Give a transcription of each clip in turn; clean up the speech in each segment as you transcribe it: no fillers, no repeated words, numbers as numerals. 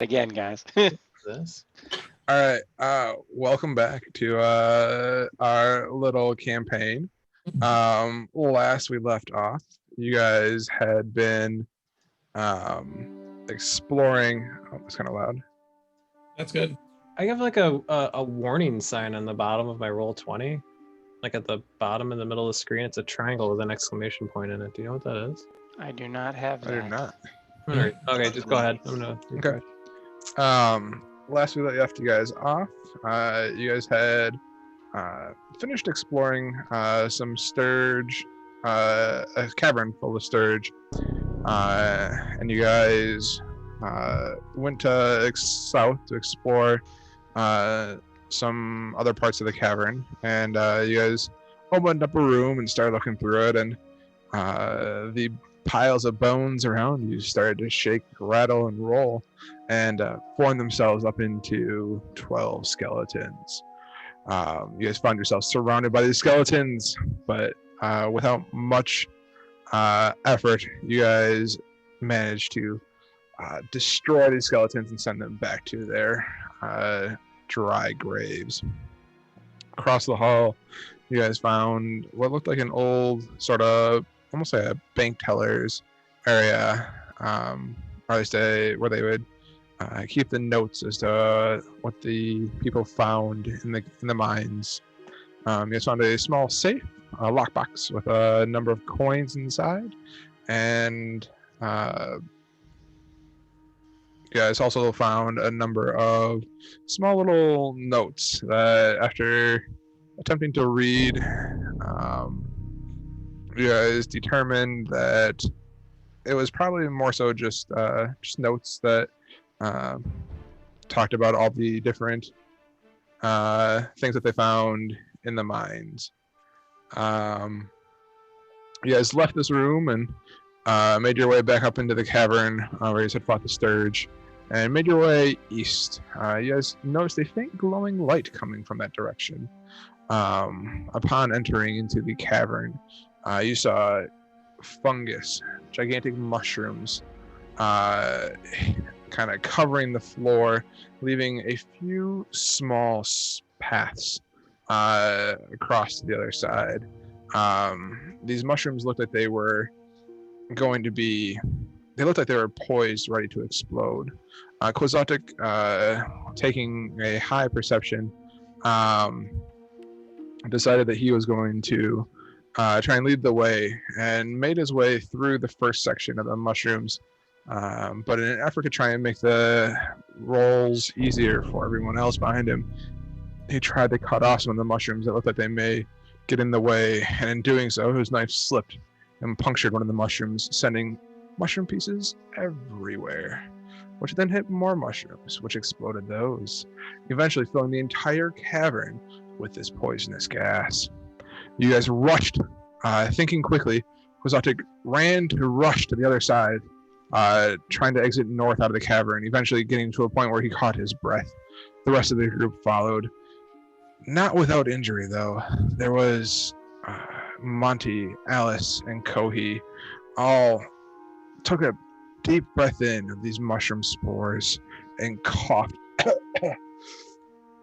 Again, guys. This. All right. Welcome back to our little campaign. Last we left off, you guys had been exploring. Oh, that's kind of loud. That's good. I have like a warning sign on the bottom of my Roll20. Like at the bottom in the middle of the screen, it's a triangle with an exclamation point in it. Do you know what that is? I do not have I that. did not. All right. Okay, just go ahead. I'm gonna. Okay. Last we left you guys off. You guys had finished exploring some sturge, a cavern full of sturge, and you guys went to south to explore some other parts of the cavern, and you guys opened up a room and started looking through it, and the piles of bones around you started to shake, rattle, and roll, and form themselves up into 12 skeletons. You guys found yourselves surrounded by these skeletons, but without much effort, you guys managed to destroy these skeletons and send them back to their dry graves. Across the hall, you guys found what looked like an old sort of almost like a bank teller's area, or at least where they would keep the notes as to what the people found in the mines. You guys found a small safe, a lockbox with a number of coins inside, and you guys also found a number of small little notes that, after attempting to read, you guys determined that it was probably more so just notes that talked about all the different things that they found in the mines. You guys left this room and made your way back up into the cavern where you guys had fought the sturge, and made your way east. You guys noticed a faint glowing light coming from that direction. Upon entering into the cavern, you saw fungus, gigantic mushrooms, kind of covering the floor, leaving a few small paths across to the other side. These mushrooms looked like they were going to be, they looked like they were poised, ready to explode. Quixotic, taking a high perception, decided that he was going to try and lead the way, and made his way through the first section of the mushrooms. But in an effort to try and make the rolls easier for everyone else behind him, he tried to cut off some of the mushrooms that looked like they may get in the way, and in doing so, his knife slipped and punctured one of the mushrooms, sending mushroom pieces everywhere, which then hit more mushrooms, which exploded those, eventually filling the entire cavern with this poisonous gas. You guys rushed, thinking quickly. Quixotic ran to rush to the other side, trying to exit north out of the cavern, eventually getting to a point where he caught his breath. The rest of the group followed. Not without injury, though. There was Monty, Alice, and Kohi all took a deep breath in of these mushroom spores and coughed.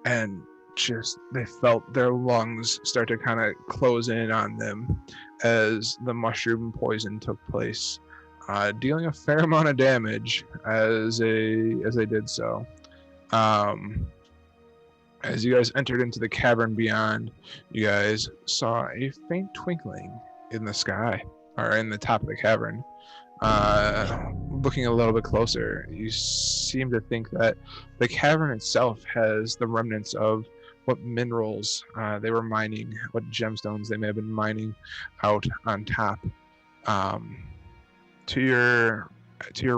And just, they felt their lungs start to kind of close in on them as the mushroom poison took place, dealing a fair amount of damage as they did so. As you guys entered into the cavern beyond, you guys saw a faint twinkling in the sky, or in the top of the cavern. Looking a little bit closer, you seem to think that the cavern itself has the remnants of what minerals they were mining, what gemstones they may have been mining out on top. To your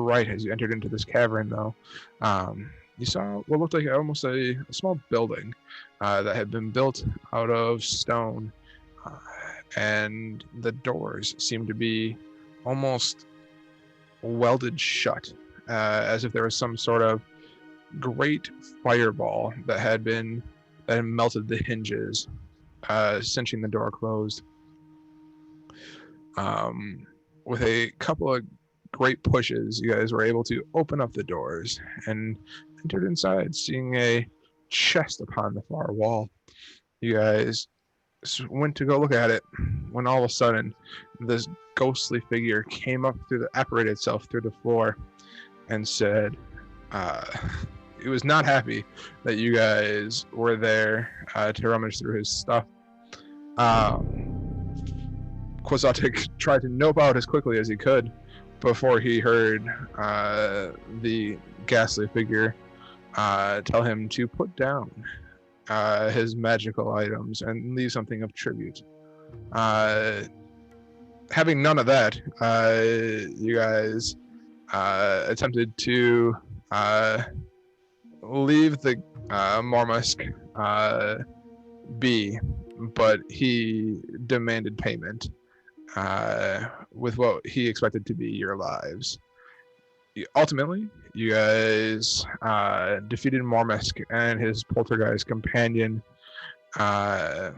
right, as you entered into this cavern, though, you saw what looked like almost a small building that had been built out of stone, and the doors seemed to be almost welded shut, as if there was some sort of great fireball that had melted the hinges, cinching the door closed. With a couple of great pushes, you guys were able to open up the doors and entered inside, seeing a chest upon the far wall. You guys went to go look at it when all of a sudden this ghostly figure came up apparated itself through the floor and said, it was not happy that you guys were there to rummage through his stuff. Quixotic tried to nope out as quickly as he could before he heard the ghastly figure tell him to put down his magical items and leave something of tribute. Having none of that, you guys attempted to leave the Mormusk be, but he demanded payment with what he expected to be your lives. Ultimately, you guys defeated Mormusk and his poltergeist companion, but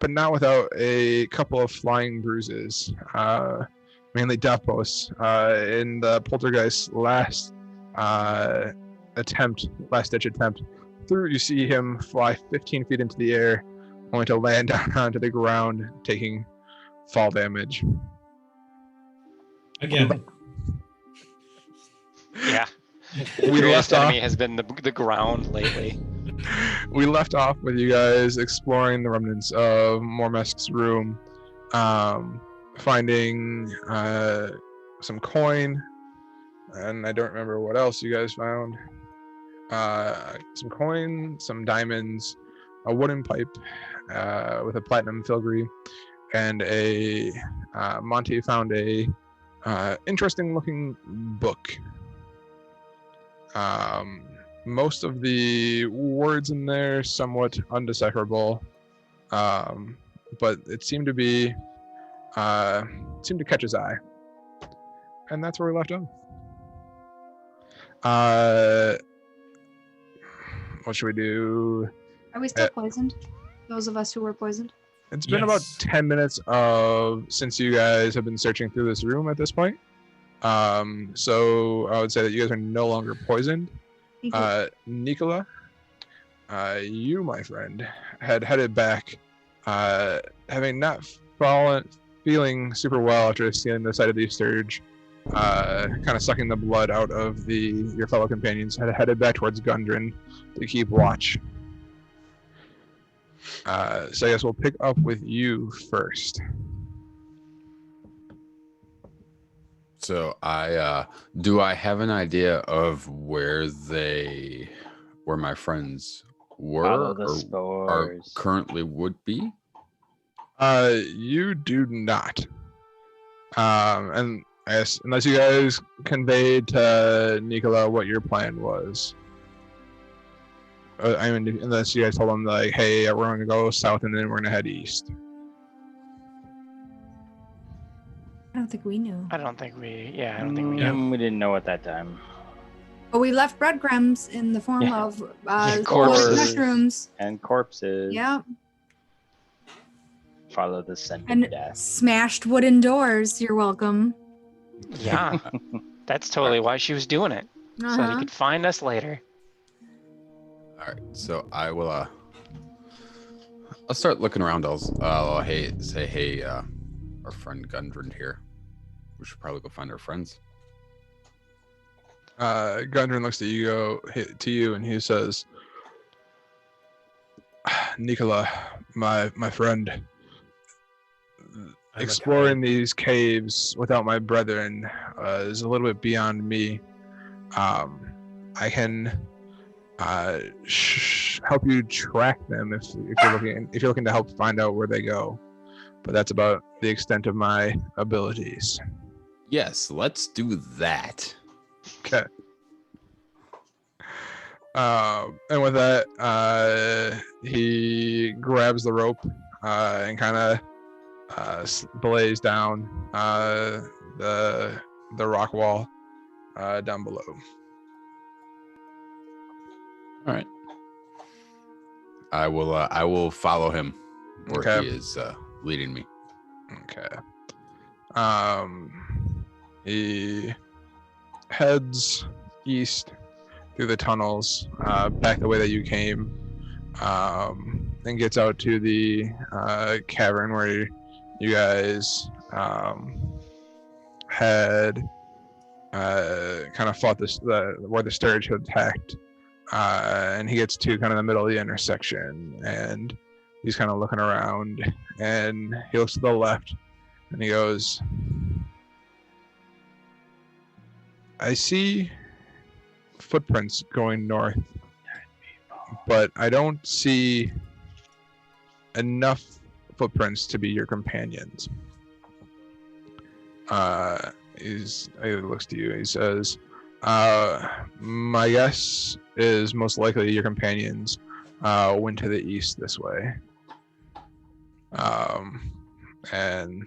not without a couple of flying bruises, mainly death posts. In the poltergeist's last ditch attempt, you see him fly 15 feet into the air, only to land down onto the ground, taking fall damage. Again. Yeah. We Greatest left off. enemy has been the ground lately. We left off with you guys exploring the remnants of Mormusk's room, finding some coin, and I don't remember what else you guys found. Some coin, some diamonds, a wooden pipe with a platinum filigree, and Monty found a interesting looking book. Most of the words in there somewhat undecipherable, but it seemed to be seemed to catch his eye, and that's where we left off. What should we do? Are we still poisoned? Those of us who were poisoned? It's been about 10 minutes since you guys have been searching through this room at this point. So I would say that you guys are no longer poisoned. Nicola, you, my friend, had headed back, having not feeling super well after seeing the sight of the Sturge, kind of sucking the blood out of your fellow companions, had headed back towards Gundren to keep watch. So I guess we'll pick up with you first. So do I have an idea of where my friends were or currently would be? You do not. And I guess unless you guys conveyed to Nicola what your plan was. I mean, unless you guys told them like, hey, we're going to go south and then we're going to head east. I don't think we knew. I don't think we knew. We didn't know at that time. But we left breadcrumbs in the form of corpses. mushrooms. And corpses. Yeah. Follow the scent And of death. smashed wooden doors. You're welcome. Yeah. That's totally why she was doing it. So that he could find us later. All right, so I will. I'll start looking around. I'll say, hey, our friend Gundren here. We should probably go find our friends. Gundren looks at you, and he says, Nicola, my friend, exploring these caves without my brethren is a little bit beyond me. I can help you track them if you're looking to help find out where they go, but that's about the extent of my abilities. Yes, let's do that. Okay. And with that, he grabs the rope and kind of belays down the rock wall down below. All right. I will follow him where he is leading me. Okay. He heads east through the tunnels, back the way that you came, and gets out to the cavern where you guys had kind of fought where the sturge had attacked. And he gets to kind of the middle of the intersection, and he's kind of looking around, and he looks to the left, and he goes, I see footprints going north, but I don't see enough footprints to be your companions. He looks to you. He says, my guess is most likely your companions went to the east this way. And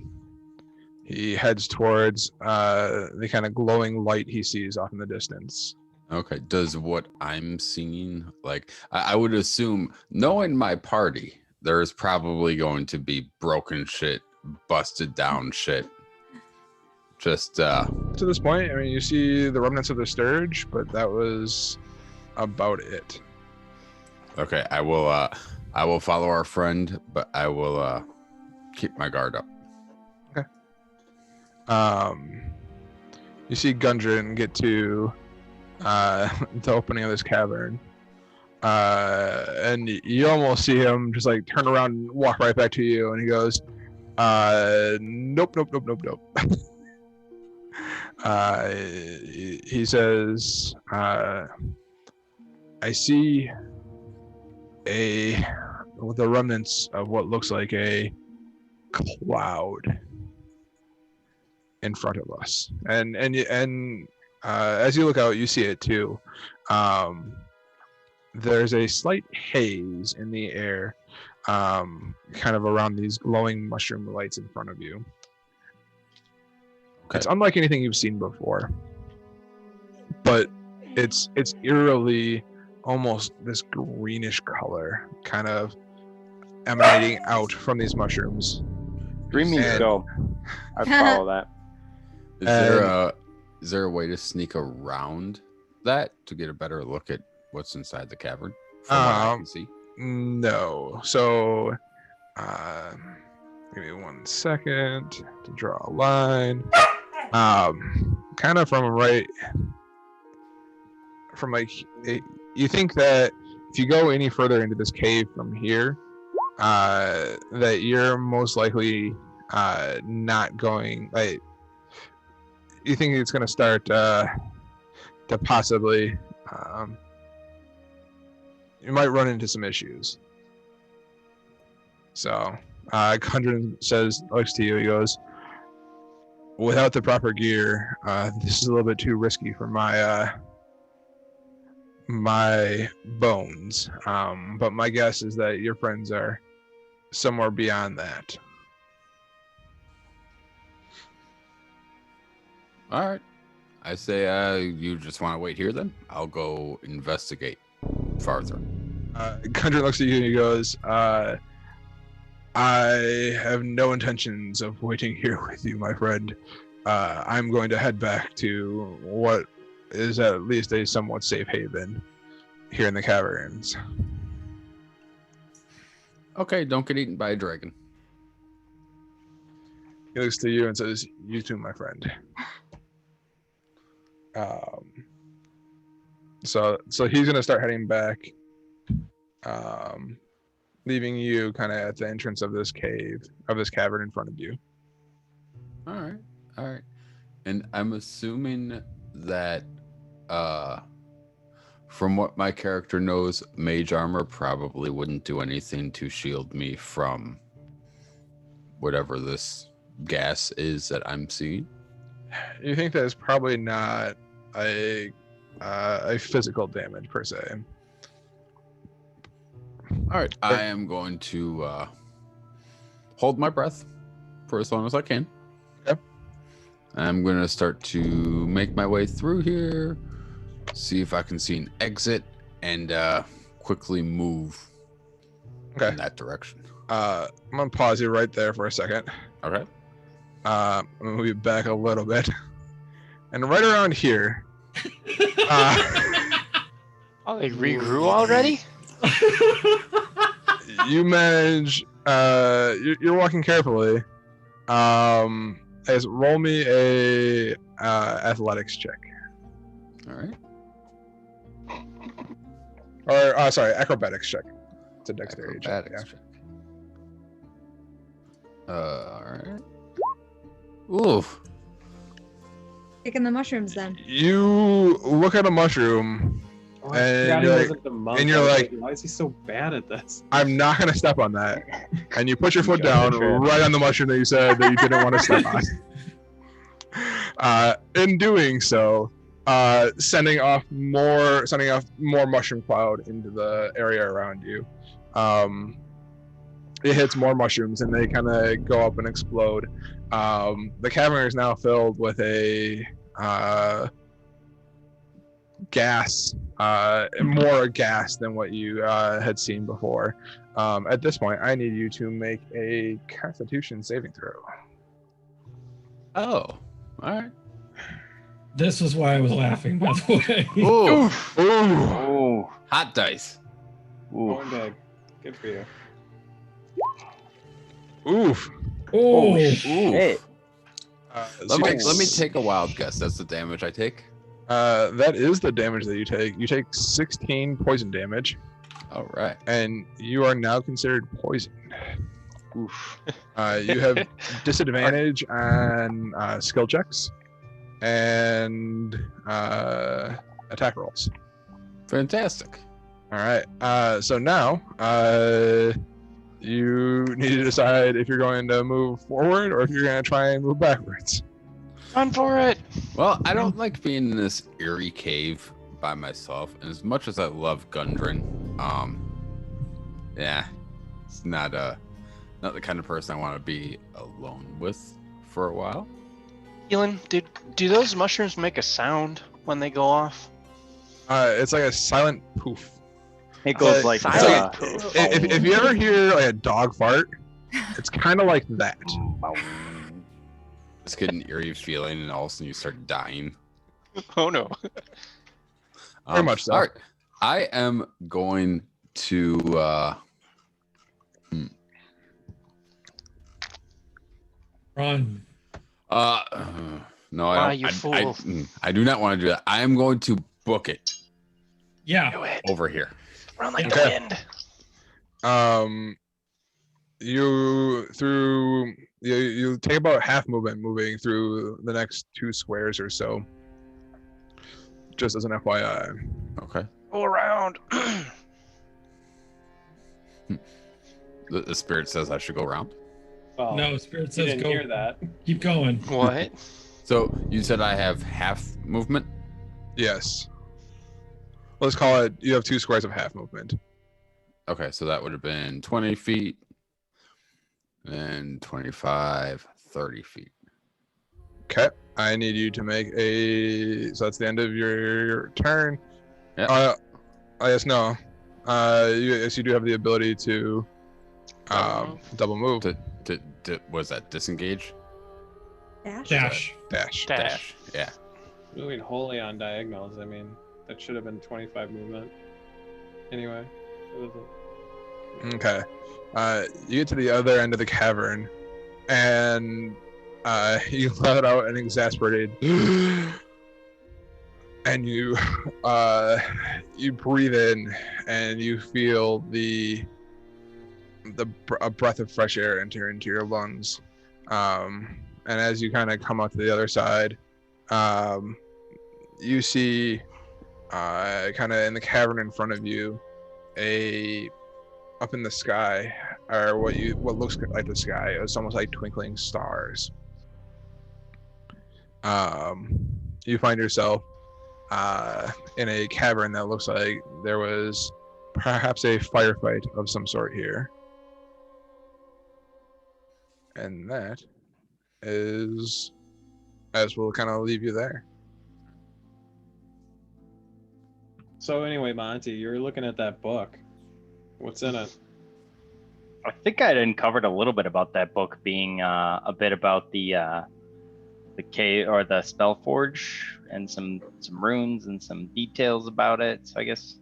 he heads towards the kind of glowing light he sees off in the distance. Okay. Does what I'm seeing, like, I would assume, knowing my party, there's probably going to be broken shit, busted down shit. Just to this point, I mean, you see the remnants of the sturge, but that was about it. okay. I will follow our friend, but I will keep my guard up. You see Gundren get to the opening of this cavern, and you almost see him just like turn around and walk right back to you, and he goes, nope. He says, I see the remnants of what looks like a cloud in front of us, and as you look out, you see it too. There's a slight haze in the air, kind of around these glowing mushroom lights in front of you. Okay. It's unlike anything you've seen before, but it's eerily almost this greenish color, kind of emanating out from these mushrooms. Green means And- go. I follow that. Is there a way to sneak around that to get a better look at what's inside the cavern? From what I can see. No. So, give me 1 second to draw a line. Kind of from you think that if you go any further into this cave from here, that you're most likely not going. Like, you think it's going to start to possibly. You might run into some issues. So, Gundren looks to you, he goes, without the proper gear, this is a little bit too risky for my my bones. But my guess is that your friends are somewhere beyond that. All right. I say you just want to wait here then? I'll go investigate farther. Gundren looks at you and he goes, I have no intentions of waiting here with you, my friend. I'm going to head back to what is at least a somewhat safe haven here in the caverns. Okay, don't get eaten by a dragon. He looks to you and says, you too, my friend. So he's going to start heading back, leaving you kind of at the entrance of this cavern in front of you. All right. And I'm assuming that from what my character knows, mage armor probably wouldn't do anything to shield me from whatever this gas is that I'm seeing. You think that it's probably not a physical damage per se. All right, I am going to hold my breath for as long as I can. Okay. I'm going to start to make my way through here, see if I can see an exit, and quickly move in that direction. I'm going to pause you right there for a second. Okay. I'm going to move you back a little bit. And right around here, Oh, they regrew already? you manage. You're walking carefully. As roll me a athletics check, All right. or sorry, acrobatics check. It's a dexterity check. Acrobatics check. All right. Oof. Kicking the mushrooms then. You look at a mushroom. Oh, And I forgot he you're wasn't the monk. and you're I was like- why is he so bad at this? I'm not gonna step on that. And you put your foot Jump down the trip. right on the mushroom that you said that you didn't want to step on. In doing so, sending off more mushroom cloud into the area around you. It hits more mushrooms and they kind of go up and explode. The cavern is now filled with a gas, more gas than what you had seen before. At this point, I need you to make a Constitution saving throw. Oh. All right. This is why I was laughing, by the way. Ooh. Ooh. Oh. Hot dice. Ooh. Going big. Good for you. Oof. Oh, Shit. So you take Let me take a wild guess. That's the damage I take. that is the damage that you take. You take 16 poison damage, All right. and you are now considered poisoned. Oof. You have disadvantage on skill checks and attack rolls. Fantastic. All right. So now you need to decide if you're going to move forward or if you're going to try and move backwards. Run for it. Well, I don't like being in this eerie cave by myself. And as much as I love Gundren, yeah, it's not the kind of person I want to be alone with for a while. Keelan, do those mushrooms make a sound when they go off? It's like a silent poof. It goes like silent uh, poof. If you ever hear like a dog fart, it's kind of like that. Just get an eerie feeling, and all of a sudden you start dying. Oh no. Very much so. All right. I am going to. run. No, I don't. you fool. I do not want to do that. I am going to book it Yeah. Do it. over here. Run like Okay. the wind. You take about half movement moving through the next 2 squares or so. Just as an FYI. Okay. Go around. The spirit says I should go around. Well, No, Spirit you says didn't go. hear that. Keep going. What? So you said I have half movement. Yes. Let's call it, you have 2 squares of half movement. Okay, so that would have been 20 feet, and 25, 30 feet. Okay. I need you to make so that's the end of your turn. Yeah. I guess no. Yes, you do have the ability to double move. Was that disengage? Dash. Dash. Dash. Yeah. Moving wholly on diagonals. I mean, that should have been 25 movement. Anyway, it wasn't. Okay. You get to the other end of the cavern, and you let out an exasperated, and you breathe in, and you feel a breath of fresh air enter into your lungs. And as you kind of come out to the other side, you see kind of in the cavern in front of you, up in the sky, or what looks like the sky. It's almost like twinkling stars. You find yourself in a cavern that looks like there was perhaps a firefight of some sort here. And that is, as we'll kind of leave you there. So anyway, Monty, you're looking at that book. What's in it? I think I'd uncovered a little bit about that book being a bit about the the cave or the spell forge and some runes and some details about it. So I guess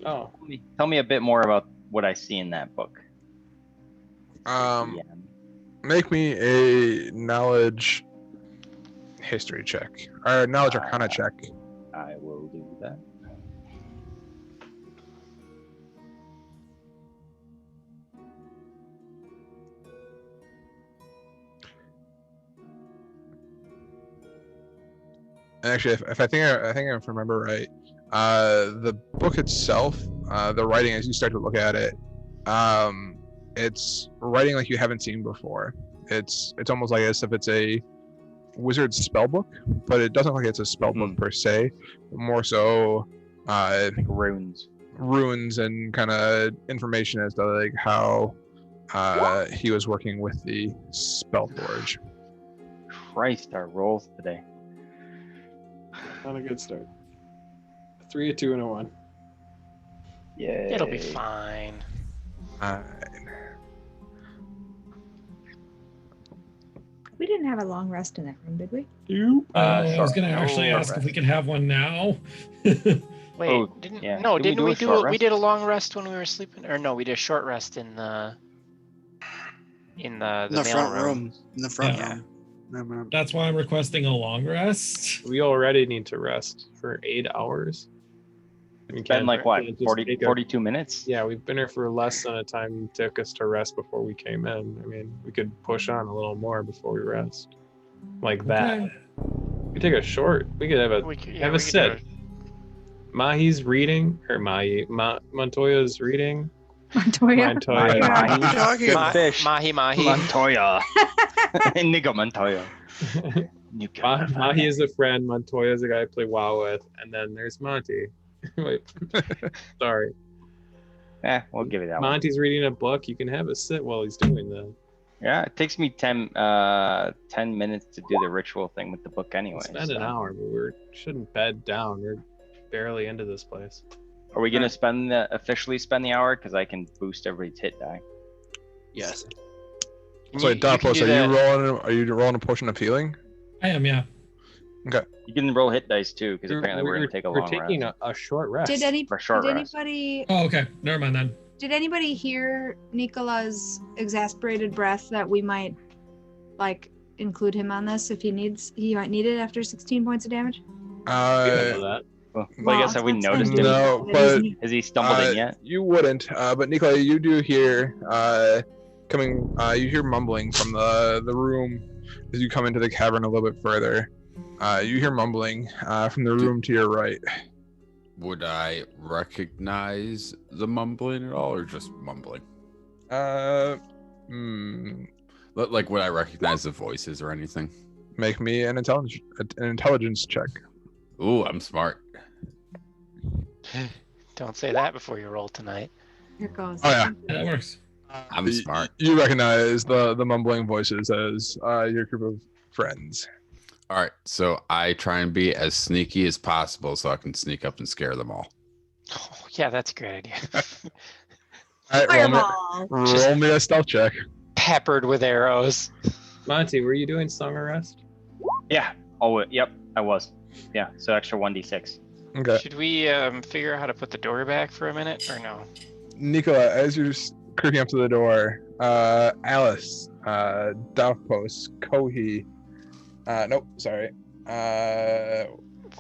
Oh, tell me a bit more about what I see in that book. Um, Yeah. make me a knowledge history check or knowledge arcana check. I will do that. And actually, if I think if I remember right, the book itself, the writing as you start to look at it, it's writing like you haven't seen before. It's almost like as if it's a wizard's spell book, but it doesn't look like it's a spell book per se. More so, Like runes. runes and kind of information as to like how he was working with the spell forge. Christ, our rolls today. not a good start. 3, a 2, and a 1. Yeah. It'll be fine. We didn't have a long rest in that room, did we? I was gonna short- actually short ask if rest. we could have one now. Wait, Oh, didn't yeah. no? Did we Didn't do we a do short it? We rest? did a long rest when we were sleeping, or no? We did a short rest in the In the mail front room. In the front Yeah. room. I remember. That's why I'm requesting a long rest. We already need to rest for 8 hours. We It's been can't- like what, can't just 40, take a- 42 minutes? Yeah, we've been here for less than a time it took us to rest before we came in. I mean, we could push on a little more before we rest. Like that. Okay. We take a short. We could have a we could, have a we could do sit. Mahi's reading, or Montoya's reading. Montoya. Montoya. Mahi. Talking Good about- fish. Mahi. Montoya. Nico Montoya. Nico. Mahi is a friend. Montoya is a guy I play WoW with, and then there's Monty. Wait, sorry. We'll give you that one. Monty's reading a book. You can have a sit while he's doing that. Yeah, it takes me 10 minutes to do the ritual thing with the book anyway. Spend an so. hour, but we shouldn't bed down. We're barely into this place. Are we gonna officially spend the hour? Because I can boost everybody's hit die. Yes. So, Doppos, are you rolling a potion of healing? I am, yeah. You can roll hit dice too, because apparently we're gonna take a long We're taking rest. a short rest. Did For short rest. anybody Oh, okay. Never mind then. did anybody hear Nicola's exasperated breath that we might like include him on this if he might need it after 16 points of damage? We don't know that. Well, I guess have we that's not noticed saying him? No, that but he's- Has he stumbled in yet? You wouldn't, but Nicola, you do hear coming. You hear mumbling from the room as you come into the cavern a little bit further. You hear mumbling from the room to your right. Would I recognize the mumbling at all, or just mumbling? Like, would I recognize the voices or anything? Make me an intelligence check. Ooh, I'm smart. Don't say that before you roll tonight. Here it goes. Oh yeah, Yeah, that works. I'm smart. You recognize the mumbling voices as your group of friends. All right, so I try and be as sneaky as possible so I can sneak up and scare them all. Oh, yeah, that's a great idea. All right, Fireball. roll me a stealth check. Peppered with arrows. Monty, were you doing song arrest? Yeah. Oh, yep, I was. Yeah, so extra 1d6. Okay, Should we figure out how to put the door back for a minute, or no? Nicola, as you're creeping up to the door, Alice, Doppos, Kohi, nope, sorry, For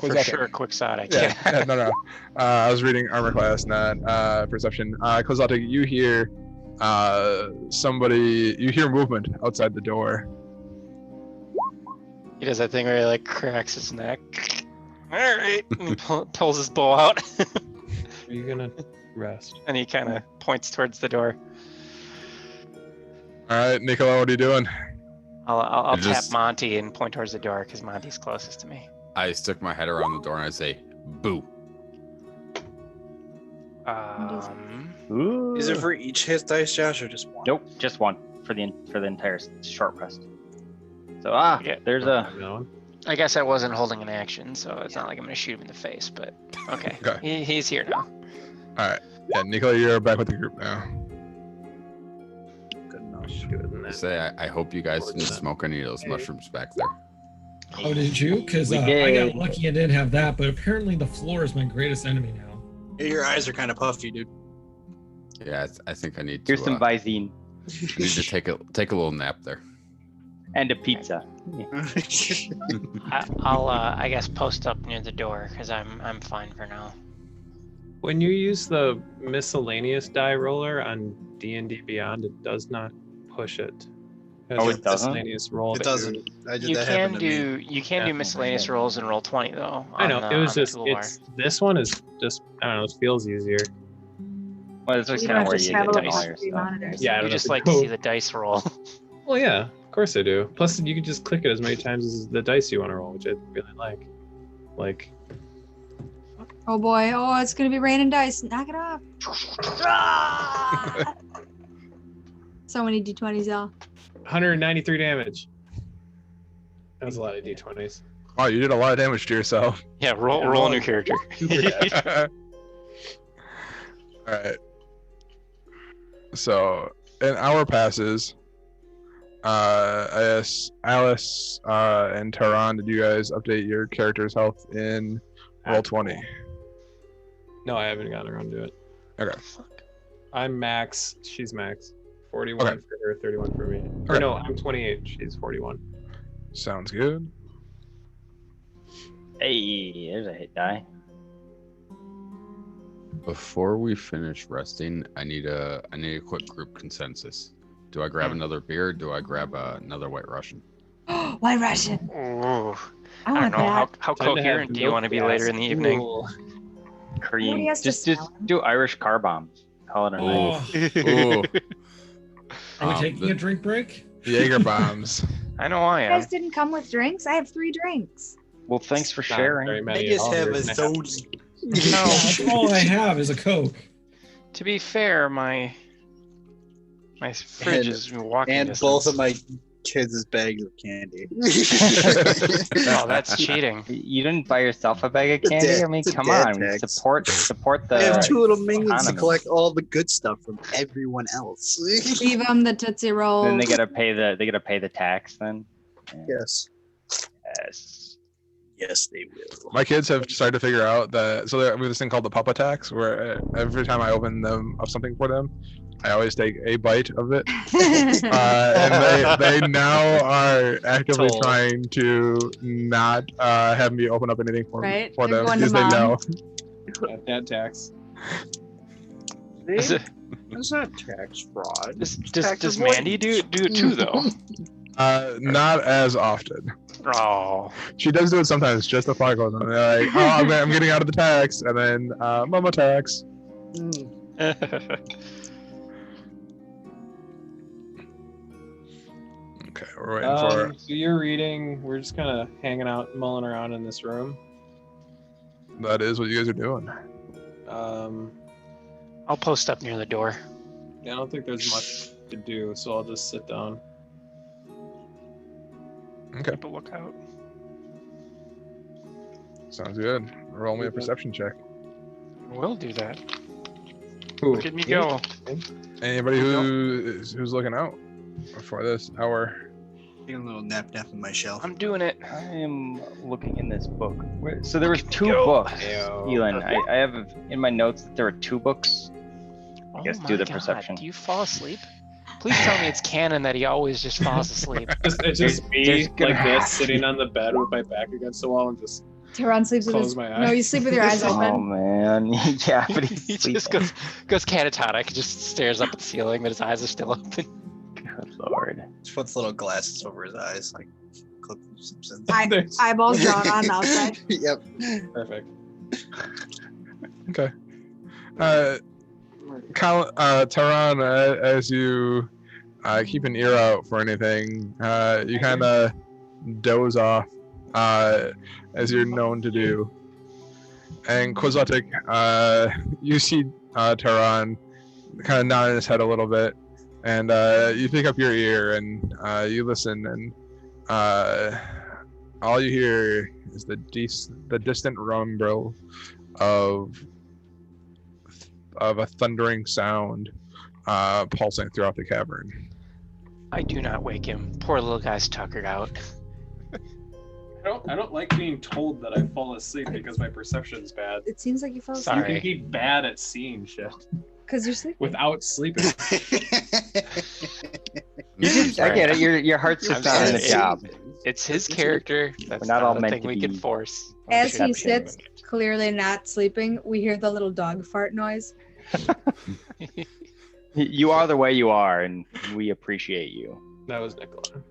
Quixotic. sure, Quixotic. Yeah, Yeah. yeah, no. I was reading armor class, not perception. Quixotic, you hear you hear movement outside the door. He does that thing where he like cracks his neck. All right, and he pulls his bow out, Are you gonna rest? and he kind of points towards the door. All right, Nicola, what are you doing? I'll tap Just- Monty and point towards the door because Monty's closest to me. I stick my head around the door and I say, "Boo!" Ooh. Is it for each hit dice, Josh, or just one? Nope, just one for the entire short rest. So Yeah. there's a No. I guess I wasn't holding an action, so it's not like I'm gonna shoot him in the face. But okay, Okay. he's here now. All right, yeah, Nicola, you're back with the group now. Good enough. Good than I that. say, I hope you guys didn't smoke any of those mushrooms back there. Oh, did you? Because We I did. got lucky and didn't have that, but apparently the floor is my greatest enemy now. Yeah, your eyes are kind of puffy, dude. Yeah, I think I need to. Here's some Visine I need to take a little nap there. and a pizza. I'll I guess post up near the door because I'm fine for now. When you use the miscellaneous die roller on D&D Beyond, it does not push it. Oh, it doesn't? Miscellaneous roll It that you- doesn't. I did You that can happen to me. do Yeah. miscellaneous rolls in roll 20 though. I know, on it was on the just, toolbar. it's, this one is just, I don't know, it feels easier. Well, this is You kind don't of have where to you travel get to all all your three stuff. monitors. Yeah, I You don't just know. like to see the dice roll. Well, yeah, of course I do. Plus, you can just click it as many times as the dice you want to roll, which I really like. Like, Oh boy, oh, it's gonna be raining dice. Knock it off. So many d20s, y'all. 193 damage. That was a lot of d20s. Wow, you did a lot of damage to yourself. Yeah, roll Yeah, roll a roll new it. character. All right. So an hour passes. I guess Alice and Taran, did you guys update your character's health in roll 20? No, I haven't gotten around to it. Okay. I'm max. She's max. 41 Okay. for her, 31 for me. Or Okay. no, I'm 28. She's 41. Sounds good. Hey, there's a hit die. Before we finish resting, I need a quick group consensus. Do I grab another beer? Or do I grab another White Russian? White Russian. Ooh, I I want don't know how, that. how Time to have coherent do you want to be milk later in the evening? Ooh. Cream. has to Just smell them. do Irish car bombs. Call it a night. Oh, Ooh. are we Um, taking the- a drink break? Jaeger bombs. I know I You am. guys didn't come with drinks? I have 3 drinks. Well, thanks for Not very sharing. many I at just all. have You're a gonna have soda. Yeah, that's all I have is a Coke. To be fair, my fridge And- is walking And distance. both of my kids' bags of candy. Oh, that's cheating. You didn't buy yourself a bag of candy? I mean, it's a come dad on. tax. Support the I have 2 little minions to economy. collect all the good stuff from everyone else. Leave them the Tootsie Rolls. Then they gotta pay the tax then. Yes. Yes. Yes, they will. My kids have started to figure out that. So we have this thing called the Papa Tax, where every time I open them up something for them, I always take a bite of it. And they now are actively Toll. trying to not have me open up anything for Right? for They're them going to because they know. mom. Dad tax. Is it- That's not tax fraud. Does Mandy do it too though? Not as often. Oh, She does do it sometimes just to fuck with them. They're like, oh, I'm getting out of the tax, and then Mama tax. Okay, we're waiting for. So you're reading. We're just kind of hanging out, mulling around in this room. That is what you guys are doing. I'll post up near the door. Yeah, I don't think there's much to do, so I'll just sit down. Okay, Keep a lookout. sounds good. Roll me a perception check. We'll do that. Ooh, Look at me go. Anybody who's looking out for this hour? Taking a little nap in my shelf. I'm doing it. I am looking in this book. So there was 2 Yo. books. Ew. Elon, I have in my notes that there were 2 books. Oh guess my do the God, perception. Do you fall asleep? Please tell me it's canon that he always just falls asleep. It's just me there's gonna like have this, sitting on the bed with my back against the wall and just. Tehran sleeps with Close his. my No, eyes. you sleep with your eyes Oh open. man, yeah, but he's He just sleeping. goes catatonic, just stares up at the ceiling, but his eyes are still open. Good lord. Just puts little glasses over his eyes, like Cliff Simpson. There's- Eyeballs drawn on the outside. Yep. Perfect. Okay. Taran, as you keep an ear out for anything, you kind of doze off, as you're known to do. And Quixotic, you see Taran kind of nodding his head a little bit, and you pick up your ear and you listen, and all you hear is the distant rumble of a thundering sound pulsing throughout the cavern. I do not wake him. Poor little guy's tuckered out. I don't like being told that I fall asleep because my perception's bad. It seems like you fell asleep. Sorry. You can be bad at seeing shit Because you're sleeping. without sleeping. I get it. Your heart's just not in the sorry. job. It's his character. That's not all a meant thing to we can be force. As he Shouldn't sits, clearly not sleeping, we hear the little dog fart noise. You are the way you are, and we appreciate you. That was Nicola.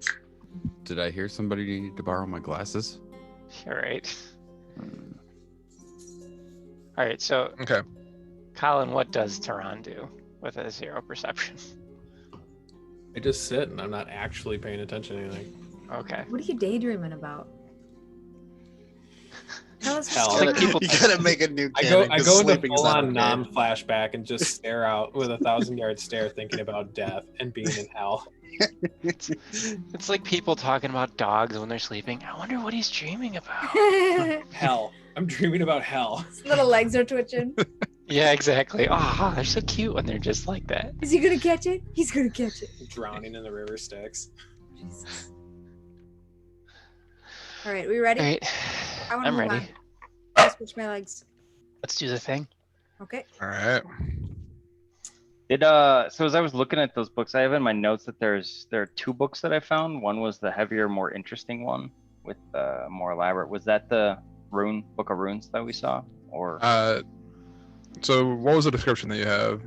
Did I hear somebody need to borrow my glasses? All right. All right. So, Okay. Colin, what does Tehran do with a 0 perception? I just sit and I'm not actually paying attention to anything. Okay. What are you daydreaming about? Tell us Hell. It's like people. You gotta make a new I canon. go 'cause into sleeping's full not on okay. non-flashback and just stare out with a 1,000-yard stare, thinking about death and being in hell. It's like people talking about dogs when they're sleeping. I wonder what he's dreaming about. Hell. I'm dreaming about hell. His little legs are twitching. Yeah, exactly. Oh, they're so cute when they're just like that. Is he gonna catch it? He's gonna catch it. Drowning in the river Styx. Jesus. All right, we ready? All right. I wanna I'm move ready. on. I'll switch my legs. Let's do the thing. Okay. All right. So as I was looking at those books, I have in my notes that there are 2 books that I found. One was the heavier, more interesting one with more elaborate. Was that the Book of Runes that we saw? Or So what was the description that you have?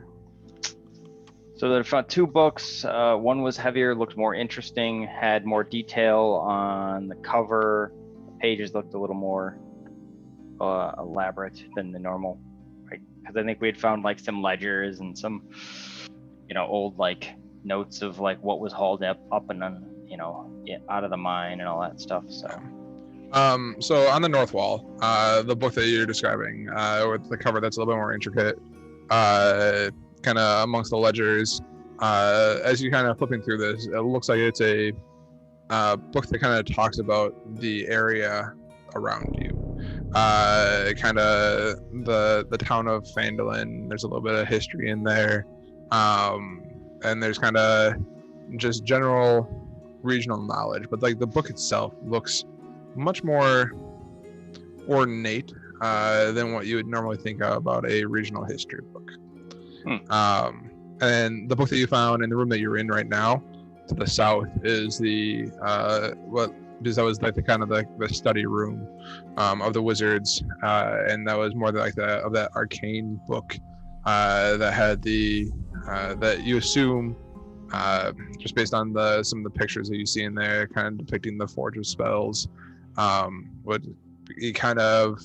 so there found 2 books. One was heavier, looked more interesting, had more detail on the cover. The pages looked a little more elaborate than the normal, right? Because I think we had found like some ledgers and some, old like notes of like what was hauled up and out of the mine and all that stuff. So So on the north wall, the book that you're describing, with the cover that's a little bit more intricate, kind of amongst the ledgers, as you kind of flipping through this, it looks like it's a book that kind of talks about the area around you. Kind of the town of Phandalin. There's a little bit of history in there, and there's kind of just general regional knowledge. But like the book itself looks much more ornate than what you would normally think about a regional history book. And the book that you found in the room that you're in right now, to the south, is because that was like the study room of the wizards, and that was more like that arcane book that had that you assume, just based on some of the pictures that you see in there, kind of depicting the forge of spells, would be kind of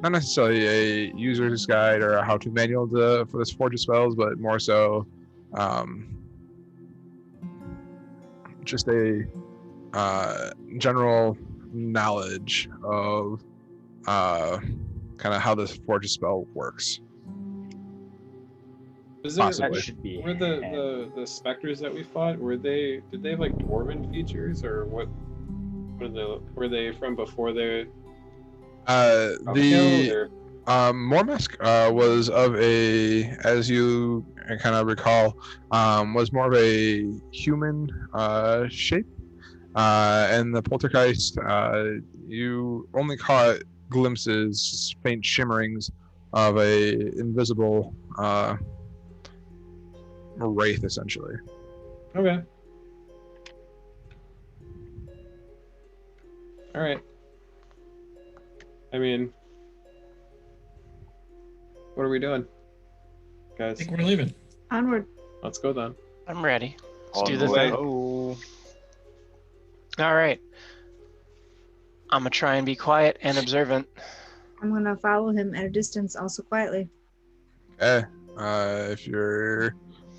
not necessarily a user's guide or a how-to manual for this forge of spells, but more so just a general knowledge of kind of how this forge of spell works. Is there, Possibly. that should be. were the specters that we fought, did they have like dwarven features, or what were they from before they The Mormask was of as you kind of recall, was more of a human shape, and the poltergeist, you only caught glimpses, faint shimmerings of a invisible wraith, essentially. Okay. All right. I mean, what are we doing, I guys? think we're leaving. Onward. Let's go then. I'm ready. Let's All do the the way. thing. All right. I'm gonna try and be quiet and observant. I'm gonna follow him at a distance, also quietly. Okay. If you're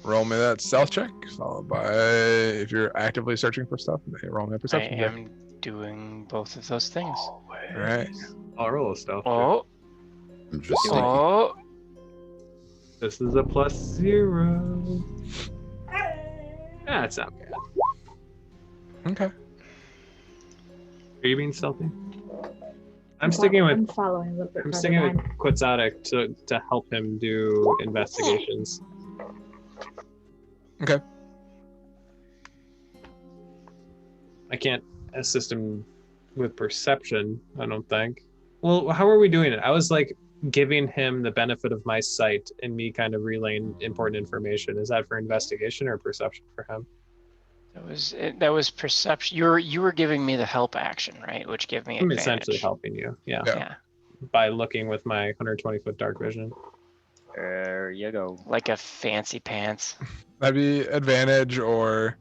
roll me that stealth check, followed by if you're actively searching for stuff, roll me a I perception check. am doing both of those things. All right. I'll roll a stealth check. Oh, I'm just thinking. oh, This is a +0. That's not bad. Okay. Are you being stealthy? I'm sticking I'm with following a little bit. I'm further sticking with behind. Quetzalcoatl to help him do investigations. I can't assist him with perception, I don't think. Well, how are we doing it? I was like giving him the benefit of my sight and me kind of relaying important information. Is that for investigation or perception for him? That was perception. You were giving me the help action, right? Which gave me I'm advantage. essentially helping you, yeah. Yeah. By looking with my 120-foot dark vision. There you go. Like a fancy pants. That'd be advantage, or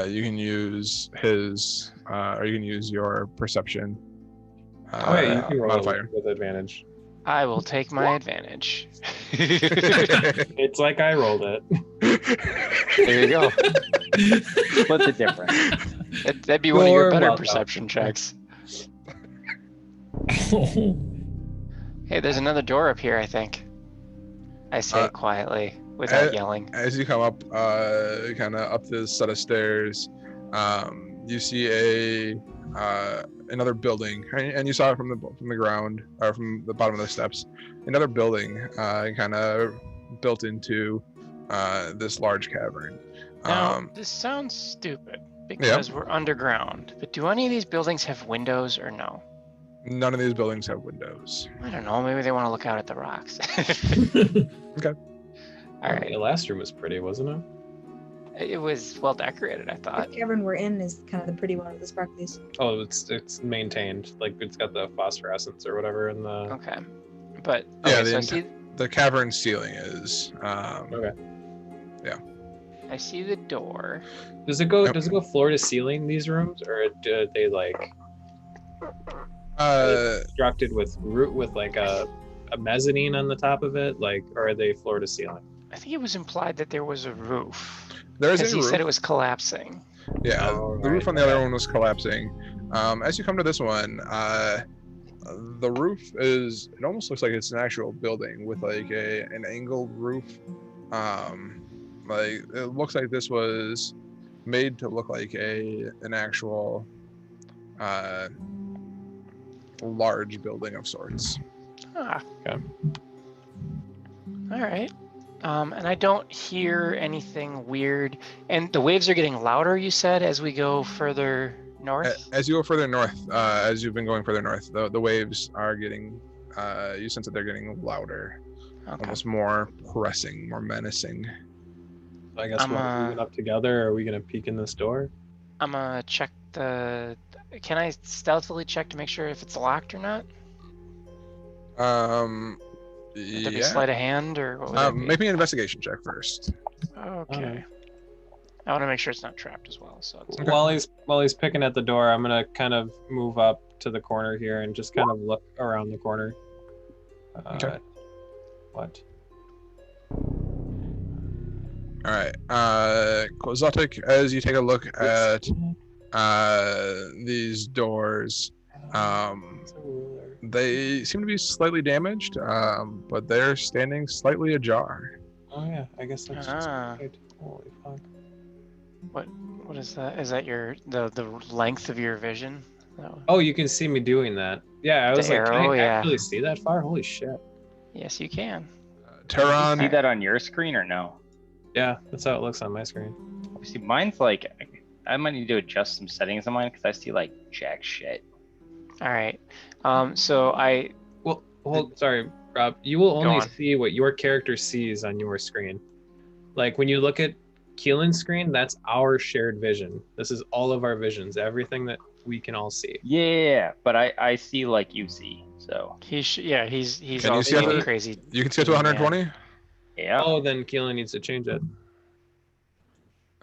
you can use his, or you can use your perception Oh yeah, you can roll modifier. with advantage. I will take my advantage. It's like I rolled it. There you go. What's the difference? That'd be one of your You're better welcome. perception checks. Oh, Hey, there's another door up here, I think. I say it quietly without yelling. As you come up, kind of up this set of stairs, you see another building, and you saw it from the ground, or from the bottom of the steps. Another building, kind of built into this large cavern. Now, this sounds stupid because we're underground, but do any of these buildings have windows or no? None of these buildings have windows. I don't know. Maybe they want to look out at the rocks. Okay. All right. The last room was pretty, wasn't it? It was well decorated, I thought. The cavern we're in is kind of the pretty one with the sparklies. Oh, it's maintained. Like it's got the phosphorescence or whatever in the. Okay. But Yeah, okay, so I see the cavern ceiling is. Okay. I see the door. Does it go? Yep. Does it go floor to ceiling these rooms, or do they like constructed with like a mezzanine on the top of it, like, or are they floor to ceiling? I think it was implied that there was a roof. There is Because a he roof. said it was collapsing. Yeah, Oh, the roof right, on the other right. one was collapsing. As you come to this one, the roof is, it almost looks like it's an actual building with like an angled roof. Like it looks like this was made to look like an actual large building of sorts. Ah. Okay. All right. And I don't hear anything weird. And the waves are getting louder, you said, as we go further north? As you go further north, as you've been going further north, the waves are getting, you sense that they're getting louder, Okay. almost more pressing, more menacing. So I guess we're moving up together. Are we gonna peek in this door? I'm gonna check the... Can I stealthily check to make sure if it's locked or not? Would there be Yeah. sleight of hand or what would that be? Make me an investigation check first. Okay. I want to make sure it's not trapped as well. So it's... While he's picking at the door, I'm gonna kind of move up to the corner here and just kind of look around the corner. Okay. What? All right. Kozotic, as you take a look at these doors, they seem to be slightly damaged, but they're standing slightly ajar. Oh yeah, I guess that's just right. Holy fuck. What is that? Is that the length of your vision? No. Oh, you can see me doing that. Yeah, I The was like, arrow, can I yeah. actually see that far? Holy shit. Yes, you can. Can you see Tehran, that on your screen or no? Yeah, that's how it looks on my screen. See, mine's like, I might need to adjust some settings on mine because I see like jack shit. All right. So I... Well, sorry, Rob. You will only on. see what your character sees on your screen. Like when you look at Keelan's screen, that's our shared vision. This is all of our visions, everything that we can all see. Yeah, but I see like you see, so he's Can you also see up being to- crazy. you can see it to 120. yeah. Oh, then Keelan needs to change it.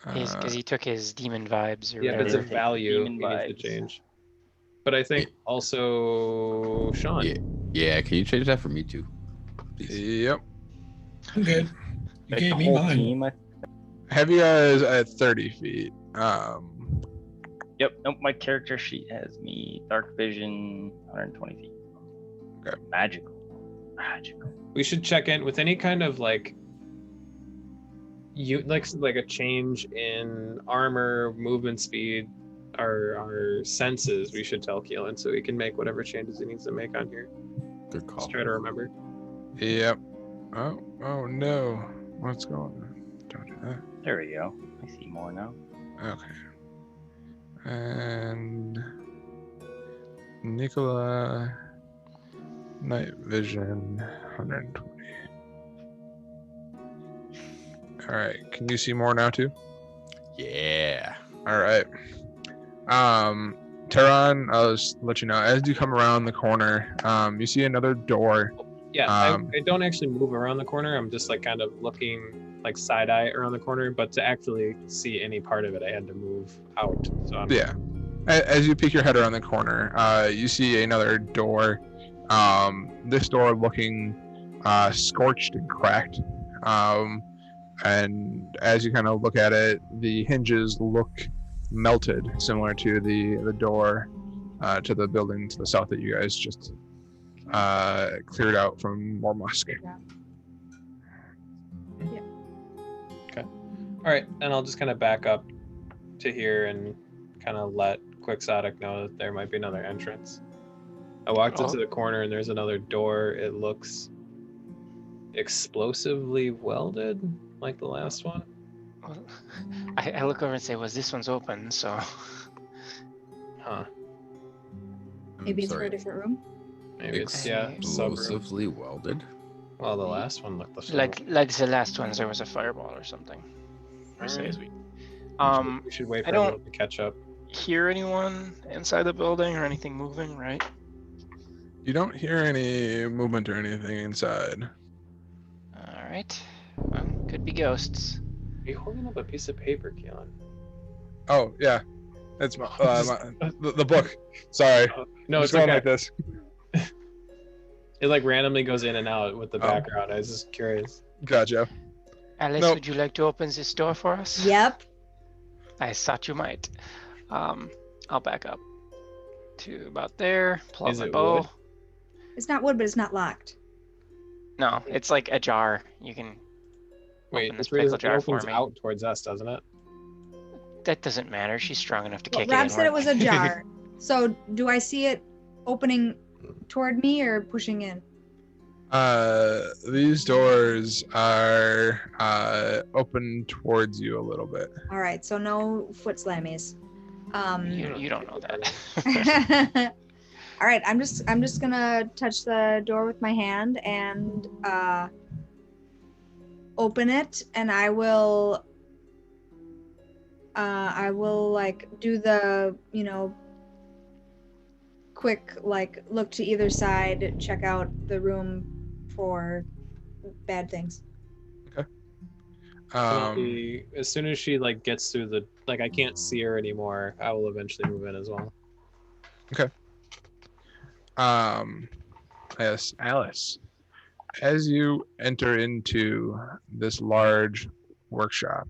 Because he took his demon vibes or Yeah, if it's whatever. a value, he demon needs to vibes. change. But I think also Sean. Yeah. Yeah, can you change that for me too? Please? Yep. I'm good. You Like gave the me whole mine. team. Have you guys at 30 feet? Yep. Nope. My character sheet has me dark vision, 120 feet. Okay. Magical. Magical. We should check in with any kind of like like a change in armor, movement speed, our senses. We should tell Keelan so he can make whatever changes he needs to make on here. Good call. Let's try to remember. Yep. Oh no. What's going on? Don't do that. There we go. I see more now. Okay. And Nicola, night vision, 120. All right, can you see more now too? Yeah. All right. Tehran, I'll just let you know, as you come around the corner, you see another door. Yeah, I don't actually move around the corner. I'm just like kind of looking like side eye around the corner, but to actually see any part of it, I had to move out. So I'm, Yeah. As you peek your head around the corner, you see another door. This door looking scorched and cracked. And as you kind of look at it, the hinges look melted, similar to the door to the building to the south that you guys just cleared out from More Musk. all right, and I'll just kind of back up to here and kind of let Quixotic know that there might be another entrance. I walked into the corner and there's another door. It looks explosively welded like the last one. Well, I look over and say, "Was this one's open?" So. Huh. Maybe it's for a different room. Maybe it's yeah. Suburb. Explosively welded. Well, the last one looked the same. Like the last ones, there was a fireball or something. Alright. We should wait I for don't- everyone to catch up. Hear anyone inside the building or anything moving, right? You don't hear any movement or anything inside. All right. Well, could be ghosts. Are you holding up a piece of paper, Keelan? Oh yeah, it's my, the book. Sorry, No, it's it's going okay. like this. It like randomly goes in and out with the Oh. background. I was just curious. Gotcha. Alice, Nope. would you like to open this door for us? Yep. I thought you might. I'll back up to about there. Pull out Is my it bow. wood? It's not wood, but it's not locked. No, it's like a jar. You can. Wait, Open this this pickle jar opens for me. out towards us, doesn't it? That doesn't matter. She's strong enough to Well, kick Rob it in. said it right? was a jar. So do I see it opening toward me or pushing in? These doors are open towards you a little bit. All right, so no foot slammies. You don't know that. All right, I'm just gonna touch the door with my hand and open it, and I will like do the quick like look to either side, check out the room for bad things. As soon as she like gets through the like, I can't see her anymore. I will eventually move in as well. Yes, Alice. As you enter into this large workshop,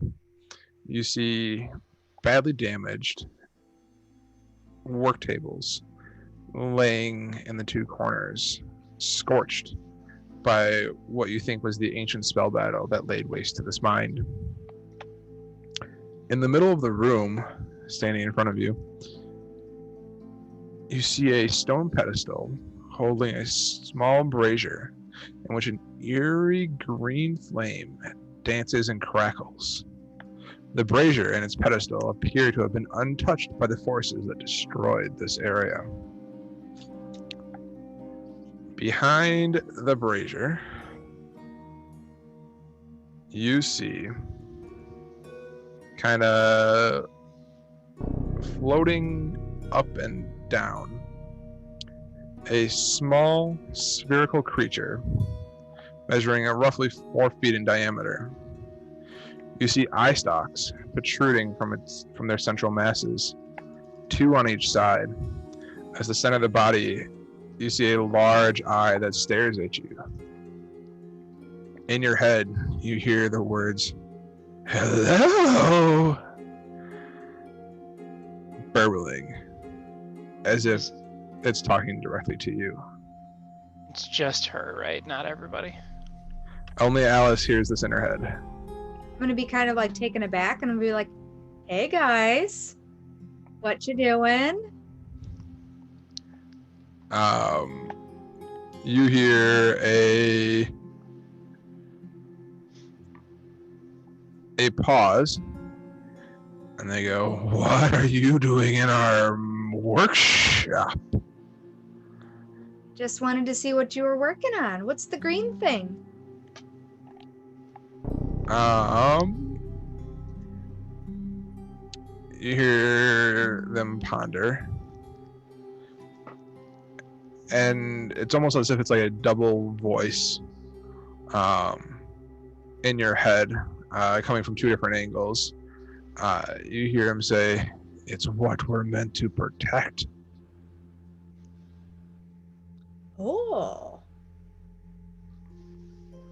you see badly damaged work tables laying in the two corners, scorched by what you think was the ancient spell battle that laid waste to this mind. In the middle of the room, standing in front of you, you see a stone pedestal holding a small brazier in which an eerie green flame dances and crackles. The brazier and its pedestal appear to have been untouched by the forces that destroyed this area. Behind the brazier, you see kind of floating up and down a small spherical creature measuring roughly 4 feet in diameter. You see eye stalks protruding from their central masses, 2 on each side. As the center of the body, you see a large eye that stares at you. In your head, you hear the words, "Hello," burbling, as if it's talking directly to you. It's just her, right? Not everybody. Only Alice hears this in her head. I'm gonna be kind of like taken aback, and I'm gonna be like, "Hey guys, what you doing?" You hear a pause, and they go, "What are you doing in our workshop?" Just wanted to see what you were working on. What's the green thing? You hear them ponder. And it's almost as if it's like a double voice in your head, coming from two different angles. You hear him say, "It's what we're meant to protect." Oh.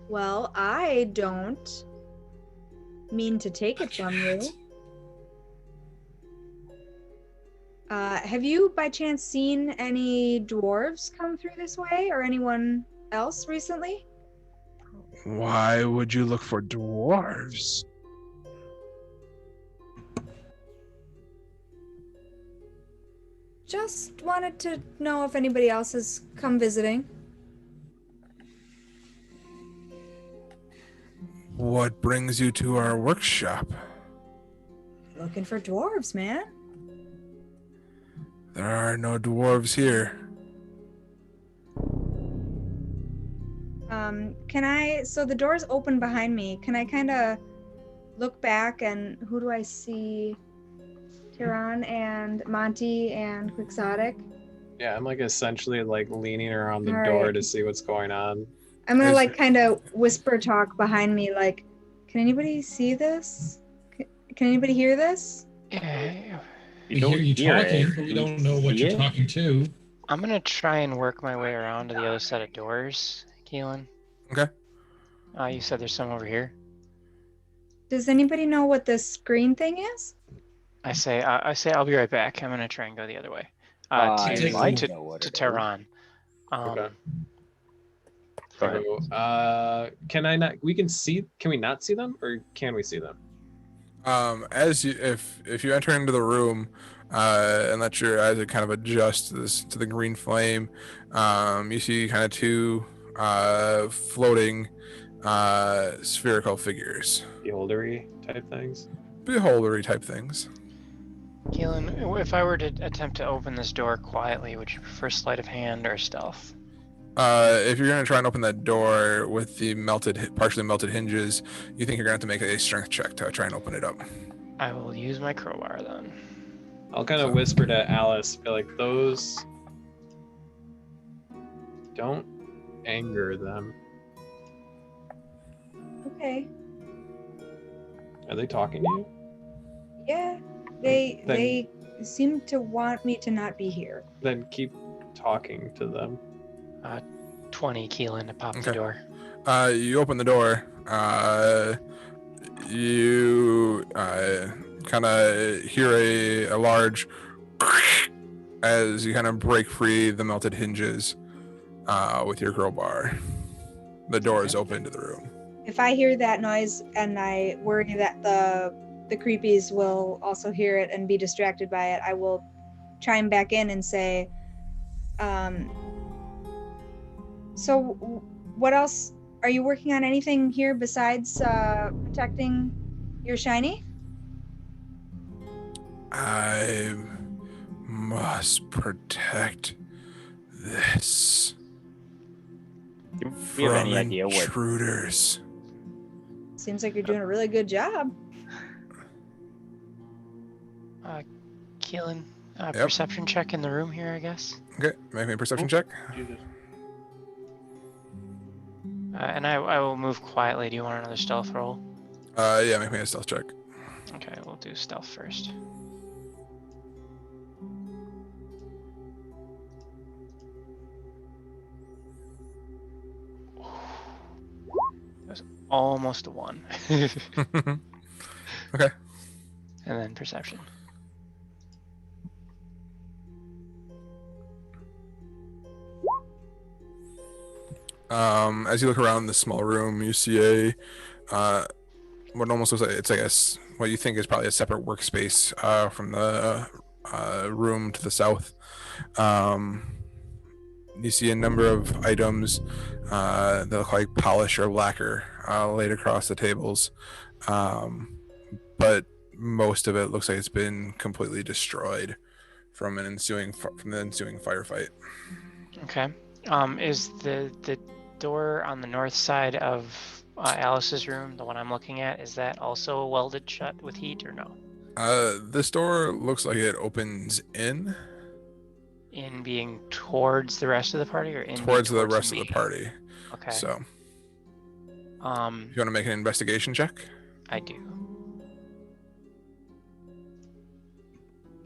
Well, I don't mean to take it from you. Have you by chance seen any dwarves come through this way or anyone else recently? Why would you look for dwarves? Just wanted to know if anybody else has come visiting. What brings you to our workshop? Looking for dwarves, man. There are no dwarves here. So the door's open behind me. Can I kind of look back and who do I see? Tehran and Monty and Quixotic. Yeah, I'm like essentially like leaning around the All door right. to see what's going on. I'm gonna Is- like kind of whisper talk behind me, like, can anybody see this? Can anybody hear this? Yeah, We hear you talking, but we You don't know what see you're it? talking to. I'm gonna try and work my way around to the other set of doors, Keelan. Okay. You said there's some over here. Does anybody know what this green thing is? I say I'll be right back. I'm gonna try and go the other way. I take might to know what to it is. Tehran. Okay. Go ahead. So, can I not? We can see. Can we not see them, or can we see them? As you, if you enter into the room, and let your eyes kind of adjust to the green flame, you see kind of two floating spherical figures, Beholdery type things. beholdery type things. Keelan, if I were to attempt to open this door quietly, would you prefer sleight of hand or stealth? If you're gonna try and open that door with the partially melted hinges, you think you're gonna have to make a strength check to try and open it up. I will use my crowbar then. I'll kind of whisper to Alice, be like, those don't anger them. Okay. Are they talking to you? Yeah. They Then- they seem to want me to not be here. Then keep talking to them. 20, Keelan, to pop the Okay. door. You open the door. You kind of hear a large as you kind of break free the melted hinges with your crowbar. The door is open to the room. If I hear that noise and I worry that the creepies will also hear it and be distracted by it, I will chime back in and say, so what else? Are you working on anything here besides protecting your shiny? I must protect this Do you have from any idea what? intruders. Seems like you're doing a really good job. Keelan, Yep. perception check in the room here, I guess. Okay, make me a perception check. And I will move quietly. Do you want another stealth roll? Yeah, make me a stealth check. Okay, we'll do stealth first. That was almost a 1. Okay. And then perception. As you look around this small room, you see what almost looks like what you think is probably a separate workspace from the room to the south. You see a number of items that look like polish or lacquer laid across the tables, but most of it looks like it's been completely destroyed from the ensuing firefight. Okay. Is the door on the north side of Alice's room, the one I'm looking at, is that also welded shut with heat or no? This door looks like it opens in In being towards the rest of the party, or in being towards the rest me? of the party. Okay. So, if you want to make an investigation check? I do.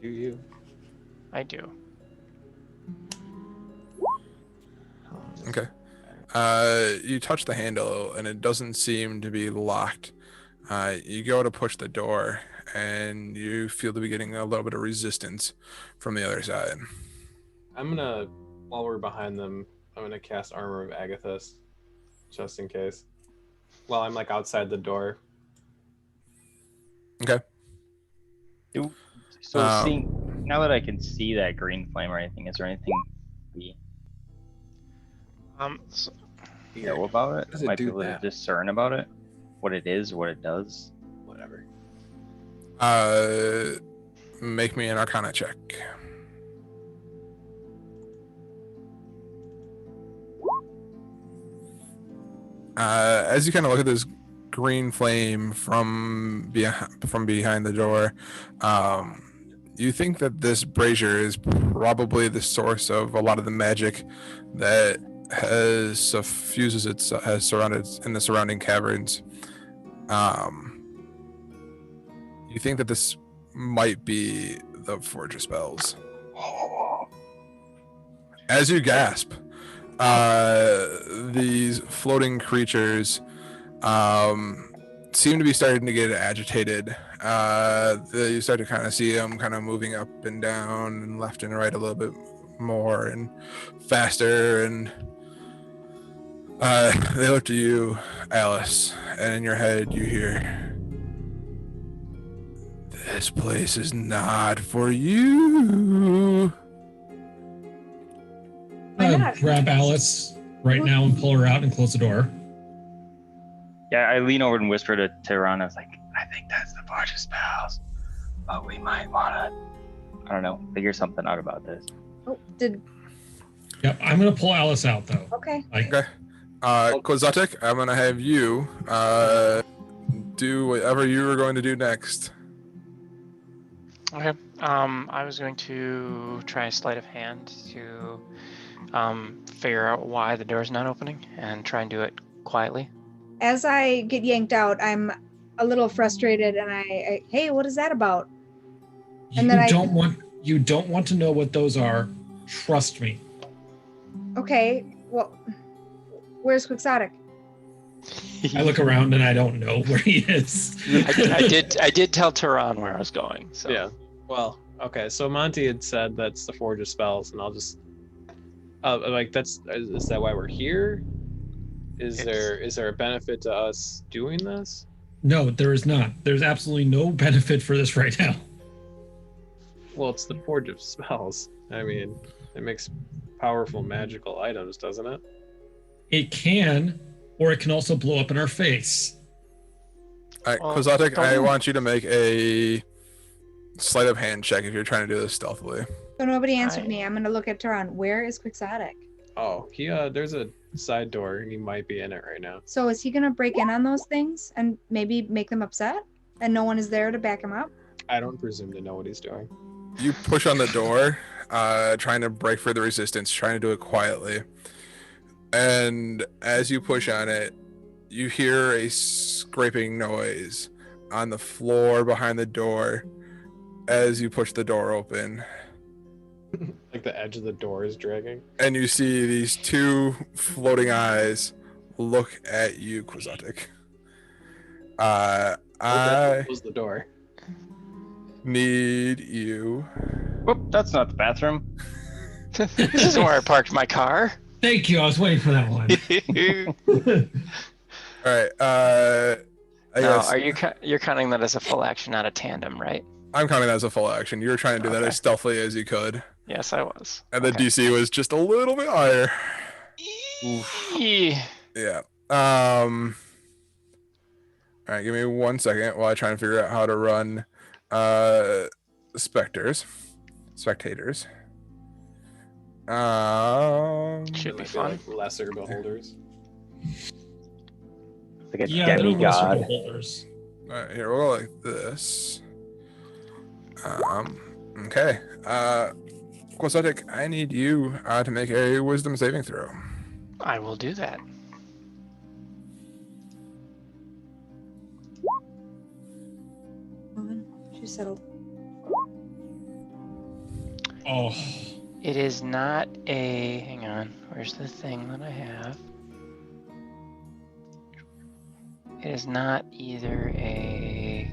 Do you? I do. Okay. You touch the handle and it doesn't seem to be locked. You go to push the door and you feel to be getting a little bit of resistance from the other side. I'm gonna, while we're behind them, I'm gonna cast Armor of Agathis, just in case. While I'm like outside the door. Okay. So seeing now that I can see that green flame or anything, is there anything we know about it? does it Might do be able to that? discern about it, what it is, what it does. Whatever. Make me an Arcana check. As you kind of look at this green flame from behind the door, you think that this brazier is probably the source of a lot of the magic that has surrounded in the surrounding caverns. You think that this might be the Forge of Spells. As you gasp, these floating creatures seem to be starting to get agitated. You start to kind of see them kind of moving up and down and left and right a little bit more and faster, and they look to you, Alice, and in your head you hear, "This place is not for you." Why not? Grab Alice right now and pull her out and close the door. Yeah, I lean over and whisper to Tehran. I was like, I think that's the Forge of Spells, but we might want to, I don't know, figure something out about this. Oh, Yep, I'm gonna pull Alice out though. okay. Okay. Kozatek, I'm gonna have you do whatever you were going to do next. Okay. I was going to try a sleight of hand to figure out why the door's not opening and try and do it quietly. As I get yanked out, I'm a little frustrated, and I hey, what is that about? And then You don't want to know what those are. Trust me. Okay, well, where's Quixotic? I look around and I don't know where he is. I did tell Tehran where I was going. So Yeah. Well, okay. So Monty had said that's the Forge of Spells, and I'll just is that why we're here? Is there a benefit to us doing this? No, there is not. There's absolutely no benefit for this right now. Well, it's the Forge of Spells. I mean, it makes powerful magical items, doesn't it? It can, or it can also blow up in our face. All right, Well, Kozatek, I don't- want you to make a sleight of hand check if you're trying to do this stealthily. So nobody answered I- me. I'm gonna look at Tehran. Where is Quixotic? Oh, there's a side door, and he might be in it right now. So is he gonna break in on those things and maybe make them upset? And no one is there to back him up? I don't presume to know what he's doing. You push on the door, trying to break for the resistance, trying to do it quietly. And as you push on it, you hear a scraping noise on the floor behind the door as you push the door open. Like the edge of the door is dragging. And you see these two floating eyes look at you, Quixotic. I Close the door. need you. Whoop, that's not the bathroom. This is where I parked my car. Thank you. I was waiting for that one. All right. I No, guess you're counting that as a full action, not a tandem, right? I'm counting that as a full action. You were trying to do that Okay. as stealthily as you could, Yes, I was. and the Okay. DC was just a little bit higher. Eee. Yeah. All right. Give me 1 second while I try and figure out how to run spectators. Should be Might fun. like lesser beholders. Like a Yeah, they're lesser demigod. beholders. All right, here we'll go like this. Okay. Quasotic, I need you to make a wisdom saving throw. I will do that. She settled. Oh, It is not a. Hang on. Where's the thing that I have? It is not either a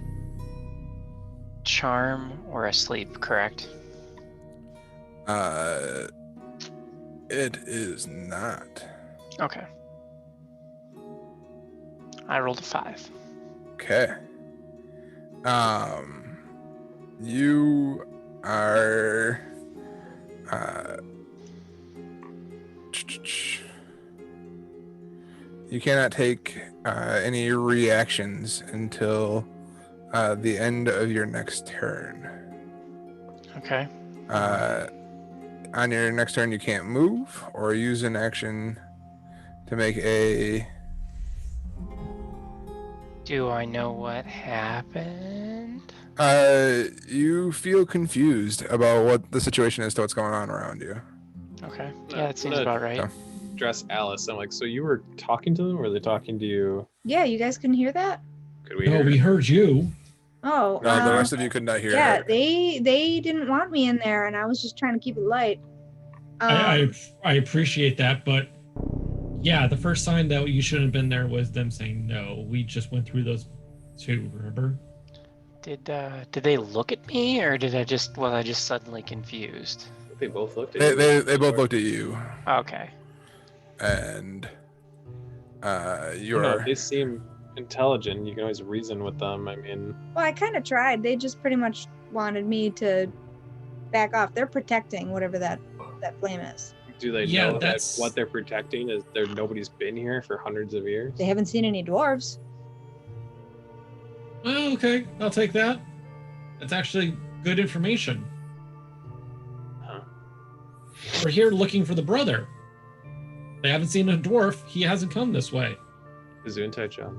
charm or a sleep, correct? It is not. Okay. I rolled a 5. Okay. You are. You cannot take any reactions until the end of your next turn. Okay. On your next turn, you can't move or use an action to make a. Do I know what happened? You feel confused about what the situation is to what's going on around you. Okay. Yeah, that seems about right. Yeah. Address Alice. I'm like, so you were talking to them, or were they talking to you? Yeah, you guys couldn't hear that? Could we no, hear? we heard you. Oh. No, the rest of you could not hear Yeah, her. they didn't want me in there, and I was just trying to keep it light. I appreciate that, but yeah, the first sign that you shouldn't have been there was them saying no. We just went through those two, remember? Did they look at me, or was I just suddenly confused? They both looked at you. They both looked at you, Okay. and I don't know, you're. they seem intelligent. You can always reason with them. I mean, Well, I kind of tried. They just pretty much wanted me to back off. They're protecting whatever that flame is. do they Yeah, know that that's- what they're protecting is there? Nobody's been here for hundreds of years. They haven't seen any dwarves. Oh, okay, I'll take that. That's actually good information. Huh. We're here looking for the brother. They haven't seen a dwarf. He hasn't come this way. Gesundheit, John.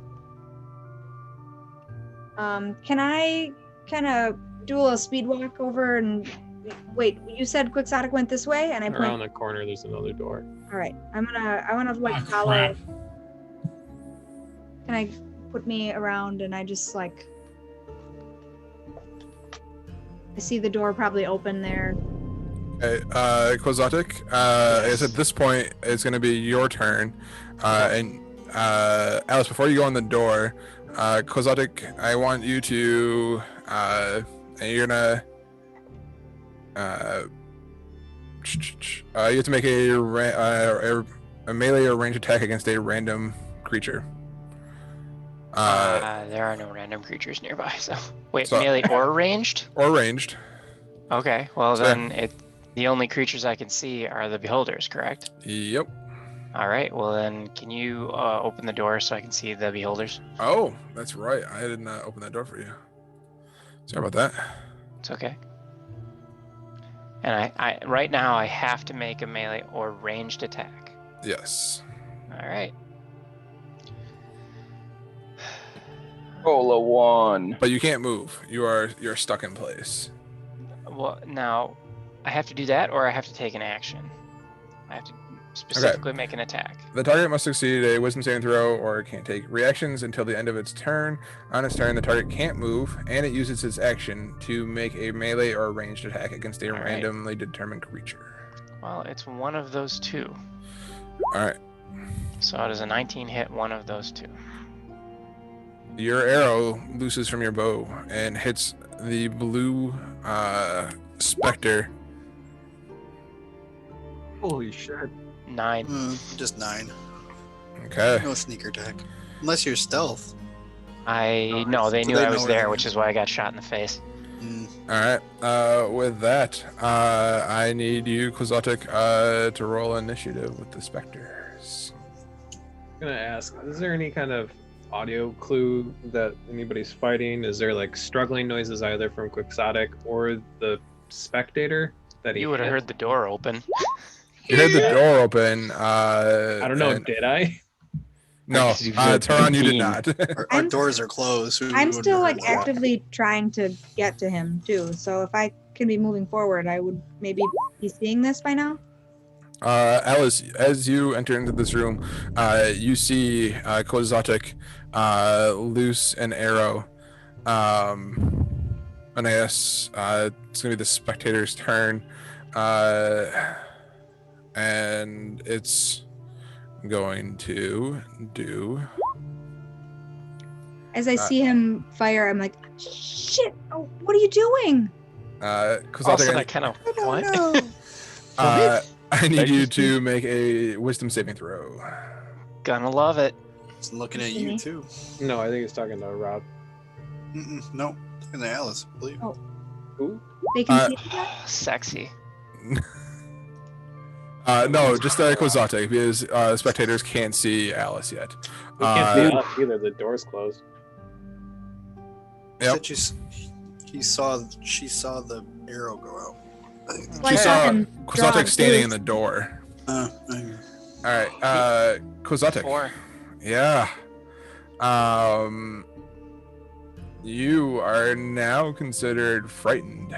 Can I kind of do a speed walk over and wait? You said Quixotic went this way, and I point. Around the corner, there's another door. All right, I want to like Ah, follow. crap. Can I put me around and I just like. I see the door probably open there. Okay, Quasotic, I guess at this point, it's going to be your turn. And Alice, before you go in the door, Quasotic, I want you to. You're going to. You have to make a melee or range attack against a random creature. There are no random creatures nearby, so. Wait, So- melee or ranged? Or ranged. Okay, well So- then the only creatures I can see are the beholders, correct? Yep. Alright, well then can you open the door so I can see the beholders? Oh, that's right. I did not open that door for you. Sorry about that. It's okay. And I right now I have to make a melee or ranged attack. Yes. Alright. Roll a 1. But you can't move. You're stuck in place. Well, now I have to do that, or I have to take an action. I have to specifically make an attack. The target must succeed a wisdom saving throw or can't take reactions until the end of its turn. On its turn, the target can't move, and it uses its action to make a melee or ranged attack against a All right. randomly determined creature. Well, it's one of those two. All right. So it is a 19 hit one of those two. Your arrow looses from your bow and hits the blue specter. Holy shit. 9. Just 9. Okay. No sneaker attack. Unless you're stealth. No, they So knew they I know was where there, they which are. is why I got shot in the face. All right. With that, I need you, Quasotic, to roll initiative with the specters. I'm gonna ask, is there any kind of audio clue that anybody's fighting? Is there like struggling noises either from Quixotic or the spectator that he You would have hit? heard the door open. You heard the door open. I don't know. and- Did I? No, Because you've said Tehran, you did 15. not. Our I'm- doors are closed. I'm still like active. actively trying to get to him too. So if I can be moving forward, I would maybe be seeing this by now. Alice, as you enter into this room, you see Kozatek loose an arrow. And I guess it's going to be the spectator's turn. And it's going to do... As I see him fire, I'm like, shit! Oh, what are you doing? Kozatek, Also, that kind of I don't what? know. I need you to make a wisdom saving throw. Gonna love it. It's looking at you too. No, I think he's talking to Rob. Nope. Looking at Alice, I believe. Oh. Who? They can see that? Sexy. No, just Kozatek, because spectators can't see Alice yet. We can't see us either. The door's closed. Yep. She saw the arrow go out. Well, I She saw saw him draw Kozatek it standing through. in the door. I- All right, Kozatek. 4. Yeah. You are now considered frightened.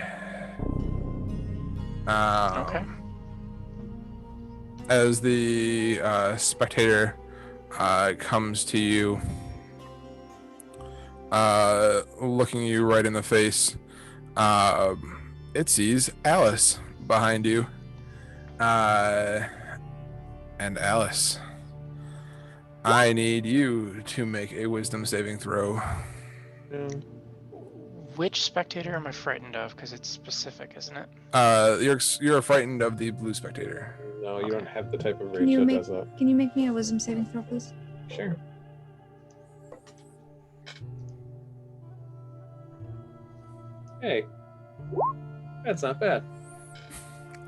Okay. As the spectator comes to you, looking you right in the face, it sees Alice behind you. And Alice, I need you to make a wisdom saving throw. Which spectator am I frightened of? Because it's specific, isn't it? You're frightened of the blue spectator. No, you don't have the type of Can rage you that make does that. Can you make me a wisdom saving throw, please? Sure. Hey, that's not bad.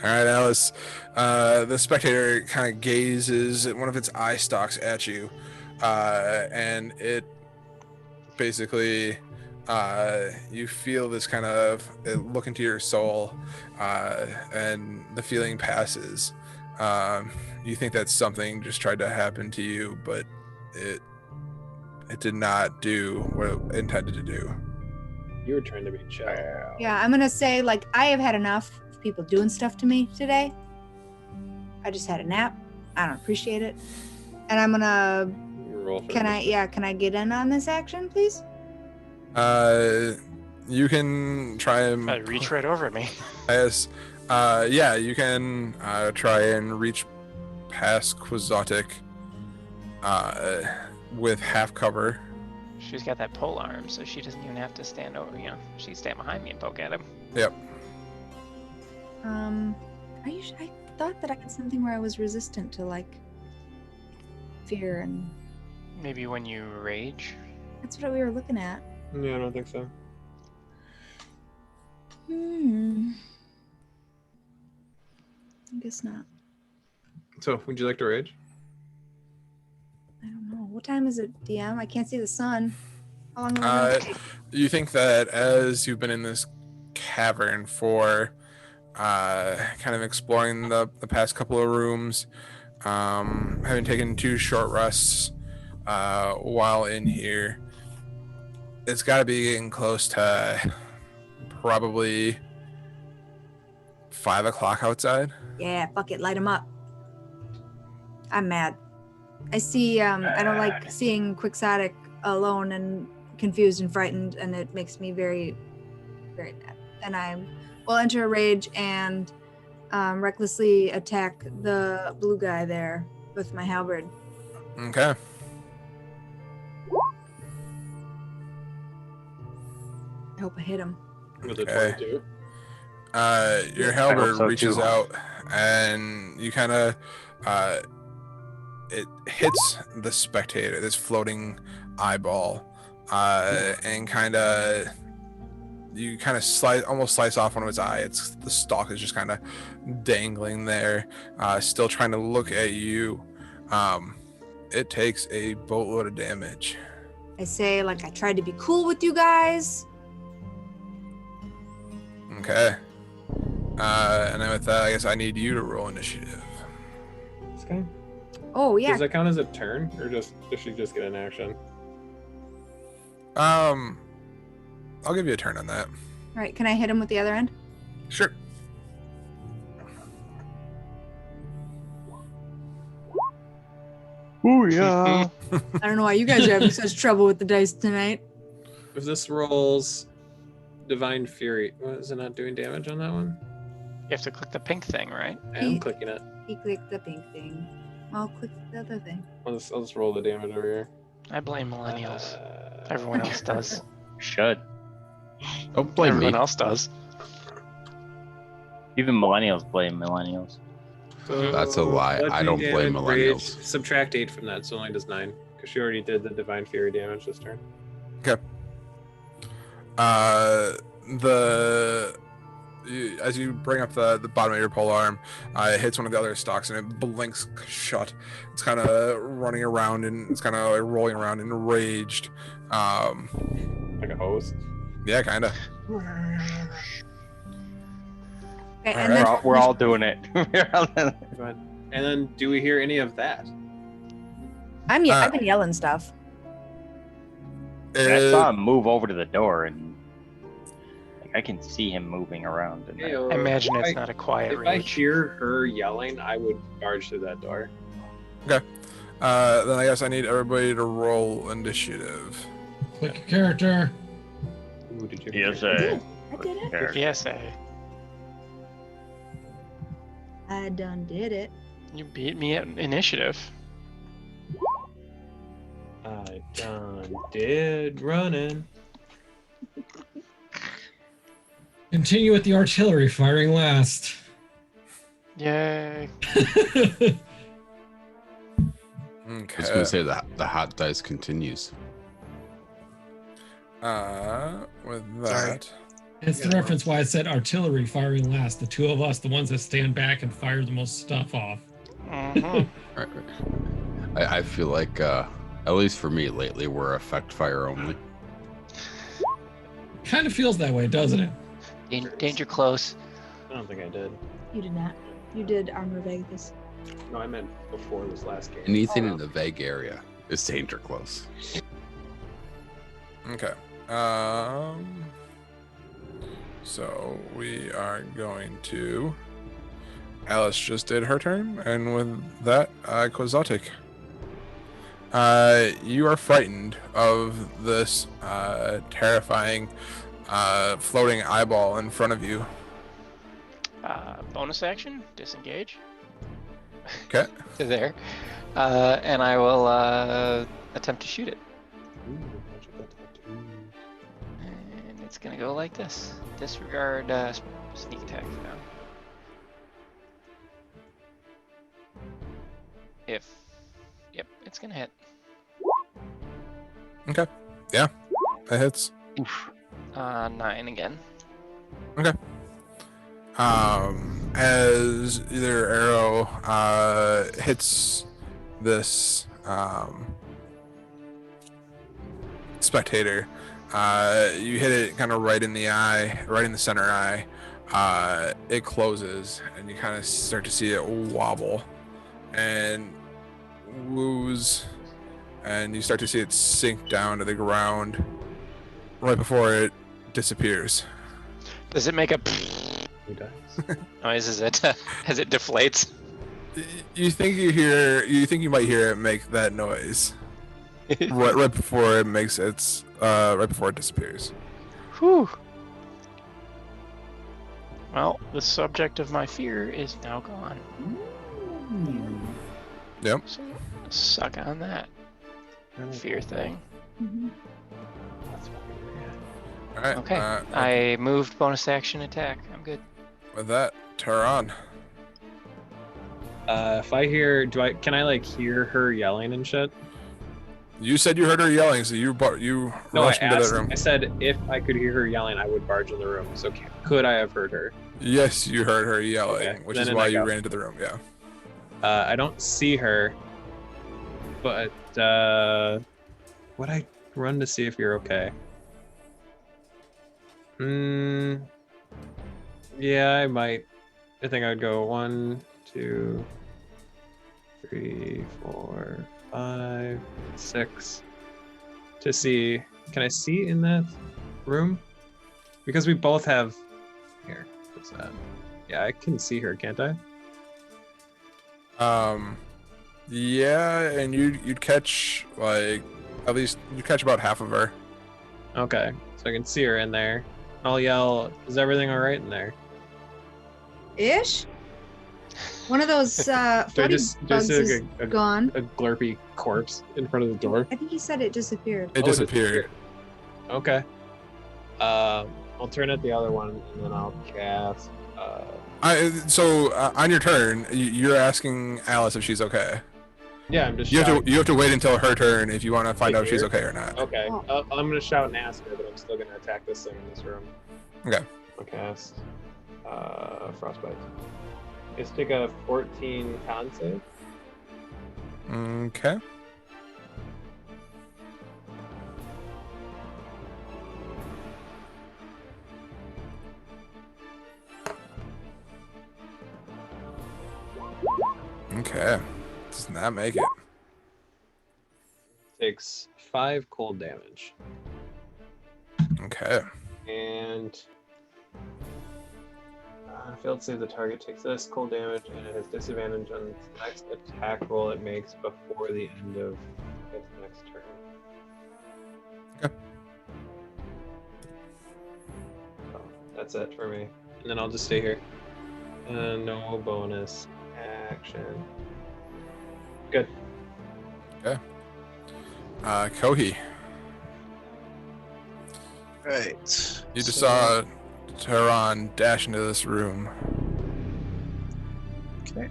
All right, Alice. The spectator kind of gazes at one of its eye stalks at you, and it basically you feel this kind of look into your soul, and the feeling passes. You think that something just tried to happen to you, but it did not do what it intended to do. You were trying to be chill. Yeah, I'm gonna say like I have had enough of people doing stuff to me today. I just had a nap. I don't appreciate it, and I'm gonna. Roll for Can I get in on this action, please? You can try and Reach right over me. Yes. Yeah, you can try and reach past Kozatek with half cover. She's got that pole arm, so she doesn't even have to stand over. You know, she can stand behind me and poke at him. Yep. I thought that I had something where I was resistant to like fear, and Maybe when you rage. that's what we were looking at. Yeah, I don't think so. I guess not. So, would you like to rage? I don't know. What time is it, DM? I can't see the sun. How long will it take? You think that as you've been in this cavern for kind of exploring the past couple of rooms, having taken 2 short rests while in here, it's got to be getting close to probably 5 o'clock outside. Yeah, fuck it, light them up. I'm mad. I see, I don't like seeing Quixotic alone and confused and frightened, and it makes me very, very mad. And I will enter a rage and recklessly attack the blue guy there with my halberd. Okay. I hope I hit him. With a Okay. 22. Your I halberd hope so, reaches too. out, and you kind of it hits the spectator, this floating eyeball, and you kind of almost slice off one of its eye. The stalk is just kind of dangling there, still trying to look at you. It takes a boatload of damage. I say, like, I tried to be cool with you guys. Okay. And then with that, I guess I need you to roll initiative. this guy? Oh yeah. Does that count as a turn, or does she just get an action? I'll give you a turn on that. All right. Can I hit him with the other end? Sure. Oh yeah. I don't know why you guys are having such trouble with the dice tonight. If this rolls Divine Fury, is it not doing damage on that one? You have to click the pink thing, right? I am clicking it. He clicked the pink thing. I'll click the other thing. I'll just roll the damage over here. I blame millennials. Everyone else does. Should. Don't blame me. Everyone else does. Even millennials blame millennials. That's a lie. I don't blame millennials. Subtract 8 from that, so it only does 9. Because she already did the Divine Fury damage this turn. As you bring up the bottom of your pole arm, it hits one of the other stalks and it blinks shut. It's kind of running around and it's kind of like rolling around enraged. Like a hose. Yeah, kind of. Okay, All and right. then We're all doing it. Go ahead. And then, do we hear any of that? I've been yelling stuff. I saw him move over to the door, and I can see him moving around. And I imagine it's not a quiet If I rage. hear her yelling, I would barge through that door. Then I guess I need everybody to roll initiative. Click a character. Ooh, did you? Yes, I did it. PSA. I done did it. You beat me at initiative. I done did running. Continue with the artillery firing last. Yay. Okay. I was gonna say the hot dice continues. With that, It's the reference why I said artillery firing last. The two of us, the ones that stand back and fire the most stuff off. Mhm. Right. I feel like, at least for me lately, we're effect fire only. Kind of feels that way, doesn't it? Danger close. I don't think I did. You did not. You did Armor Vegas. No, I meant before this last game. Anything in the vague area is danger close. okay. So we are going to. Alice just did her turn, and with that, Quixotic. You are frightened of this terrifying floating eyeball in front of you. Bonus action, disengage. Okay. To there. And I will attempt to shoot it. And it's gonna go like this. Disregard sneak attack for now. Yep, it's gonna hit. Okay. Yeah. That hits. Oof. 9 again. As either arrow hits this spectator, you hit it kind of right in the eye, right in the center eye. It closes, and you kind of start to see it wobble and wooze, and you start to see it sink down to the ground right before it disappears. Does it make a Who dies? noise as it deflates? You think you might hear it make that noise right before it makes its right before it disappears. Whew. Well, the subject of my fear is now gone. Yep. So, suck on that fear thing. Mhm. All right. Okay, I moved bonus action attack. I'm good. With that, Tehran. If I hear, can I like hear her yelling and shit? You said you heard her yelling, so you No, I rushed into that asked. room. I said if I could hear her yelling, I would barge in the room. So could I have heard her? Yes, you heard her yelling, Okay, which then is in why I you go. ran into the room. Yeah. I don't see her, but would I run to see if you're okay? Yeah, I might. I think I would go 1, 2, 3, 4, 5, 6. To see, can I see in that room? Because we both have. Here, what's that? Yeah, I can see her, can't I? Yeah, and you'd catch like at least you'd catch about half of her. Okay, so I can see her in there. I'll yell, "Is everything all right in there?" Ish. One of those Do I floating bugs see is a gone. glurpy corpse in front of the door? I think he said it disappeared. It Oh, disappeared. Okay. I'll turn at the other one and then I'll cast. On your turn, you're asking Alice if she's okay. Yeah, I'm just. You shouting. have to wait until her turn if you want to find Wait out if she's here? okay or not. Okay. Oh. I'm gonna shout and ask her, but I'm still gonna attack this thing in this room. Okay. I'll cast. Frostbite. Let's take a 14 con save. Okay. Okay. Does not make it. Takes 5 cold damage. Okay. And failed save, the target takes this cold damage and it has disadvantage on its next attack roll it makes before the end of its next turn. Okay. So that's it for me. And then I'll just stay here. No bonus action. Good. Kohi, Right. you just saw Tehran dash into this room. Okay.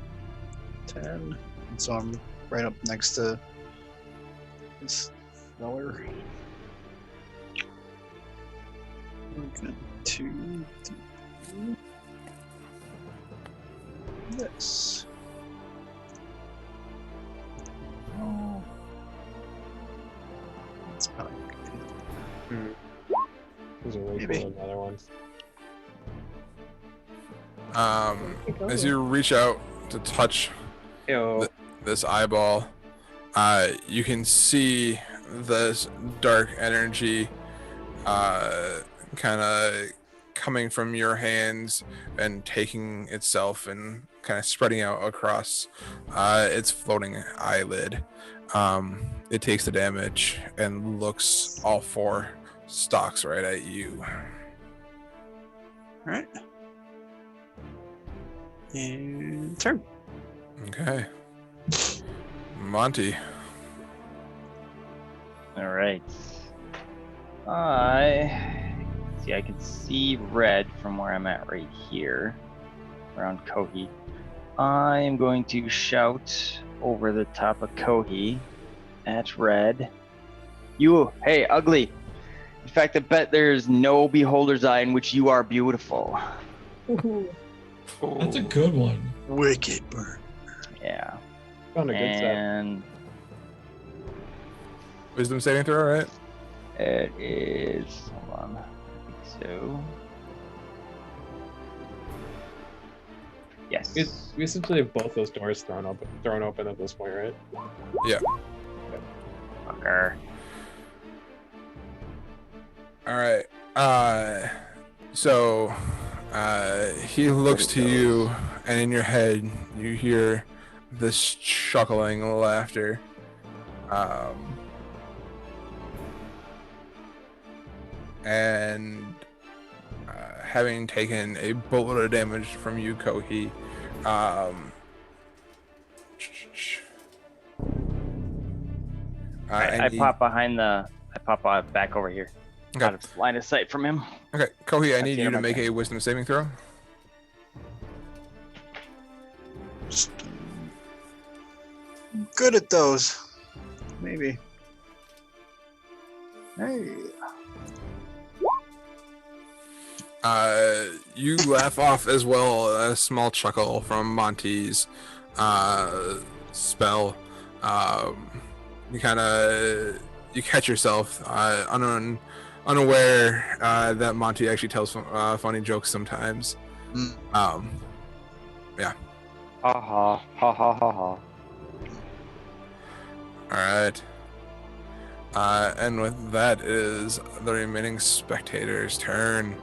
10. And so I'm right up next to this feller. Okay. 2, 3. This. Oh. That's probably good. These are way Maybe. cooler than the other ones. As you reach out to touch Ew. this eyeball, you can see this dark energy kind of coming from your hands and taking itself and kind of spreading out across its floating eyelid. It takes the damage and looks all 4 stalks right at you. Alright. And turn. Okay. Monty. All right. I can see red from where I'm at right here, around Kohi. I am going to shout over the top of Kohi at red. You, hey, ugly. In fact, I bet there's no beholder's eye in which you are beautiful. That's a good one. Wicked burn. Yeah. Found a good set. And Wisdom saving throw, right? it is, hold on, I think so. Yes. We essentially have both those doors thrown open at this point, right? Yeah. Fucker. All right. So he looks to you, and in your head, you hear this chuckling laughter. And having taken a boatload of damage from you, Kohi, I pop behind the. I pop back over here. Okay. Out of line of sight from him. Okay, Kohi, I need seen you him to on make there. a wisdom saving throw. Just, good at those. Maybe. Hey. You laugh off as well a small chuckle from Monty's spell. You catch yourself unaware that Monty actually tells funny jokes sometimes. Mm. Ha ha ha ha ha ha. All right. And with that is the remaining spectator's turn.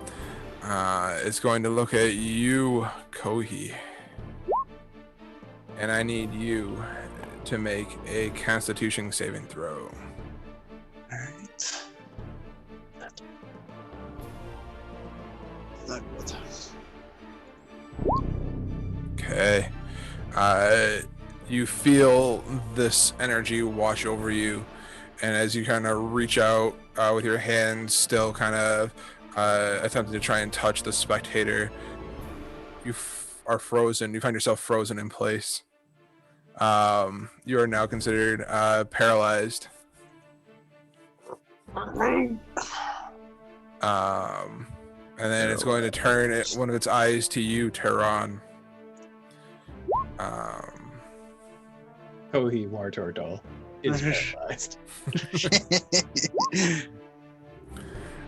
It's going to look at you, Kohi. And I need you to make a Constitution saving throw. Alright. Not good. Okay. You feel this energy wash over you, and as you kind of reach out with your hands still kind of attempting to try and touch the spectator, you are frozen. You find yourself frozen in place. You are now considered paralyzed. And then it's going to turn one of its eyes to you, Tehran. Kohi Wartordoll is paralyzed.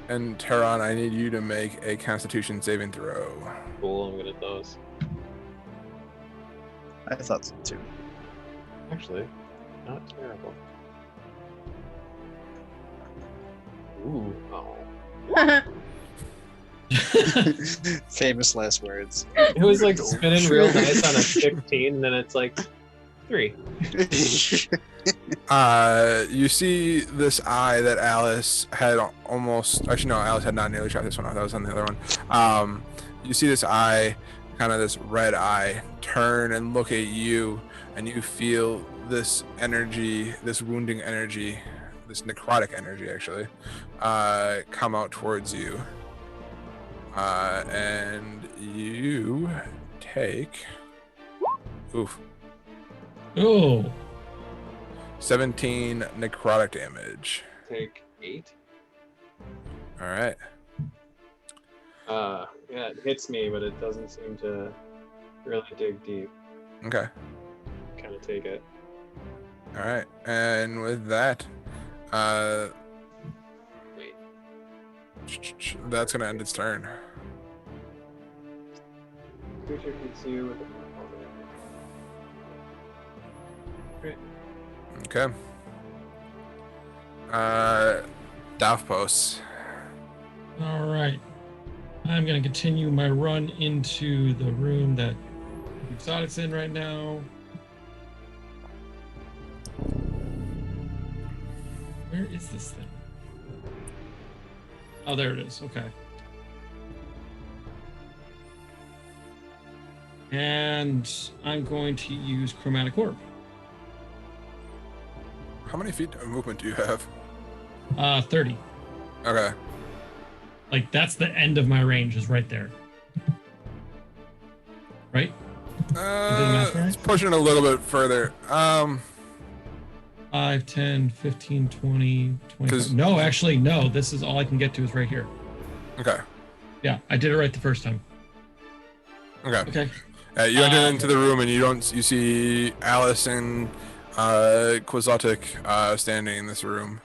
And Tehran, I need you to make a Constitution saving throw. Cool, I'm good at those. I thought so too. Actually, not terrible. Ooh, oh. Famous last words. It was like spinning real nice on a 16, and then it's like 3. You see this eye that Alice had almost. Actually, no, Alice had not nearly shot this one off. That was on the other one. You see this eye, kind of this red eye, turn and look at you, and you feel this energy, this wounding energy, this necrotic energy, actually, come out towards you. And you take. Oof. Oh. 17 necrotic damage. Take 8. All right. Yeah, it hits me, but it doesn't seem to really dig deep. Okay. Kind of take it. All right. And with that, Wait. that's gonna end its turn. Creature hits you with a Okay. Davpos. All right. I'm going to continue my run into the room that Exotic's in right now. Where is this thing? Oh, there it is. Okay. And I'm going to use Chromatic Orb. How many feet of movement do you have? 30. Okay. Like, that's the end of my range, is right there. Right? Let's push it a little bit further. 5, 10, 15, 20, 25. No, actually, no. This is all I can get to is right here. Okay. Yeah, I did it right the first time. Okay. Okay. You enter into the room and you see Alice and Quixotic standing in this room.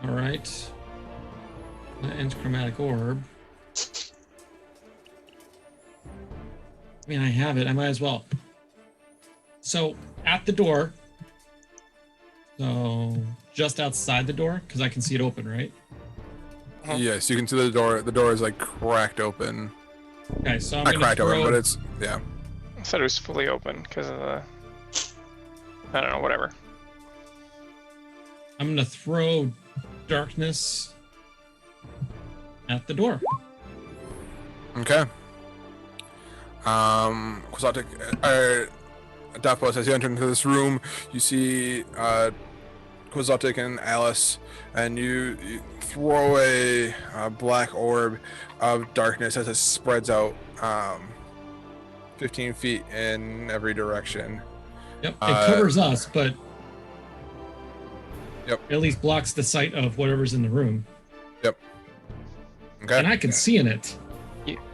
All right. That ends Chromatic Orb. I mean, I have it. I might as well. So, at the door. So, just outside the door, because I can see it open, right? Yes, you can see the door. The door is like cracked open. Okay, so I'm Not gonna cracked throw... open, but it's yeah. I thought it was fully open because of the. I don't know, whatever. I'm gonna throw darkness at the door. Okay. Quixotic, Davpos, as you enter into this room, you see Quixotic and Alice, and you throw a black orb of darkness as it spreads out 15 feet in every direction. Yep, it covers us, but Yep. at least blocks the sight of whatever's in the room. Yep. Okay. And I can see in it.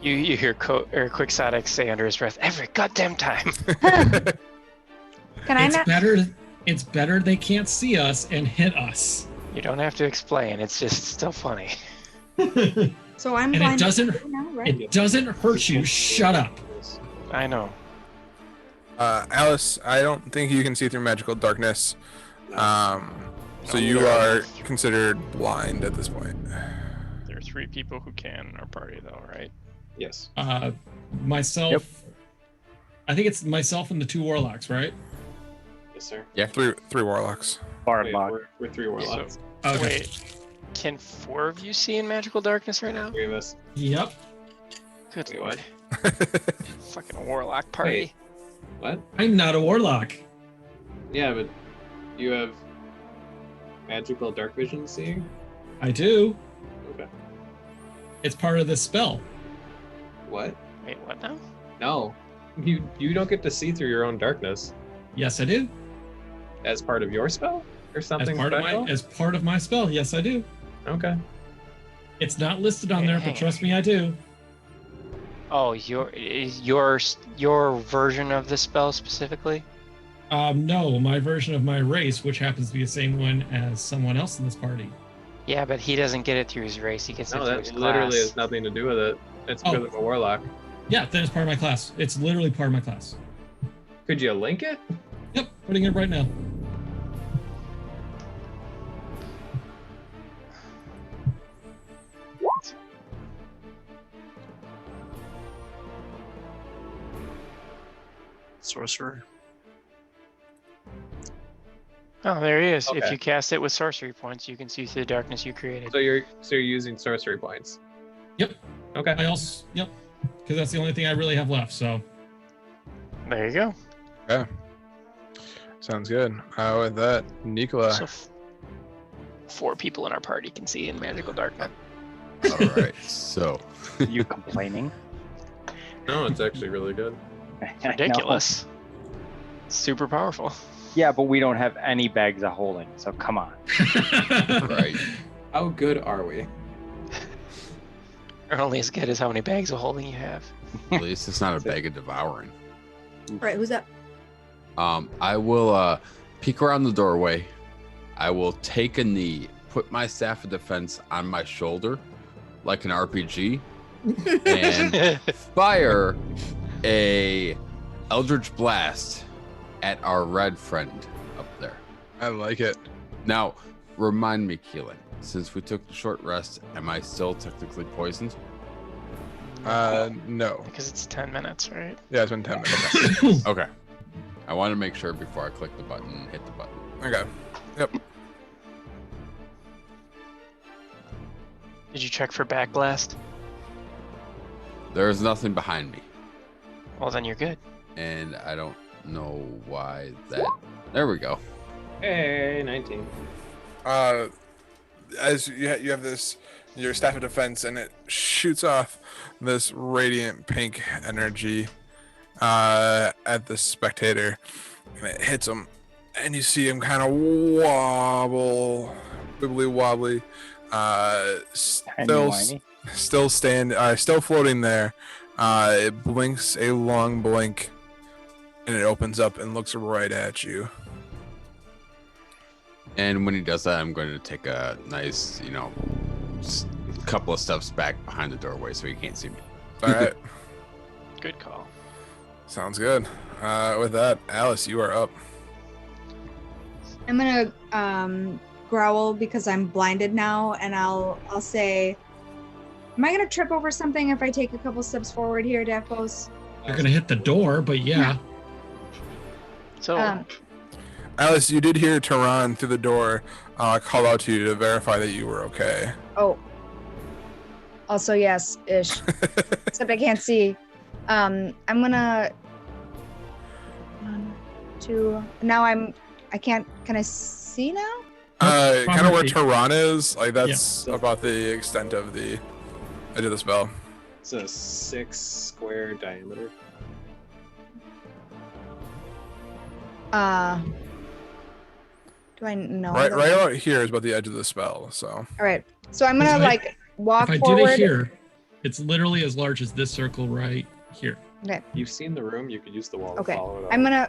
You hear Quixotic say under his breath, "Every goddamn time." Can I It's not? It's better they can't see us and hit us. You don't have to explain. It's just still funny. So I'm And blind it doesn't now, right? hurt you. Shut up. I know. Alice, I don't think you can see through magical darkness. So No. you are considered blind at this point. There are 3 people who can in our party, though, right? Yes. Myself. Yep. I think it's myself and the 2 warlocks, right? Yes, sir. Three warlocks. Bard Wait, log. we're 3 warlocks. Okay. Wait, can 4 of you see in magical darkness right now? 3 of us. Yep. Good Wait, lord. what? Fucking warlock party. What? I'm not a warlock. Yeah, but you have magical dark vision seeing? I do. Okay. It's part of the spell. What? Wait, what now? No. You don't get to see through your own darkness Yes, I do. as part of your spell? Or something special? As part of my spell. Yes, I do. Okay. It's not listed on Hey, there, hang but trust me, I do. Oh, your version of the spell specifically? No, my version of my race, which happens to be the same one as someone else in this party. Yeah, but he doesn't get it through his race. He gets it No, through that his literally class. has nothing to do with it. It's Oh. because of a warlock. Yeah, that is part of my class. It's literally part of my class. Could you link it? Yep, putting it right now. Sorcerer. Oh, there he is. If Okay. you cast it with sorcery points, you can see through the darkness you created. So you're using sorcery points. Yep. Okay. I also, yep, because that's the only thing I really have left. So There you go. Yeah. Sounds good. With that, Nicola. So 4 people in our party can see in magical darkness. All right. So You complaining? No, it's actually really good. I know. Ridiculous. Super powerful. Yeah, but we don't have any bags of holding, so come on. right. How good are we? Or only as good as how many bags of holding you have. At least it's not a bag of devouring. All right, who's up? I will peek around the doorway. I will take a knee, put my staff of defense on my shoulder like an RPG, and fire a Eldritch Blast at our red friend up there. I like it. Now, remind me, Keelan, since we took the short rest, am I still technically poisoned? No. Because it's 10 minutes, right? Yeah, it's been 10 minutes. Okay. I want to make sure before I click the button and hit the button. Okay. Yep. Did you check for backblast? There's nothing behind me, Well, then you're good. and I don't know why that. There we go. Hey, 19. As you have this, your staff of defense, and it shoots off this radiant pink energy at the spectator, and it hits him, and you see him kind of wobble, wibbly wobbly, Timey-wimey. still floating there. It blinks a long blink, and it opens up and looks right at you. And when he does that, I'm going to take a nice, couple of steps back behind the doorway so he can't see me. All right. Good call. Sounds good. With that, Alice, you are up. I'm gonna growl because I'm blinded now, and I'll say, "Am I gonna trip over something if I take a couple steps forward here, Daphos?" You're gonna hit the door, but yeah. So, Alice, you did hear Tehran through the door call out to you to verify that you were okay. Oh. Also, yes, ish. Except I can't see. I'm gonna. 1, 2. Now I can't. Can I see now? Kind of where Probably. Tehran is. Like that's about the extent of the edge of the spell. It's a 6 square diameter. Do I know? Right out here is about the edge of the spell. So. All right. So I'm gonna If I- like walk If I forward. did it here, it's literally as large as this circle right here. You've seen the room. You could use the wall Okay. to follow it up. I'm gonna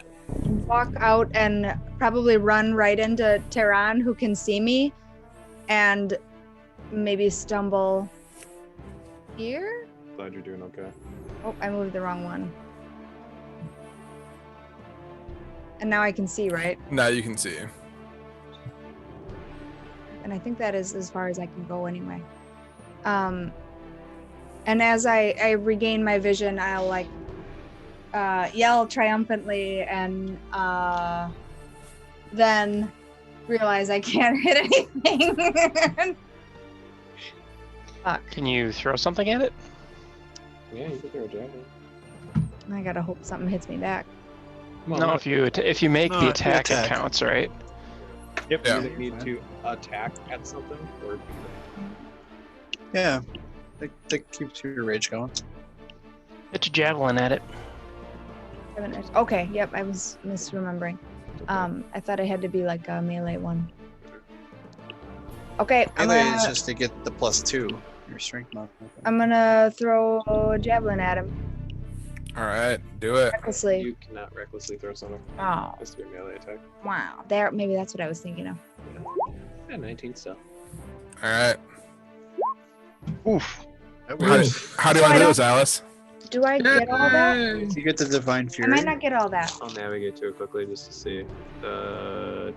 walk out and probably run right into Tehran, who can see me, and maybe stumble here. Glad you're doing okay. Oh, I moved the wrong one. And now I can see, right? Now you can see. And I think that is as far as I can go anyway. And as I regain my vision, I'll like yell triumphantly and then realize I can't hit anything. Fuck. Can you throw something at it? Yeah, you could throw a javelin. I gotta hope something hits me back. Well, No, if you make No, the you attack, it attack. counts, right? Yep. Yeah. You need to attack at something or. Yeah. That keeps your rage going. Hit your javelin at it. Okay, yep, I was misremembering. I thought it had to be like a melee one. Okay, Melee is just to get the +2. Your strength modifier. I'm gonna throw a javelin at him All right, do it. recklessly. You cannot recklessly throw something. Oh, It has to be a melee attack. wow. There, maybe that's what I was thinking of. Yeah, 19 still. All right. Oof. That How, works. how do you want to do this, Alice? Do I get all that? You get the divine I fury. might not get all that. I'll navigate to it quickly just to see.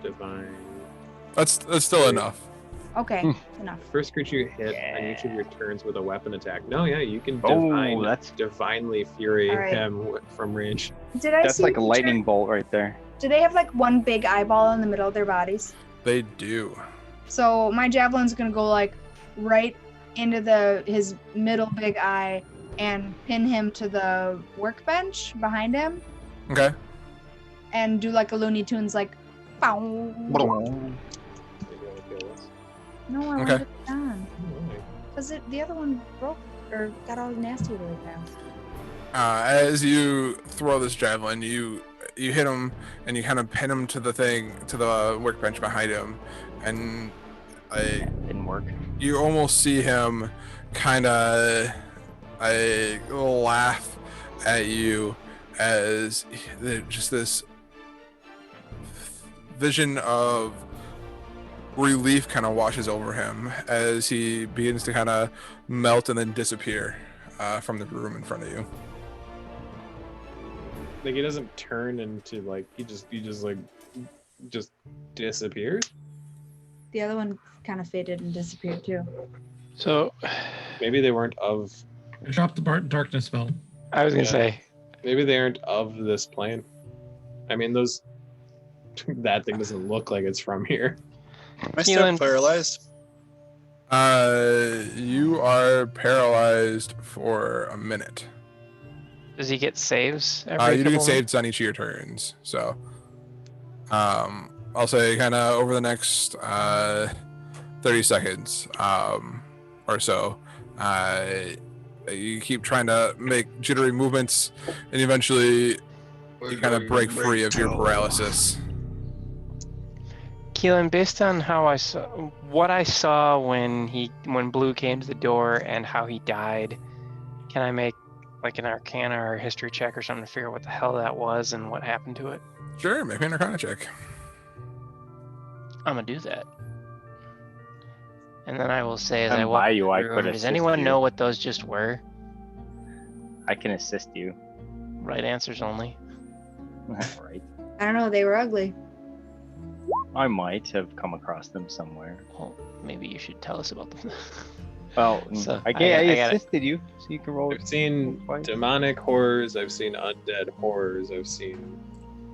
Divine. That's still enough. Okay, enough. First creature you hit on each of your turns with a weapon attack. No, yeah, you can Oh, that's divinely fury Alright. him from range. Did I that's see like a picture- lightning bolt right there. Do they have like one big eyeball in the middle of their bodies? They do. So my javelin's gonna go like right into his middle big eye and pin him to the workbench behind him Okay. and do like a Looney Tunes like pow. Maybe I'll kill this. No, I want Okay. it done. Because the other one broke or got all nasty really fast. As you throw this javelin, you hit him and you kind of pin him to the workbench behind him, and Didn't work. you almost see him kind of laugh at you as just this vision of relief kind of washes over him as he begins to kind of melt and then disappear from the room in front of you. Like, he doesn't turn into, like, he just disappears? The other one kind of faded and disappeared too. So Maybe they weren't of. Drop the darkness spell. I was gonna Yeah. say, Maybe they aren't of this plane. I mean, that thing doesn't look like it's from here. Am I still Keelan- paralyzed? You are paralyzed for a minute. does he get saves every You do couple get minutes? saves on each of your turns. So, I'll say kind of over the next 30 seconds or so, you keep trying to make jittery movements, and eventually you kind of break free of your paralysis. Keelan, based on how what I saw when Blue came to the door and how he died, can I make like an Arcana or a history check or something to figure out what the hell that was and what happened to it? Sure, make me an Arcana check. I'm gonna do that. And then I will say, as I'm I walk by you, I through the could room, does assist anyone you. know what those just were? I can assist you. Right answers only. Right. I don't know. They were ugly. I might have come across them somewhere. Well, maybe you should tell us about them. Well, So, I I got it. assisted you, so you can roll. I've seen twice. demonic horrors. I've seen undead horrors. I've seen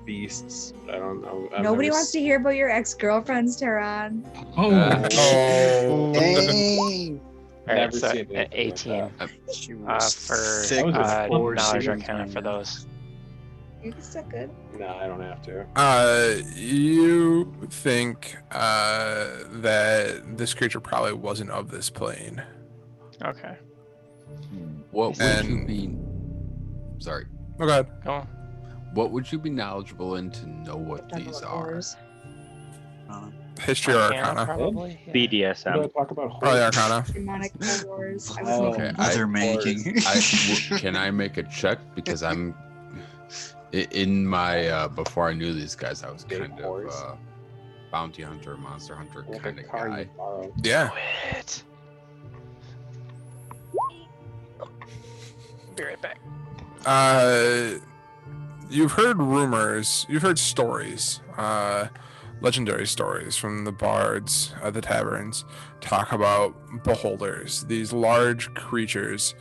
beasts. I don't know. Nobody wants to hear about your ex-girlfriends, Tehran. Oh, Oh. Dang. All right, Never so seen anything like 18 She was for thick was with a four knowledge seasons, Arcana man. for those. You're still good. No, I don't have to. You think that this creature probably wasn't of this plane. Okay, What would you And- be? Sorry. Oh god. go on. What would you be knowledgeable in to know what Talk these about are? horrors. History or Arcana? probably. Yeah. I'm gonna BDSM. talk about Probably horrors. Arcana. Demonic horrors. I was Oh, making Okay, mother making. Can I make a check? Because I'm in my before I knew these guys, I was Big kind of horse. bounty hunter, monster hunter Like kind a of car guy. you borrow. Yeah. Quit. Be right back. you've heard rumors, you've heard stories, legendary stories from the bards at the taverns talk about beholders, these large creatures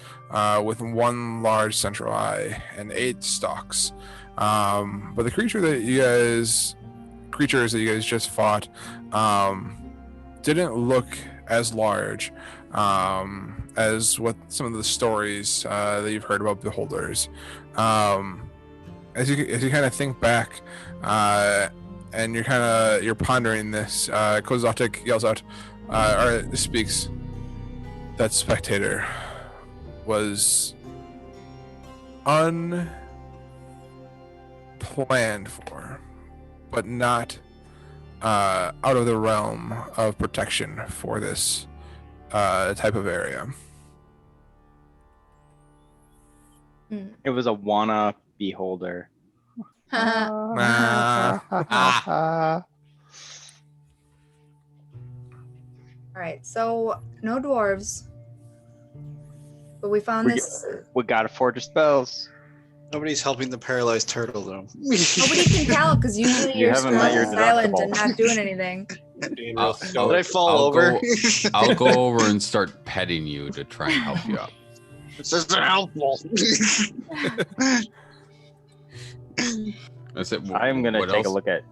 with one large central eye and 8 stalks. But the creatures that you guys just fought didn't look as large as what some of the stories that you've heard about beholders. As you kind of think back, and you're pondering this, Kozatik yells out, or speaks. That spectator was unplanned for, but not out of the realm of protection for this type of area. It was a wanna beholder. Nah. All right, so no dwarves, but we found this. We gotta forge the spells. Nobody's helping the paralyzed turtle though. Nobody can tell because usually You you're haven't met your silent and deductible. not doing anything. Did Did I fall over? I'll go over and start petting you to try and help you out. This isn't helpful. That's it. I'm gonna What take a else? look at.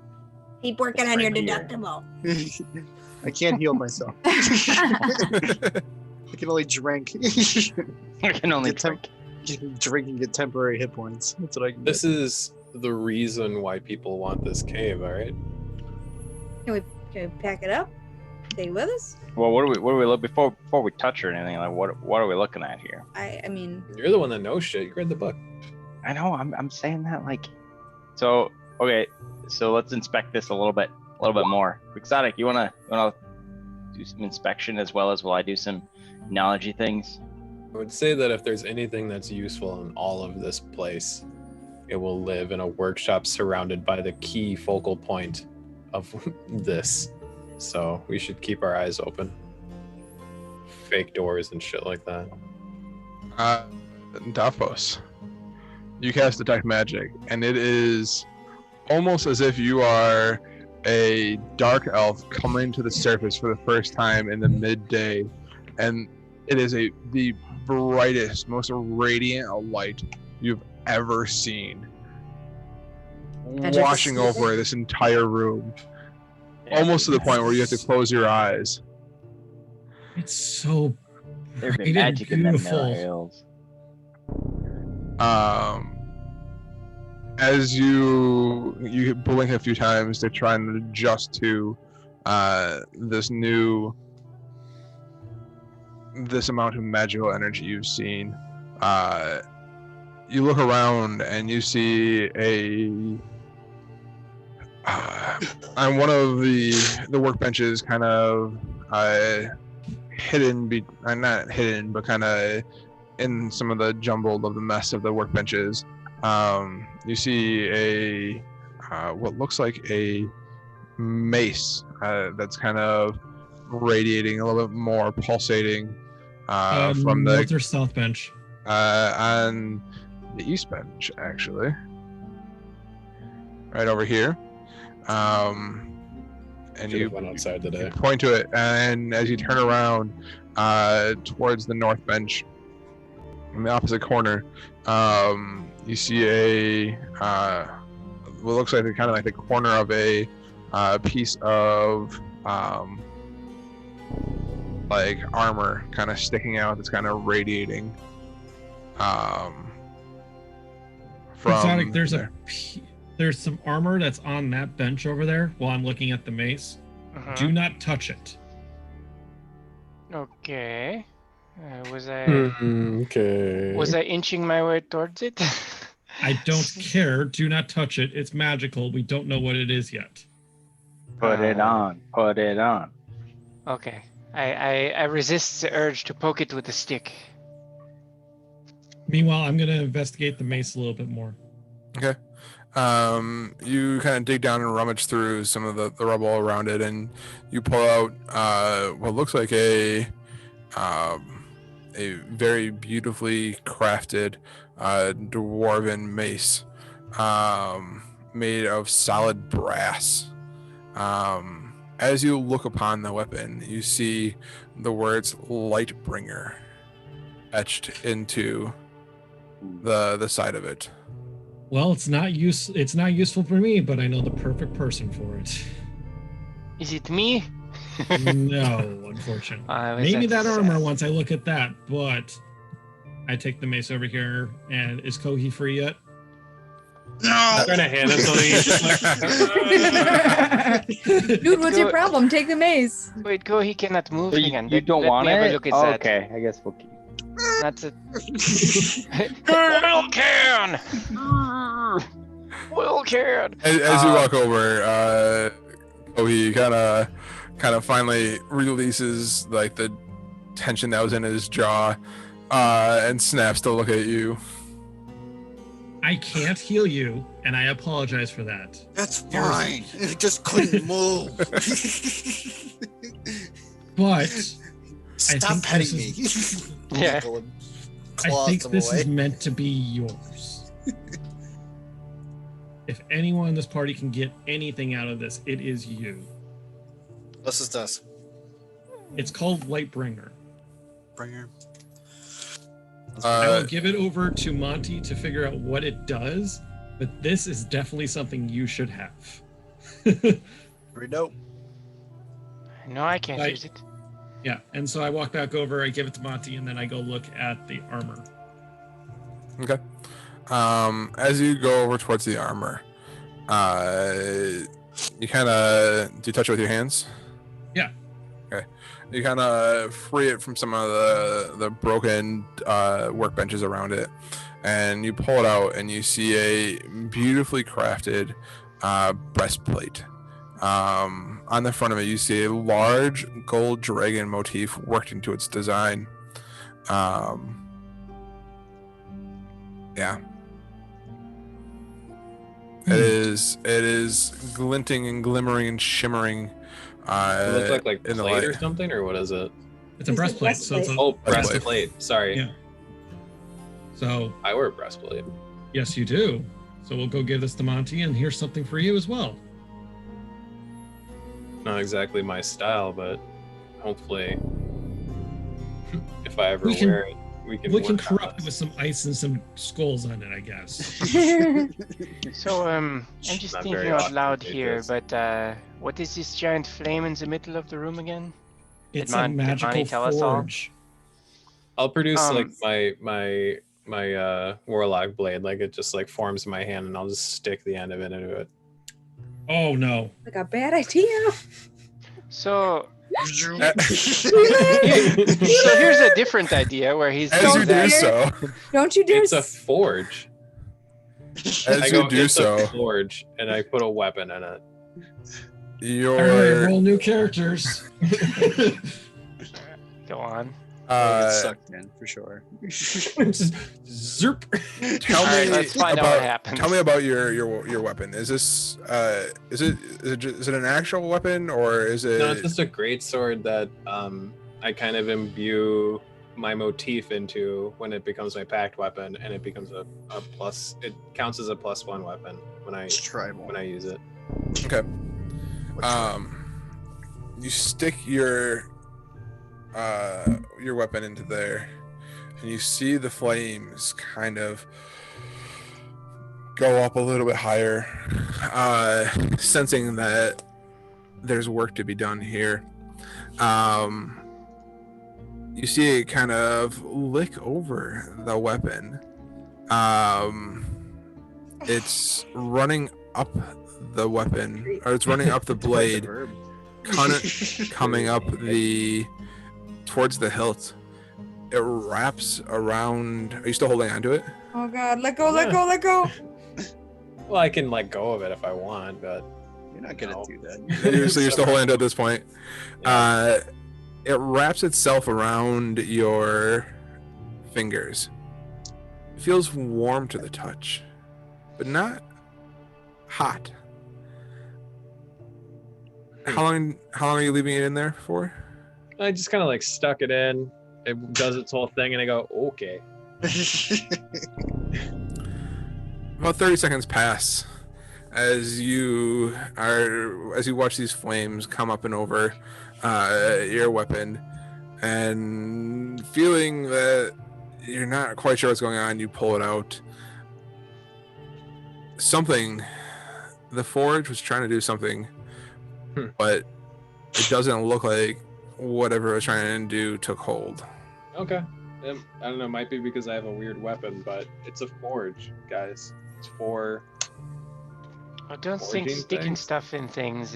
Keep working on your Right here. deductible. I can't heal myself. I can only drink. I can only Get temp- drink and get temporary hit points. That's what I can This is the reason why people want this cave, all right? Can we pack it up? Stay with us? Well, what do we look before we touch or anything? Like, what are we looking at here? I mean, You're the one that knows shit. You read the book. I know. I'm saying that like. So okay. So let's inspect this a little bit more. Exotic, you wanna do some inspection as well as will I do some knowledgey things? I would say that if there's anything that's useful in all of this place, it will live in a workshop surrounded by the key focal point of this. So we should keep our eyes open. Fake doors and shit like that. Davos, you cast Detect Magic, and it is almost as if you are a dark elf coming to the surface for the first time in the midday, and it is the brightest, most radiant light you've ever seen, Magic. washing over this entire room, almost to the point where you have to close your eyes. It's so There'd bright be and magic in them beautiful. hills. As you blink a few times to try and adjust to this amount of magical energy you've seen, you look around and you see on one of the workbenches, kind of hidden, not hidden, but kind of in some of the jumbled of the mess of the workbenches. You see a what looks like a mace that's kind of radiating a little bit more, pulsating from north the or south bench. on the east bench, actually, right over here. And Should you have went outside today. you point to it, and as you turn around towards the north bench, in the opposite corner, you see what looks like kind of like the corner of a piece of like armor kind of sticking out that's kind of radiating from Exotic, there. there's some armor that's on that bench over there while I'm looking at the mace. Do not touch it. Okay. Was I Okay. was I inching my way towards it? I don't care. Do not touch it. It's magical. We don't know what it is yet. Put it on. Put it on. Okay. I resist the urge to poke it with a stick. Meanwhile, I'm going to investigate the mace a little bit more. Okay. You kind of dig down and rummage through some of the rubble around it, and you pull out what looks like a very beautifully crafted dwarven mace. made of solid brass. As you look upon the weapon, you see the words Lightbringer etched into the side of it. Well, it's not useful for me, but I know the perfect person for it. Is it me? No, unfortunately. Maybe that armor once I look at that, but I take the mace over here. And is Kohi free yet? No. I'm trying to hand it to you. Dude, what's your problem? Take the maze. Wait, go. He cannot move So again. you don't Let want me have it? a look at Oh, that. okay, I guess we'll keep. That's a oil can. Oil can. As you walk over, he kind of finally releases like the tension that was in his jaw, and snaps to look at you. I can't heal you, and I apologize for that. That's fine. He just couldn't move. But Stop think petting this me. Yeah. I think this is meant to be yours. If anyone in this party can get anything out of this, it is you. What's this? It's called Lightbringer. Bringer. I will give it over to Monty to figure out what it does, but this is definitely something you should have. Very dope. No, I can't use it. Yeah, and so I walk back over, I give it to Monty, and then I go look at the armor. Okay. As you go over towards the armor, you kind of do you touch it with your hands? Yeah. Okay. You kind of free it from some of the broken workbenches around it, and you pull it out, and you see a beautifully crafted breastplate. On the front of it, you see a large gold dragon motif worked into its design. Yeah. It is glinting and glimmering and shimmering. It looks like in the plate or light. something, or what is it? It's a breastplate, so it's a, Oh, breastplate. Sorry. Yeah. So I wear a breastplate. yes, you do. So we'll go give this to Monty, and here's something for you as well. Not exactly my style, but hopefully, if I ever We can- wear it, we can. We can work on corrupt it this. with some ice and some skulls on it, I guess. So, I'm just Not thinking very out often loud they here, do. but what is this giant flame in the middle of the room again? It's Did a Monty magical tell us all? forge. I'll produce like Um, my warlock blade, like it just like forms in my hand, and I'll just stick the end of it into it. Oh no. Like a bad idea. So, A- so here's a different idea where he's As doing you do that. so, Don't you dare. It's a forge. as I you go, do it's so, a forge, and I put a weapon in it. All right, your roll new characters. Go on. Get sucked in for sure. Just zerp. tell All right, me let's find out what about happens. tell me about your weapon. Is this is it an actual weapon, or is it? No, it's just a great sword that I kind of imbue my motif into when it becomes my packed weapon, and it becomes a plus. It counts as a +1 weapon when I It's tribal. use it. Okay. What tribe? You stick your weapon into there, and you see the flames kind of go up a little bit higher, sensing that there's work to be done here. You see it kind of lick over the weapon. It's running up the weapon, or it's running up the blade, Verb. coming up towards the hilt. It wraps around. Are you still holding onto it? Oh God! Let go! Let go! Let go! Well, I can let go of it if I want, but You're not gonna do that. So you're still holding onto it at this point. It wraps itself around your fingers. It feels warm to the touch, but not hot. How long are you leaving it in there for? I just kind of like stuck it in. It does its whole thing, and I go, okay. About 30 seconds pass as you watch these flames come up and over your weapon, and feeling that you're not quite sure what's going on, you pull it out. The forge was trying to do something, but it doesn't look like whatever it was trying to do took hold. Okay. I don't know, might be because I have a weird weapon, but it's a forge, guys. It's for I don't think forging sticking things? stuff in things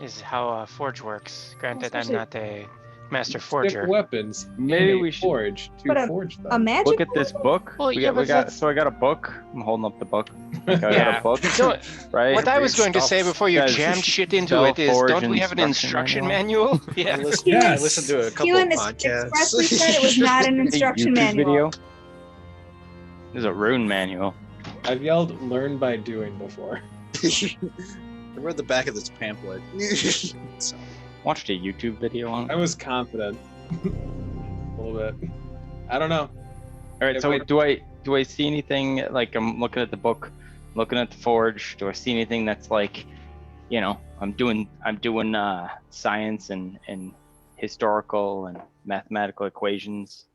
is how a forge works. Granted, I'm Especially- not a master stick forger. weapons Maybe in a we should forge to But forge them. A magic. look at this book. Well, we yeah, got, we but got that's- so I got a book. I'm holding up the book. I got Yeah. a book, No, right? what I was Weird going to say stuff. before you Guys, jammed shit into spell it is, forge don't we have an instruction instruction manual? I Yeah. listened, Yes. I listened to a couple Keelan of is podcasts. expressly said it was not an A instruction YouTube manual. video. There's a rune manual. I've yelled "learn by doing" before. I read the back of this pamphlet. So, Watched a YouTube video on I it. was confident. A little bit. I don't know. All right, if so I- do I see anything, like I'm looking at the book, looking at the forge? Do I see anything that's like, I'm doing science and historical and mathematical equations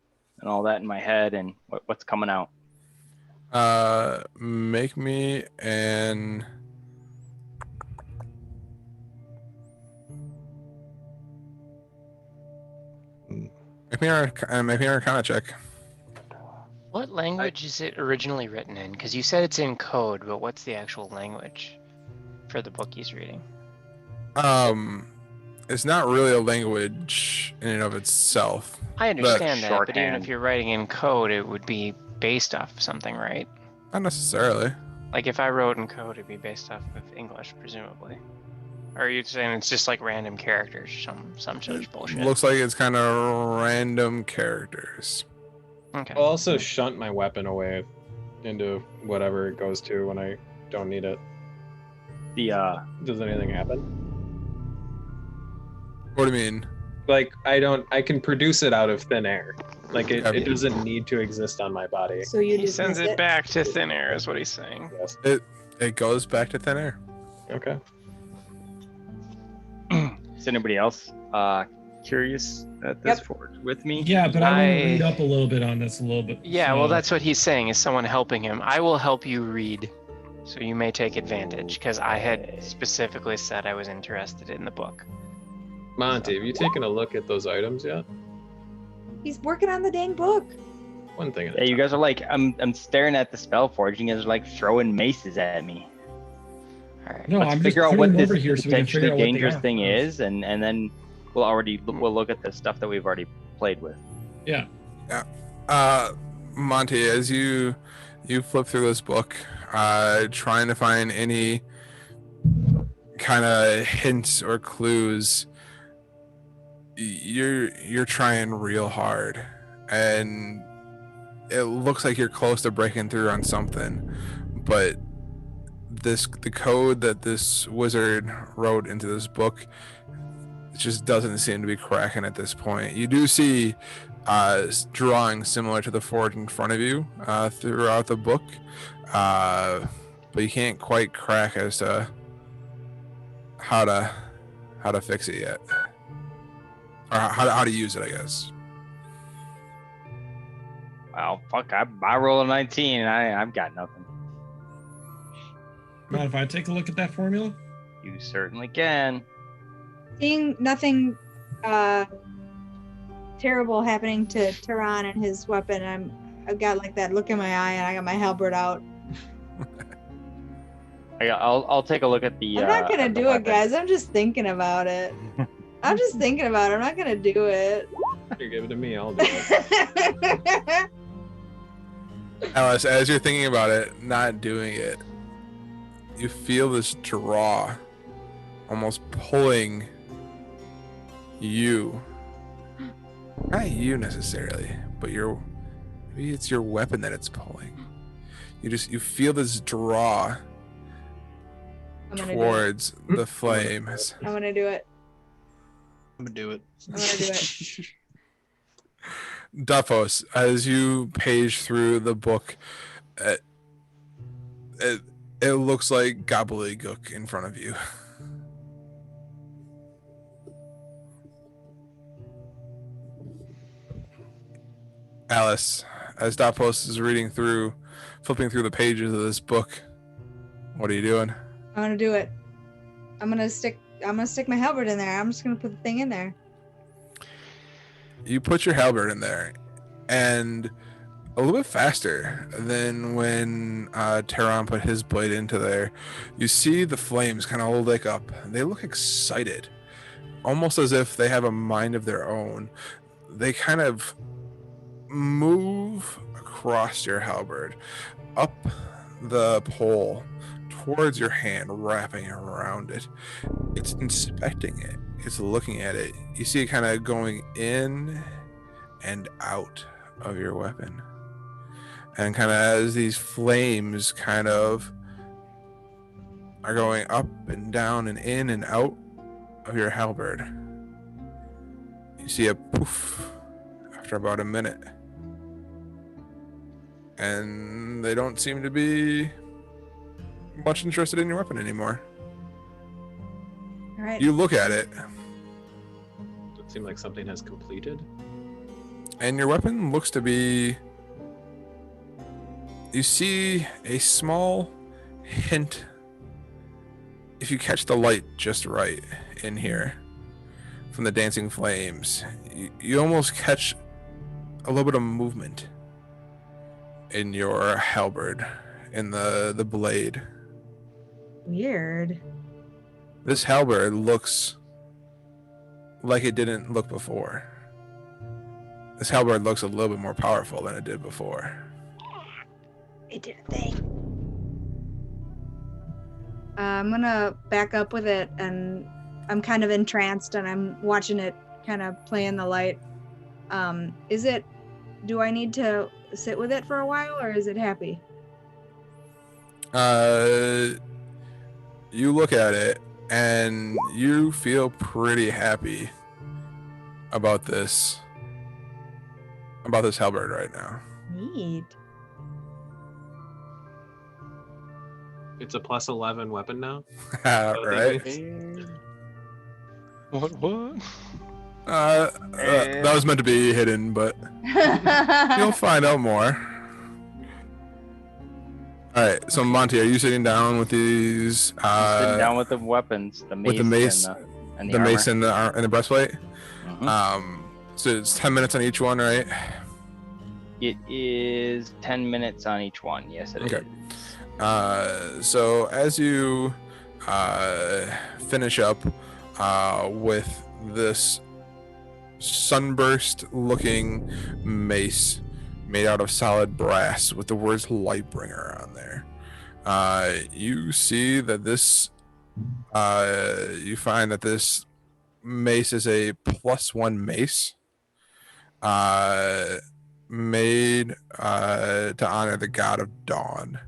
and all that in my head, and what's coming out? Make me an make me an Arcana check. What language is it originally written in? Because you said it's in code, but what's the actual language for the book he's reading? It's not really a language in and of itself. I understand that, but even shorthand. if you're writing in code, it would be based off of something, right? Not necessarily. Like if I wrote in code, it'd be based off of English, presumably. Or are you saying it's just like random characters, some such bullshit? Looks like it's kind of random characters. Okay. I'll also shunt my weapon away into whatever it goes to when I don't need it. Does anything happen? What do you mean? Like I can produce it out of thin air. Like it Okay. doesn't need to exist on my body. So you he just sends it back to thin air, is what he's saying. Yes. It goes back to thin air. Okay. Is anybody else curious at this forge with me? Yeah, but I want to I- read up a little bit on this a little bit. Yeah, well, so- that's what he's saying, is someone helping him. I will help you read, so you may take advantage, because I had specifically said I was interested in the book. Monty, have you taken a look at those items yet? He's working on the dang book. One thing at a Yeah, you time. guys are like, I'm staring at the spell forge. You guys are like throwing maces at me. All right. No, Let's I'm just figure out putting what them this over here so we can potentially figure out what they dangerous are thing first. is, and then we'll look at the stuff that we've already played with. Yeah. Monty, as you flip through this book, trying to find any kind of hints or clues, you're trying real hard, and it looks like you're close to breaking through on something, but the code that this wizard wrote into this book just doesn't seem to be cracking at this point. You do see drawings similar to the forge in front of you throughout the book, but you can't quite crack as to how to fix it yet, or how to use it, I guess. Wow, fuck! I roll a 19, and I've got nothing. Mind if I take a look at that formula? You certainly can. Seeing nothing terrible happening to Tehran and his weapon, I've got like that look in my eye, and I got my halberd out. I'll take a look at the. I'm not gonna at the do it, weapon. guys. I'm just thinking about it. I'm just thinking about it. I'm not gonna do it. You give it to me, I'll do it. Alice, as you're thinking about it, not doing it, you feel this draw almost pulling you. Not you necessarily, but maybe it's your weapon that it's pulling. You feel this draw I'm gonna towards the flames. do it. I'm gonna do it. I'm gonna do it. I'm gonna do it. Duffos, as you page through the book, it looks like gobbledygook in front of you. Alice, as Dopos is flipping through the pages of this book, what are you doing? I'm gonna do it. I'm gonna stick my halberd in there. I'm just gonna put the thing in there. You put your halberd in there, and a little bit faster than when Tehran put his blade into there, you see the flames kind of lick up. They look excited, almost as if they have a mind of their own. They kind of move across your halberd, up the pole, towards your hand, wrapping around it. It's inspecting it. It's looking at it. You see it kind of going in and out of your weapon. And kind of as these flames kind of are going up and down and in and out of your halberd, you see a poof after about a minute. And they don't seem to be much interested in your weapon anymore. All right. You look at it, Does it seem like something has completed? and your weapon looks to be... You see a small hint, if you catch the light just right in here, from the dancing flames. You almost catch a little bit of movement in your halberd, in the blade. Weird. This halberd looks like it didn't look before. This halberd looks a little bit more powerful than it did before. It did a thing. I'm gonna back up with it, and I'm kind of entranced, and I'm watching it kind of play in the light. Do I need to sit with it for a while, or is it happy? You look at it and you feel pretty happy about this halberd right now. Neat. It's a +11 weapon now. Right? What? That was meant to be hidden, but you'll find out more. All right, so Monty, are you sitting down with these? Sitting down with the weapons, the mace, with the mace, and the mace and the breastplate. Mhm. So it's 10 minutes on each one, right? It is 10 minutes on each one. Yes, it is. Okay. So as you finish up with this sunburst-looking mace made out of solid brass with the words Lightbringer on there, you see that this, you find that this mace is a +1 mace, made to honor the god of dawn.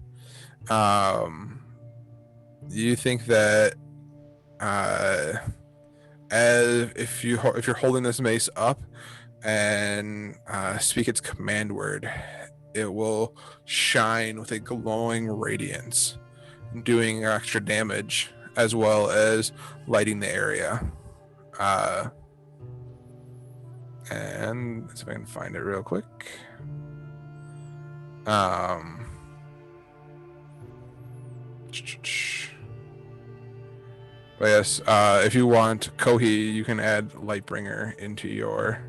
You think that if you're holding this mace up and speak its command word, it will shine with a glowing radiance, doing extra damage as well as lighting the area. And let's see if I can find it real quick. But yes, if you want Kohi, you can add Lightbringer into your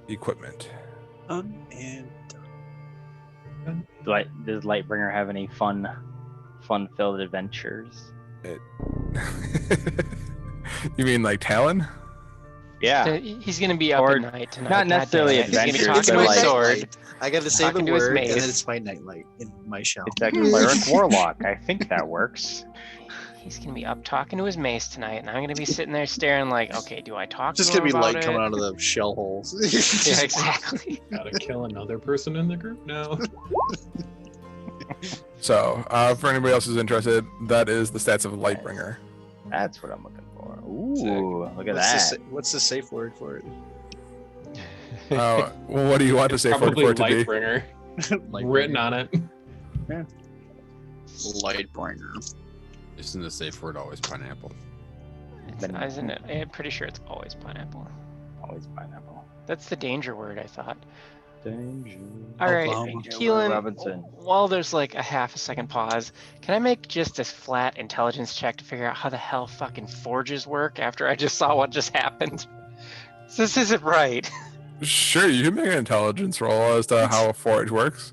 equipment. And Does Lightbringer have any fun-filled adventures? You mean like Talon? Yeah. He's gonna be up Or at night tonight. not necessarily He's gonna be adventures, talking but to his like- sword. I gotta say the Talking to his word, and then mace. it's my nightlight in my shell. It's a cleric warlock. I think that works. He's gonna be up talking to his mace tonight, and I'm gonna be sitting there staring like, okay, do I talk Just to him gonna be about light it? coming out of the shell holes. Yeah, exactly. Gotta kill another person in the group now. So, for anybody else who's interested, that is the stats of Lightbringer. That's what I'm looking for. Ooh, look at that. What's the safe word for it? Well, what do you want to say for Probably it to be? Lightbringer Like, written on it. Okay. Lightbringer. Isn't the safe word always pineapple? Isn't it? I'm pretty sure it's always pineapple. Always pineapple. That's the danger word, I thought. Danger. All right, Oklahoma. Keelan, Robinson. while there's like a half a second pause, can I make just a flat intelligence check to figure out how the hell fucking forges work after I just saw what just happened? This isn't right. Sure, you can make an intelligence roll as to how a forge works.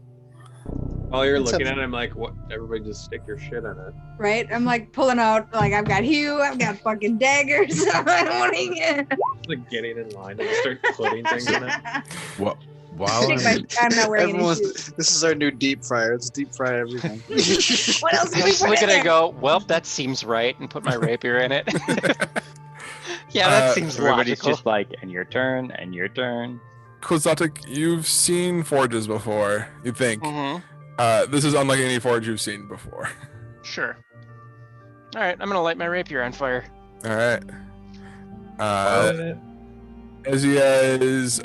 While you're It's looking a- at it, I'm like, what? Everybody just stick your shit in it. Right? I'm like pulling out, like I've got Hugh, I've got fucking daggers. I'm wanting it. Just like getting in line and just start putting things in it. What? While Take my- I'm not wearing any Everyone's, shoes. this is our new deep fryer. Let's deep fry everything. What else can I we just put look in at it there? and go, well, that seems right, and put my rapier in it. Yeah, that seems Everybody's logical. just like, and your turn, and your turn. Kozatik, you've seen forges before, you think. Mm-hmm. This is unlike any forge you've seen before. Sure. All right, I'm gonna light my rapier on fire. All right. As you guys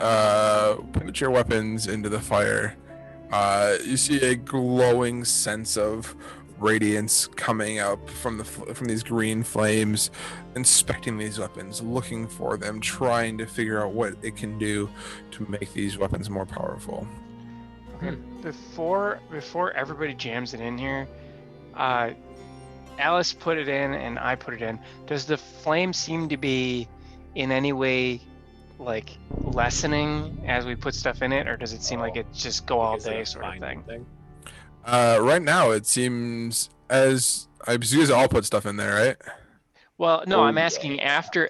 put your weapons into the fire, you see a glowing sense of radiance coming up from from these green flames, inspecting these weapons, looking for them, trying to figure out what it can do to make these weapons more powerful. Okay. Before everybody jams it in here, Alice put it in and I put it in. Does the flame seem to be in any way like lessening as we put stuff in it, or does it seem like it just go all Is it a day sort of binding thing? Right now, it seems as I you guys all put stuff in there, right? Well, no, Oh, I'm asking after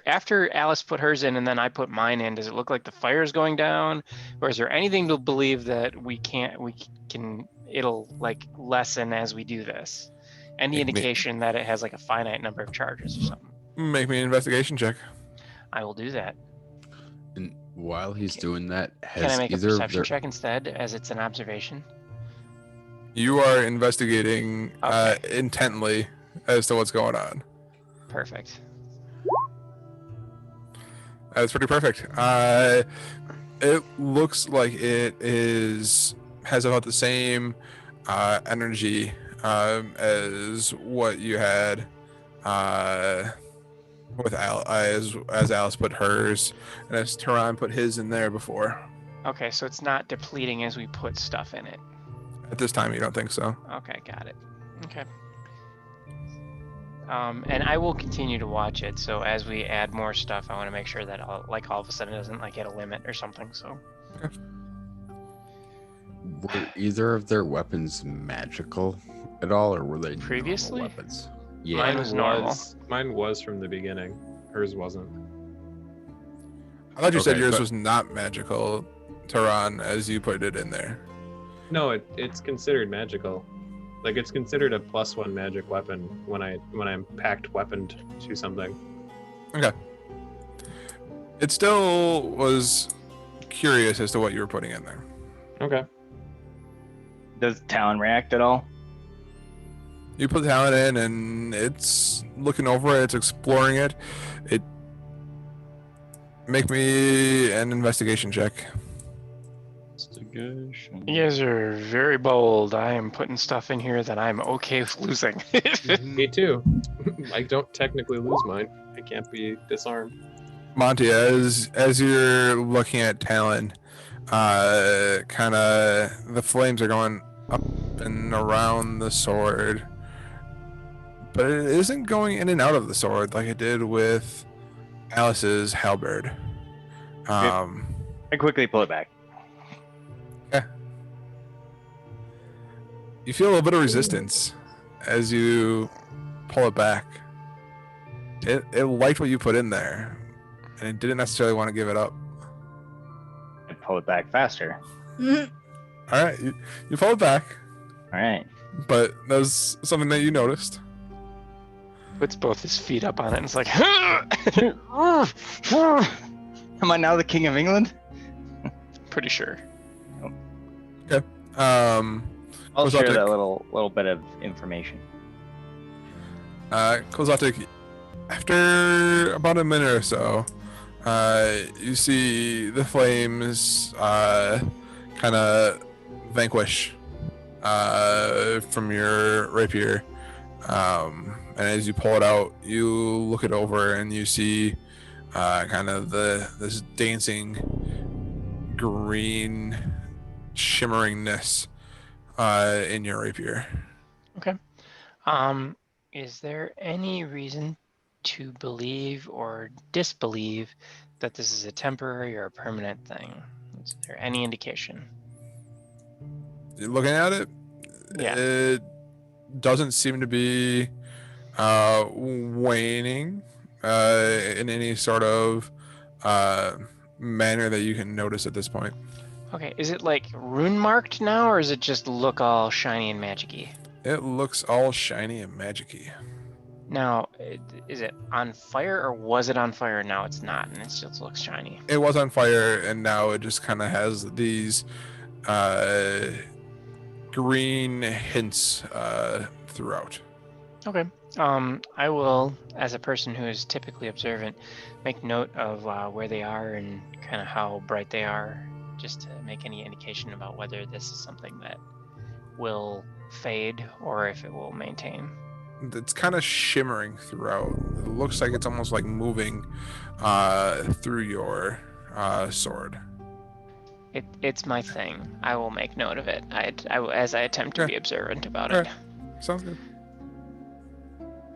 Alice put hers in and then I put mine in. Does it look like the fire's going down, or is there anything to believe that we can it'll like lessen as we do this? Any Make me- indication that it has like a finite number of charges or something? Make me an investigation check. I will do that. And while he's doing that, Can I has make a either of perception their check instead, as it's an observation? You are investigating Okay. intently as to what's going on. Perfect. That's pretty perfect. It looks like it has about the same energy as what you had with as Alice put hers, and as Tehran put his in there before. Okay, so it's not depleting as we put stuff in it. At this time, you don't think so? Okay, got it. Okay. And I will continue to watch it. So as we add more stuff, I want to make sure that all of a sudden it doesn't like hit a limit or something. So were either of their weapons magical at all, or were they normal Previously? weapons? Yeah. Mine was normal. Mine was from the beginning. Hers wasn't. I thought you said Okay, yours but- was not magical, Tehran, as you put it in there. No, it's considered magical. Like it's considered a +1 magic weapon when I'm packed weaponed to something. It still was curious as to what you were putting in there. Okay. Does Talon react at all? You put talent in, and it's looking over it. It's exploring it. It make me an investigation check. Investigation. you guys are very bold. I am putting stuff in here that I'm okay with losing. Me too. I don't technically lose mine. I can't be disarmed. Monty, as you're looking at Talon, kind of the flames are going up and around the sword, but it isn't going in and out of the sword like it did with Alice's halberd. I quickly pull it back. You feel a little bit of resistance as you pull it back. It liked what you put in there, and it didn't necessarily want to give it up. I pull it back faster. Mhm. All right, you pull it back, All right. but that was something that you noticed. Puts both his feet up on it and it's like, Am I now the king of England? pretty sure. I'll Kozatik. share that little bit of information. Kozatik, after about a minute or so, you see the flames kind of vanquish from your rapier. And as you pull it out, you look it over and you see kind of this dancing green shimmeringness in your rapier. Okay. Is there any reason to believe or disbelieve that this is a temporary or a permanent thing? Is there any indication? Looking at it, Yeah. it doesn't seem to be waning in any sort of manner that you can notice at this point. Okay, is it like rune marked now, or is it just look all shiny and magic-y? It looks all shiny and magic-y. Now, is it on fire, or was it on fire and now it's not, and it just looks shiny? It was on fire, and now it just kind of has these green hints throughout. Okay. I will, as a person who is typically observant, make note of where they are and kind of how bright they are, just to make any indication about whether this is something that will fade or if it will maintain. It's kind of shimmering throughout. It looks like it's almost like moving through your sword. It's my thing. I will make note of it. As I attempt to Yeah. be observant about All it. right. Sounds good.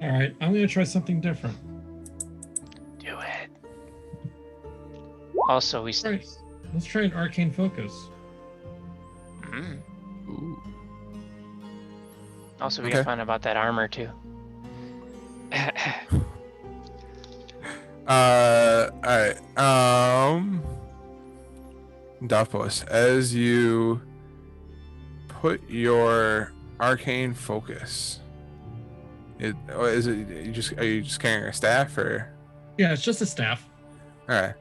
All right, I'm gonna try something different. Do it. Also, we. Right. Let's try an arcane focus. Mm. Ooh. Also, we Okay. gotta find out about that armor too. All right. Davpos, as you put your arcane focus, are you just carrying a staff or? Yeah, it's just a staff. All right.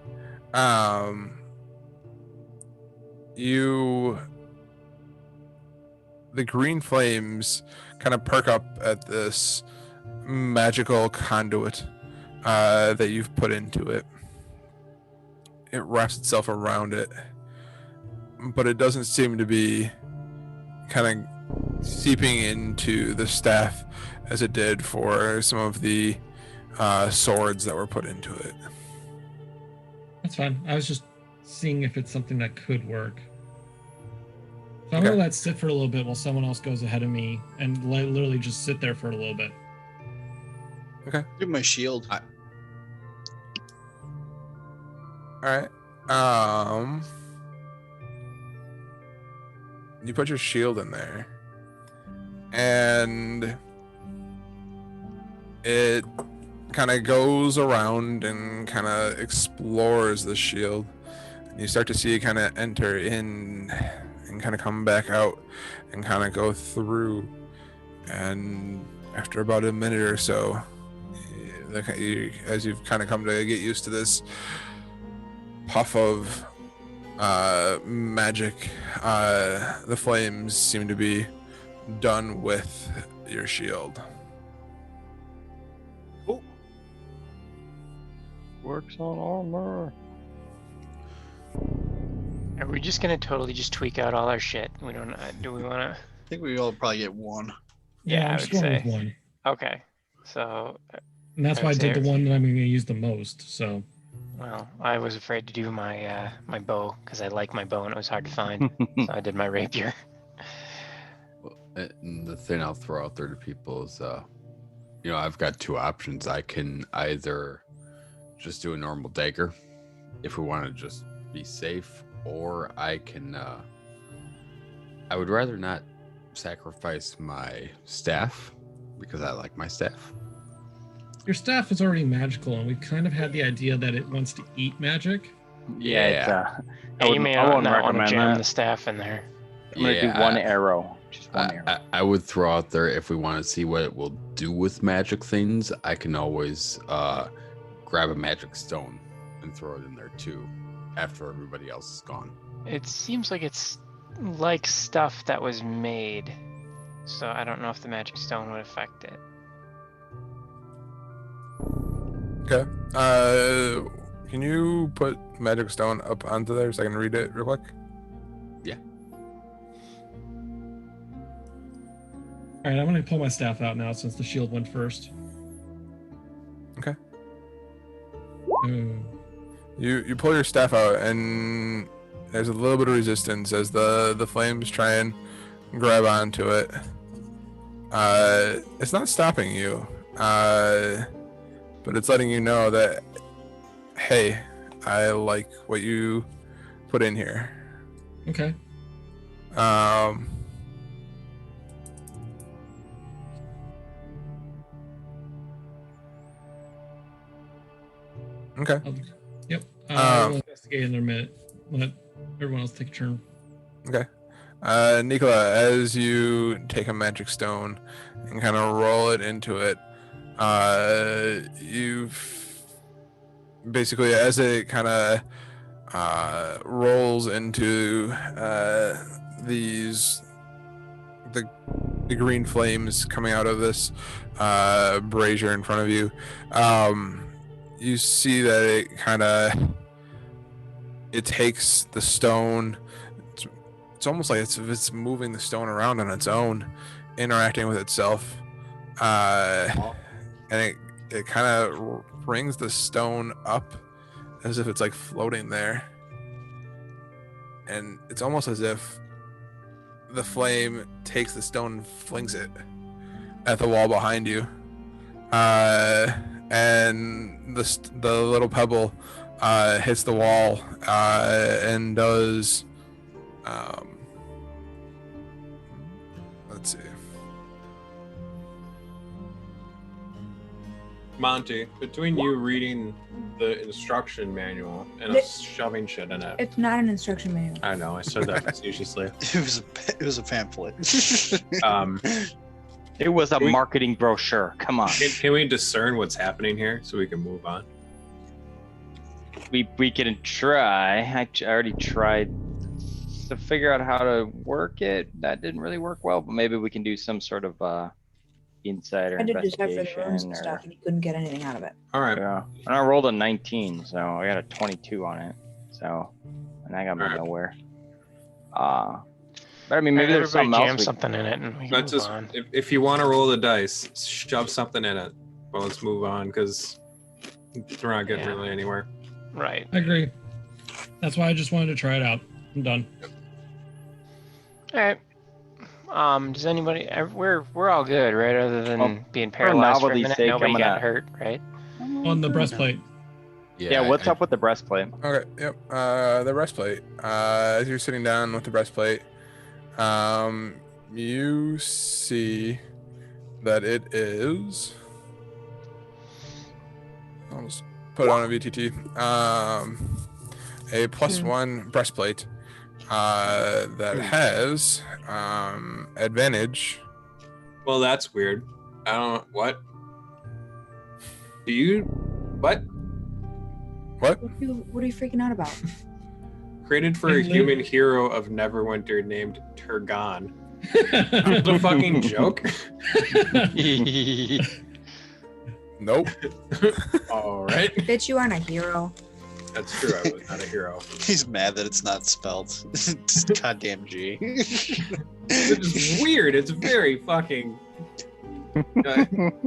The green flames kind of perk up at this magical conduit that you've put into it. It wraps itself around it, but it doesn't seem to be kind of seeping into the staff as it did for some of the swords that were put into it. That's fine. I was just seeing if it's something that could work. So I'm Okay. gonna let it sit for a little bit while someone else goes ahead of me and literally just sit there for a little bit. Do my shield. All right. You put your shield in there, and it kind of goes around and kind of explores the shield. And you start to see it kind of enter in and kind of come back out and kind of go through. And after about a minute or so, as you've kind of come to get used to this puff of magic, the flames seem to be done with your shield. Works on armor. Are we just gonna totally just tweak out all our shit? We don't. Do we want to? I think we all probably get one. Yeah, I I'm would just going say. with one. Okay. So, And that's I why I would did say the one that I'm gonna use the most. So well, I was afraid to do my my bow because I like my bow and it was hard to find. So I did my rapier. Well, and the thing I'll throw out there to people is, I've got two options. I can either just do a normal dagger if we want to just be safe, or I can, I would rather not sacrifice my staff because I like my staff. your staff is already magical, and we've kind of had the idea that it wants to eat magic. Yeah, it's, Yeah, you may I wouldn't not want to recommend jam that. the staff in there. I'm gonna do one arrow. Just one arrow. I would throw out there, if we want to see what it will do with magic things, I can always grab a magic stone and throw it in there too after everybody else is gone. It seems like it's like stuff that was made. So I don't know if the magic stone would affect it. Okay. Can you put magic stone up onto there so I can read it real quick? Yeah. All right, I'm gonna pull my staff out now since the shield went first. Okay. Ooh. You pull your staff out, and there's a little bit of resistance as the flames try and grab onto it. It's not stopping you, but it's letting you know that, hey, I like what you put in here. Okay. Okay. Yep. We'll investigate in a minute. Let everyone else take a turn. Okay. Nicola, as you take a magic stone and kind of roll it into it, you've basically, as it kind of rolls into the green flames coming out of this brazier in front of you, you see that it takes the stone. It's almost like it's moving the stone around on its own, interacting with itself, and it kind of brings the stone up as if it's like floating there, and it's almost as if the flame takes the stone and flings it at the wall behind you, and the little pebble hits the wall and does let's see. Monty, between you reading the instruction manual and us shoving shit in it. It's not an instruction manual. I know, I said that facetiously. It was a pamphlet. It was a marketing brochure. Come on. Can we discern what's happening here so we can move on? We can try. I already tried to figure out how to work it. That didn't really work well, but maybe we can do some sort of insider I did decipher the runes investigation. and stuff, and you couldn't get anything out of it. All right. Yeah, and I rolled a 19, so I got a 22 on it. So, and I got me Alright. nowhere. But I mean, maybe there's everybody something jam else. something in it, and we can Let's move just, on. if you want to roll the dice, shove something in it. But let's move on because we're not getting Yeah. really anywhere. Right. I agree. That's why I just wanted to try it out. I'm done. All right. Does anybody? We're all good, right? Other than Well, being paralyzed for a novelty's minute, sake, nobody I'm got gonna- hurt, right? On the breastplate. Yeah, what's up with the breastplate? Okay, yep. The breastplate. As you're sitting down with the breastplate, you see that it is. I'll just put it on a VTT. A +1 breastplate that has advantage. Well, that's weird. I don't. What? Do you? What? What? What are you freaking out about? Created for a human hero of Neverwinter named Turgon. What a fucking joke. Nope. All right. Bitch, you aren't a hero. That's true. I was not a hero. He's mad that it's not spelled. It's goddamn G. Which is weird. It's very fucking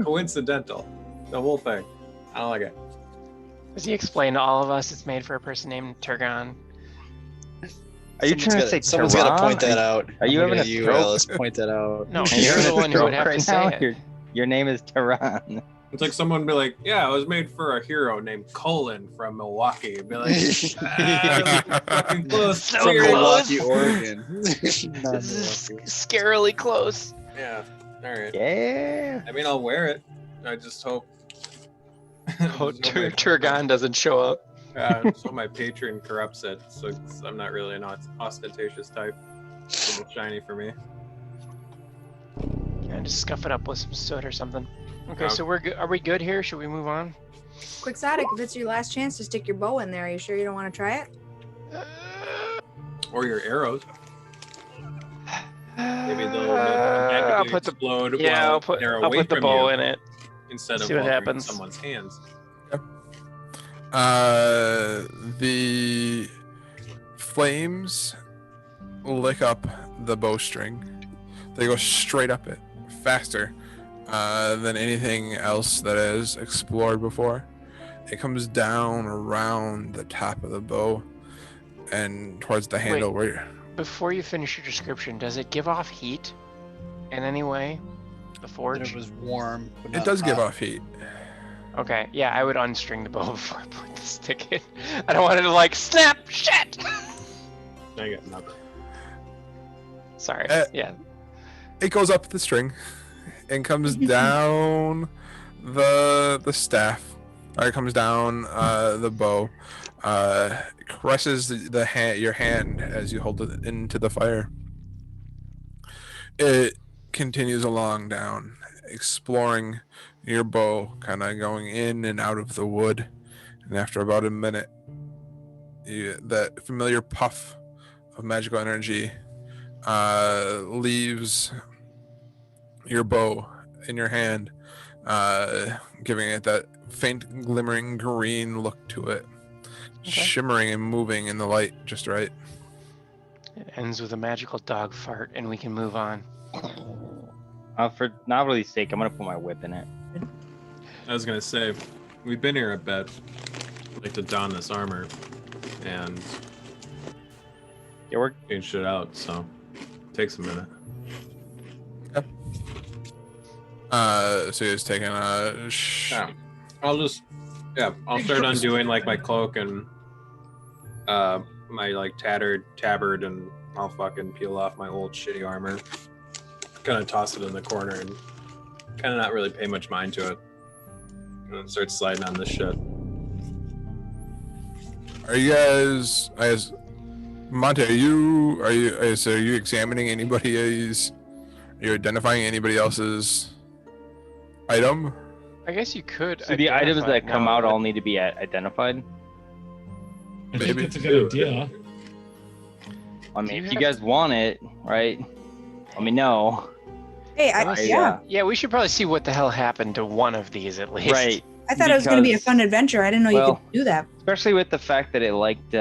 coincidental. The whole thing. I don't like it. Does he explain to all of us it's made for a person named Turgon? Are you trying to say someone's got to Tehran? point that out? Are you having a You, stroke? Alice, point that out. No, You're you're having the a one who would stroke have right to say now? it. Your name is Tehran. It's like someone be like, "Yeah, it was made for a hero named Colin from Milwaukee." Be like, fucking close. So From Weird. close. Milwaukee, Oregon. Not This is Milwaukee. scarily close. Yeah. All right. Yeah. I mean, I'll wear it. I just hope. Oh, Turgon doesn't show up. So my patron corrupts it, so I'm not really an ostentatious type. It's a little shiny for me. Can I just scuff it up with some soot or something? Okay, Yeah. so we're good. Are we good here? Should we move on? Quixotic, if it's your last chance to stick your bow in there, are you sure you don't want to try it? Or your arrows. Maybe they'll I'll magically put the explode yeah. while I'll put they're I'll away put the from bow you in it. instead of see what while they're in happens. someone's hands. The flames lick up the bowstring. They go straight up it, faster than anything else that is explored before. It comes down around the top of the bow and towards the handle where. Before you finish your description, does it give off heat in any way? The That forge? it was warm. But It not does give hot. off heat. Okay, yeah, I would unstring the bow before I put the stick in. I don't want it to like snap. Shit. I got nothing. Sorry. Yeah. It goes up the string and comes down the staff. Or it comes down the bow. Caresses your hand as you hold it into the fire. It continues along down, exploring your bow, kind of going in and out of the wood. And after about a minute, that familiar puff of magical energy leaves your bow in your hand, giving it that faint glimmering green look to it, shimmering and moving in the light just right. It ends with a magical dog fart, and we can move on. For novelty's sake, I'm gonna put my whip in it. I was gonna say, we've been here a bit. I'd like to don this armor and Yeah, we're change shit out, so takes a minute. So you're just taking a Yeah. I'll start undoing like my cloak and my like tattered tabard, and I'll fucking peel off my old shitty armor, kind of toss it in the corner and kind of not really pay much mind to it, and then start sliding on this shit. Are you guys, Monte? Are you examining anybody's? Are you identifying anybody else's item? I guess you could. so the items identify that come now out that- all need to be identified. I think Maybe. that's a good idea. I Do mean, you if you have- guys want it, right? Let me know. Hey, yeah. Yeah, we should probably see what the hell happened to one of these at least. Right. I thought it was going to be a because- fun adventure. I didn't know you well- could do that. Especially with the fact that it liked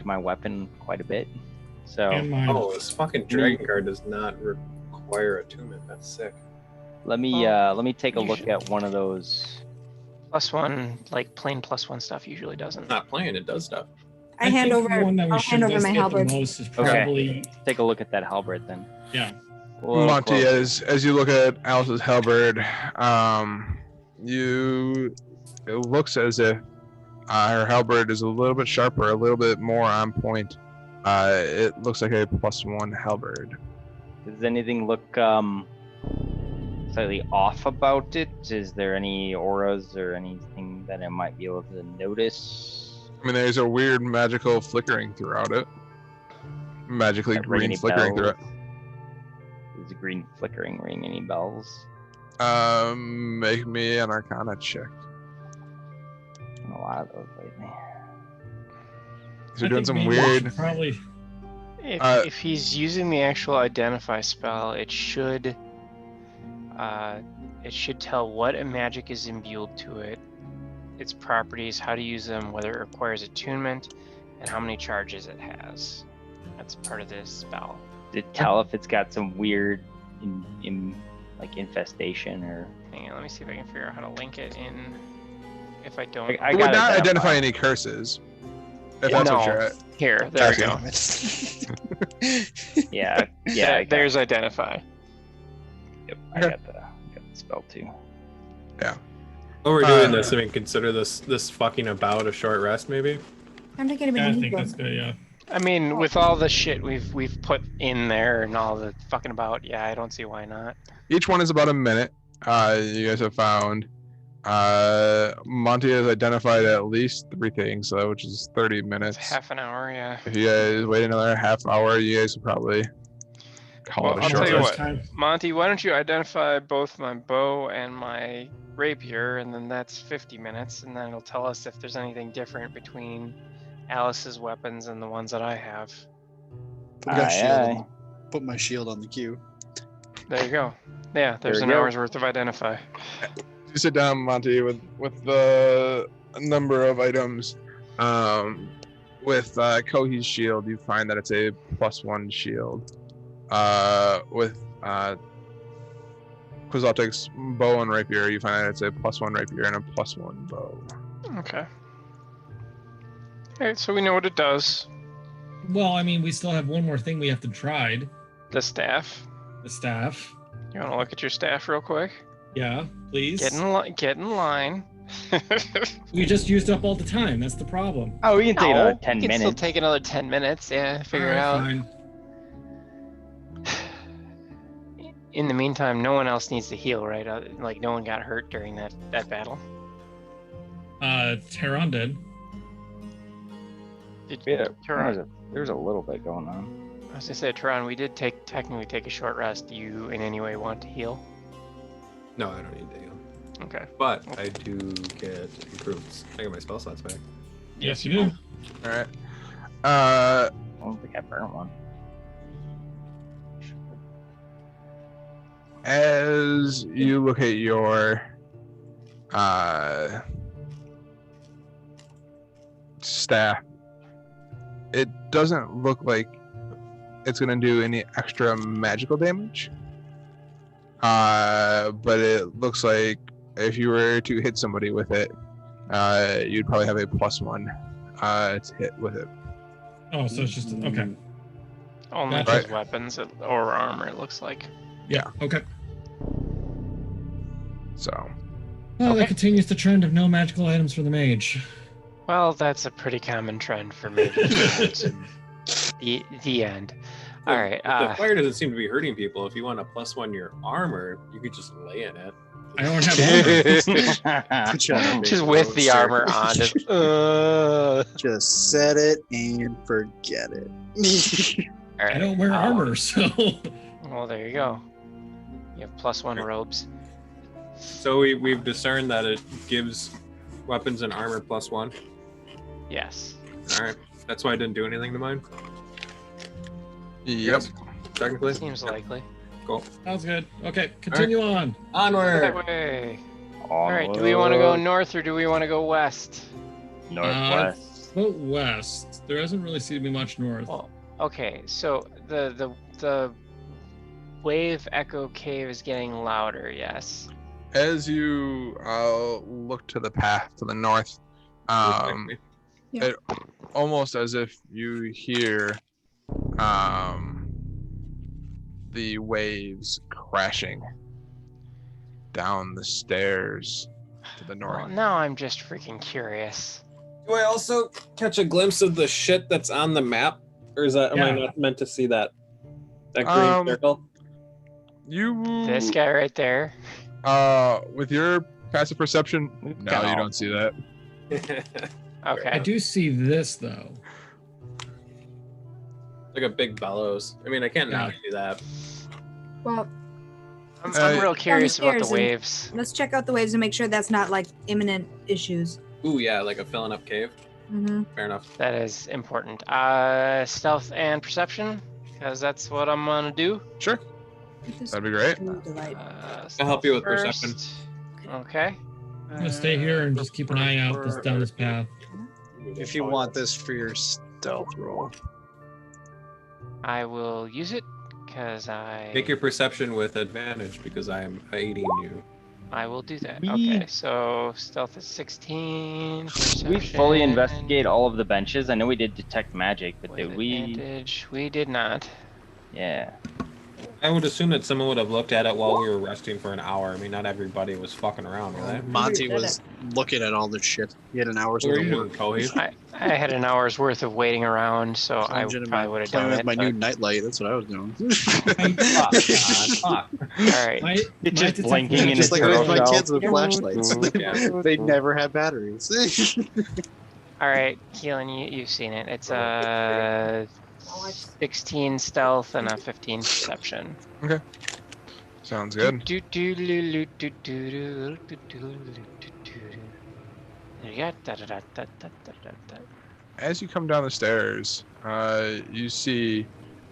my weapon quite a bit. So And mine. Oh, this fucking dragon card does not require attunement. That's sick. let me take a you look should- at one of those. +1, like plain +1 stuff usually doesn't. Not playing, it does stuff. I hand think over. the one that we I'll should hand over my investigate the halberd. most is Okay. probably Take a look at that halberd then. yeah. Whoa, Monty, close. as you look at Alice's halberd, it looks as if her halberd is a little bit sharper, a little bit more on point. It looks like a +1 halberd. Does anything look slightly off about it? Is there any auras or anything that I might be able to notice? I mean, there's a weird magical flickering throughout it. Magically That ring green any flickering bells? throughout. Does the green flickering ring any bells? Make me an Arcana check. Done a lot of those lately. So you're I doing think some maybe we weird. should probably If he's using the actual identify spell, it should tell what a magic is imbued to it, its properties, how to use them, whether it requires attunement, and how many charges it has. That's part of this spell. Did it tell if it's got some weird like infestation or Hang on, let me see if I can figure out how to link it in. If I don't, I It would gotta not identify. identify any curses. If that's No. what you're at. here, there we Gotcha. go. yeah, yeah. I got, There's identify. yep, I Okay. got the spell too. While we're doing Uh, this, I mean, consider this fucking about a short rest, maybe. Time to get him yeah, I in. think that's good. Yeah. I mean, with all the shit we've put in there and all the fucking about, yeah, I don't see why not. Each one is about a minute. You guys have found. Monty has identified at least 3 things, which is 30 It's minutes. half an hour, yeah. If you guys wait another half hour, you guys will probably call Well, it a I'll short tell you rest. what. Time. Monty, why don't you identify both my bow and my rapier, and then that's 50 minutes, and then it'll tell us if there's anything different between Alice's weapons and the ones that I have. Put my Aye, shield. aye. On, put my shield on the queue. There you go. Yeah, there's There an you go. hour's worth of identify. You sit down, Monty, with the number of items. With Kohi's shield, you find that it's a +1 shield. With Quixotic's bow and rapier, you find that it's a +1 rapier and a +1 bow. Okay. Alright, so we know what it does. Well, I mean, we still have one more thing we have to try. The staff. The staff. You want to look at your staff real quick? Yeah, please. Get in line. We just used up all the time. That's the problem. Oh, we can take another 10 you can minutes. still take another 10 minutes. Yeah, figure it out. Fine. In the meantime, no one else needs to heal, right? Like no one got hurt during that battle. Tehran did. Yeah, Tehran, there's a little bit going on. I was gonna say, Tehran, we did technically take a short rest. Do you in any way want to heal? No, I don't need to heal. Okay. But I do get improves. I get my spell slots back. Yes, you do. All right. I don't think I burned one. As you look at your staff, it doesn't look like it's going to do any extra magical damage. But it looks like if you were to hit somebody with it, you'd probably have a +1 to hit with it. Oh, so it's just okay. Only Gotcha. just weapons or armor, it looks like. Yeah. Okay. So, Well, Okay. that continues the trend of no magical items for the mage. Well, that's a pretty common trend for me. the end. All right. The fire doesn't seem to be hurting people. If you want a +1 your armor, you could just lay in it. I don't have armor. Put you on a big just with the poster. armor on. Just set it and forget it. All right. I don't wear armor, so Well, there you go. You have +1 robes. So we've discerned that it gives weapons and armor +1. Yes. All right. That's why I didn't do anything to mine. yep. Yes, technically. Seems likely. Cool. sounds good. Okay, continue on. Onward. That way. All right. Do we want to go north or do we want to go west? Northwest? Go west. There doesn't really seem to be much north. Well, okay. So the wave echo cave is getting louder. Yes. As you look to the path to the north, almost as if you hear the waves crashing down the stairs to the north. Well, now I'm just freaking curious. Do I also catch a glimpse of the shit that's on the map, or is that am I Yeah. not meant to see that? That green circle. You This guy right there. with your passive perception, no, got you all- don't see that. Okay. I do see this though. Like a big bellows. I mean, I can't not Yeah. see that. Well, I'm real curious about the stairs and- waves. let's check out the waves and make sure that's not like imminent issues. Ooh, yeah, like a filling up cave. Mm-hmm. Fair enough. That is important. Stealth and perception, because that's what I'm gonna do. Sure, that'd be great. I'll help you with stealth perception. first. Okay. I'm gonna stay here and just keep an eye out down this path. If you want this for your stealth roll. I will use it because Make your perception with advantage because I am aiding you. I will do that. We- Okay, so stealth is 16. We fully perception, investigate all of the benches. I know we did detect magic, but with did we? advantage. We did not. Yeah. I would assume that someone would have looked at it while we were resting for an hour. I mean, not everybody was fucking around, were they? Monty was looking at all this shit. He had an hour's What were worth you of doing, work. Kohi? I had an hour's worth of waiting around, so I Changing in probably my- would have playing done with it. my new but- nightlight. That's what I was doing. Fuck. All right. My It's my just detective blinking in Just its like with my turtle kids with Yeah. flashlights. Yeah. They never had batteries. All right, Keelan, you've seen it. It's a 16 stealth and a 15 perception. Sounds good. As you come down the stairs, you see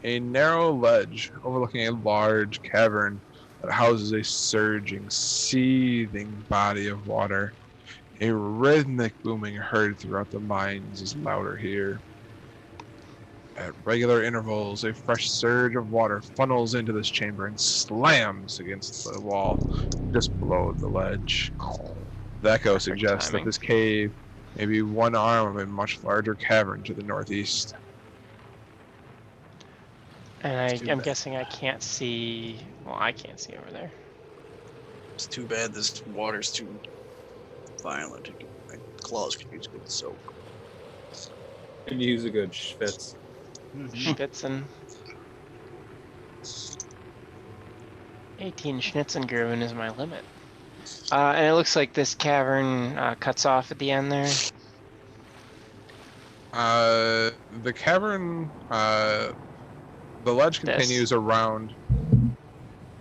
a narrow ledge overlooking a large cavern that houses a surging, seething body of water. A rhythmic booming heard throughout the mines is louder here. At regular intervals, a fresh surge of water funnels into this chamber and slams against the wall just below the ledge. The echo Perfect suggests that timing. this cave may be one arm of a much larger cavern to the northeast. And too I'm bad. guessing I can't see. Well, I can't see over there. It's too bad this water's too violent. My claws could use a good soak. Could use a good schwitz. Spitzen. 18 Schnitzengruben is my limit. And it looks like this cavern cuts off at the end there. The cavern, the ledge This. continues around.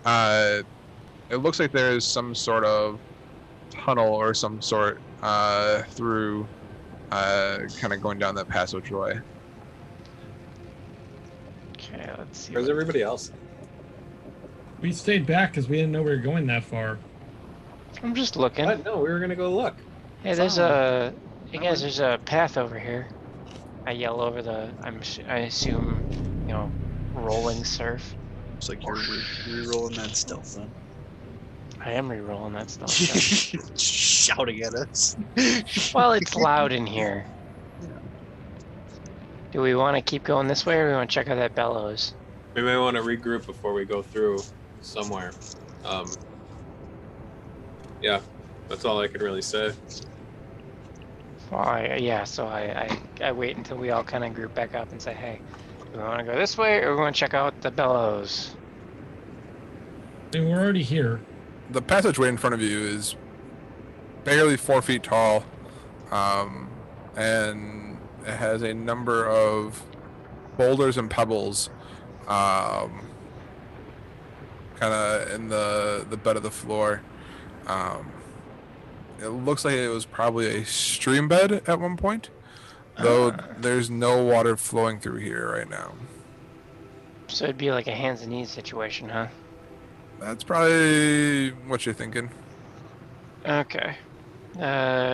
It looks like there is some sort of tunnel or some sort through, kind of going down that passageway. Okay, let's see. Where's what- everybody else? We stayed back because we didn't know we were going that far. I'm just looking. What? No, we were gonna go look. Hey, there's a. Hey guys, there's a path over here. I yell over the. I assume, you know, rolling surf. Looks like you're re-rolling that stealth then. I am re-rolling that stuff. Shouting at us. Well, it's loud in here. Do we want to keep going this way, or we want to check out that bellows? We may want to regroup before we go through somewhere. Yeah, that's all I could really say. Well, yeah. So I wait until we all kind of group back up and say, hey, do we want to go this way, or we want to check out the bellows? I mean, we're already here. The passageway in front of you is barely 4 feet tall, and it has a number of boulders and pebbles, kind of in the bed of the floor. It looks like it was probably a stream bed at one point, though there's no water flowing through here right now. So it'd be like a hands and knees situation, huh? That's probably what you're thinking. Okay.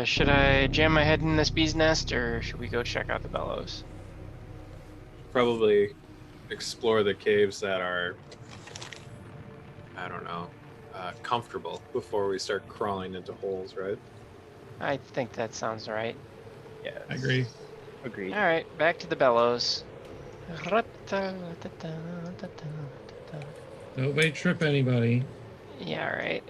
Should I jam my head in this bee's nest, or should we go check out the bellows? Probably explore the caves that are, I don't know, comfortable before we start crawling into holes, right? I think that sounds right. Yeah. I agree. Agreed. All right, back to the bellows. Nobody trip anybody. Yeah, right.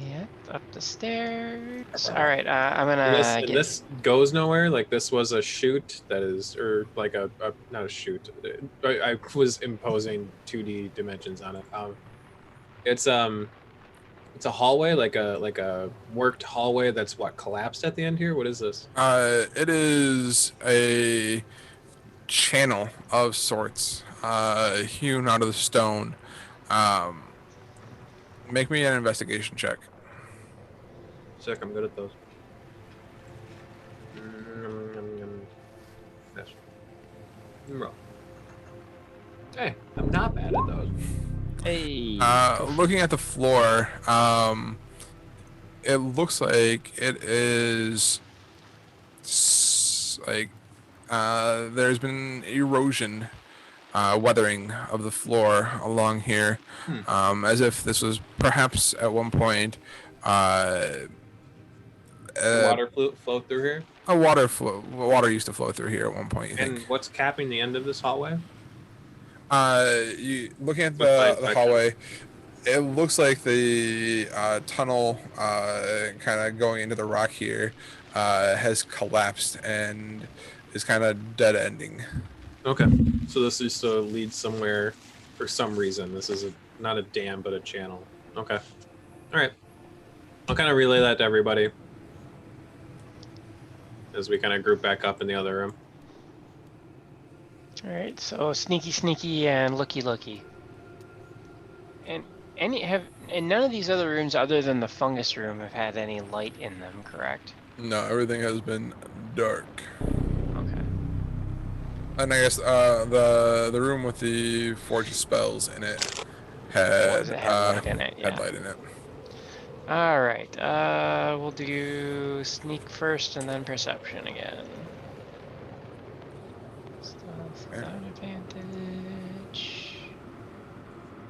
Yeah, up the stairs. All right, I'm gonna And get. this goes nowhere. Like this was a chute that is, or like a not a chute. I was imposing 2D dimensions on it. It's a hallway, like a worked hallway that's what collapsed at the end here. What is this? It is a channel of sorts, hewn out of the stone. Make me an investigation check. Sick, I'm good at those. Yes. Roll. Hey, I'm not bad at those. Hey. Looking at the floor, it looks like it is there's been erosion, weathering of the floor along here, as if this was perhaps at one point Water flowed through here. Water used to flow through here at one point. You And think? what's capping the end of this hallway? You looking at What the side hallway, it looks like the tunnel, kind of going into the rock here, has collapsed and is kind of dead ending. Okay, so this is to lead somewhere for some reason. This is not a dam, but a channel. Okay, all right. I'll kind of relay that to everybody as we kind of group back up in the other room. All right, so sneaky and looky. And none of these other rooms other than the fungus room have had any light in them, correct? No, everything has been dark. Okay. And I guess the room with the forge of spells in it had Does it have light in it? had Yeah. light in it. All right. We'll do sneak first and then perception again. Stealth Okay. without advantage.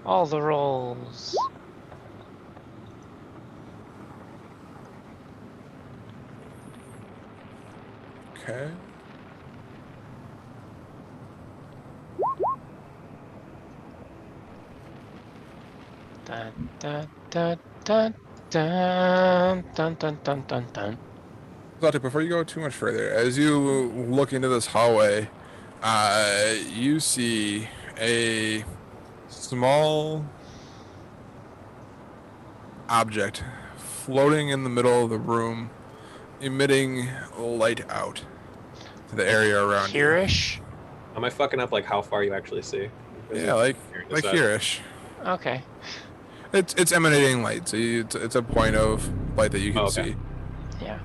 All the rolls. Okay. Dun dun dun dun dun dun dun dun dun dun. Zlati, before you go too much further, as you look into this hallway, you see a small object floating in the middle of the room, emitting light out to the area around you. Hereish? Am I fucking up like how far you actually see? Is Yeah, it- like is that- here-ish. Okay. It's emanating light, so it's a point of light that you can Oh, okay. see. Yeah.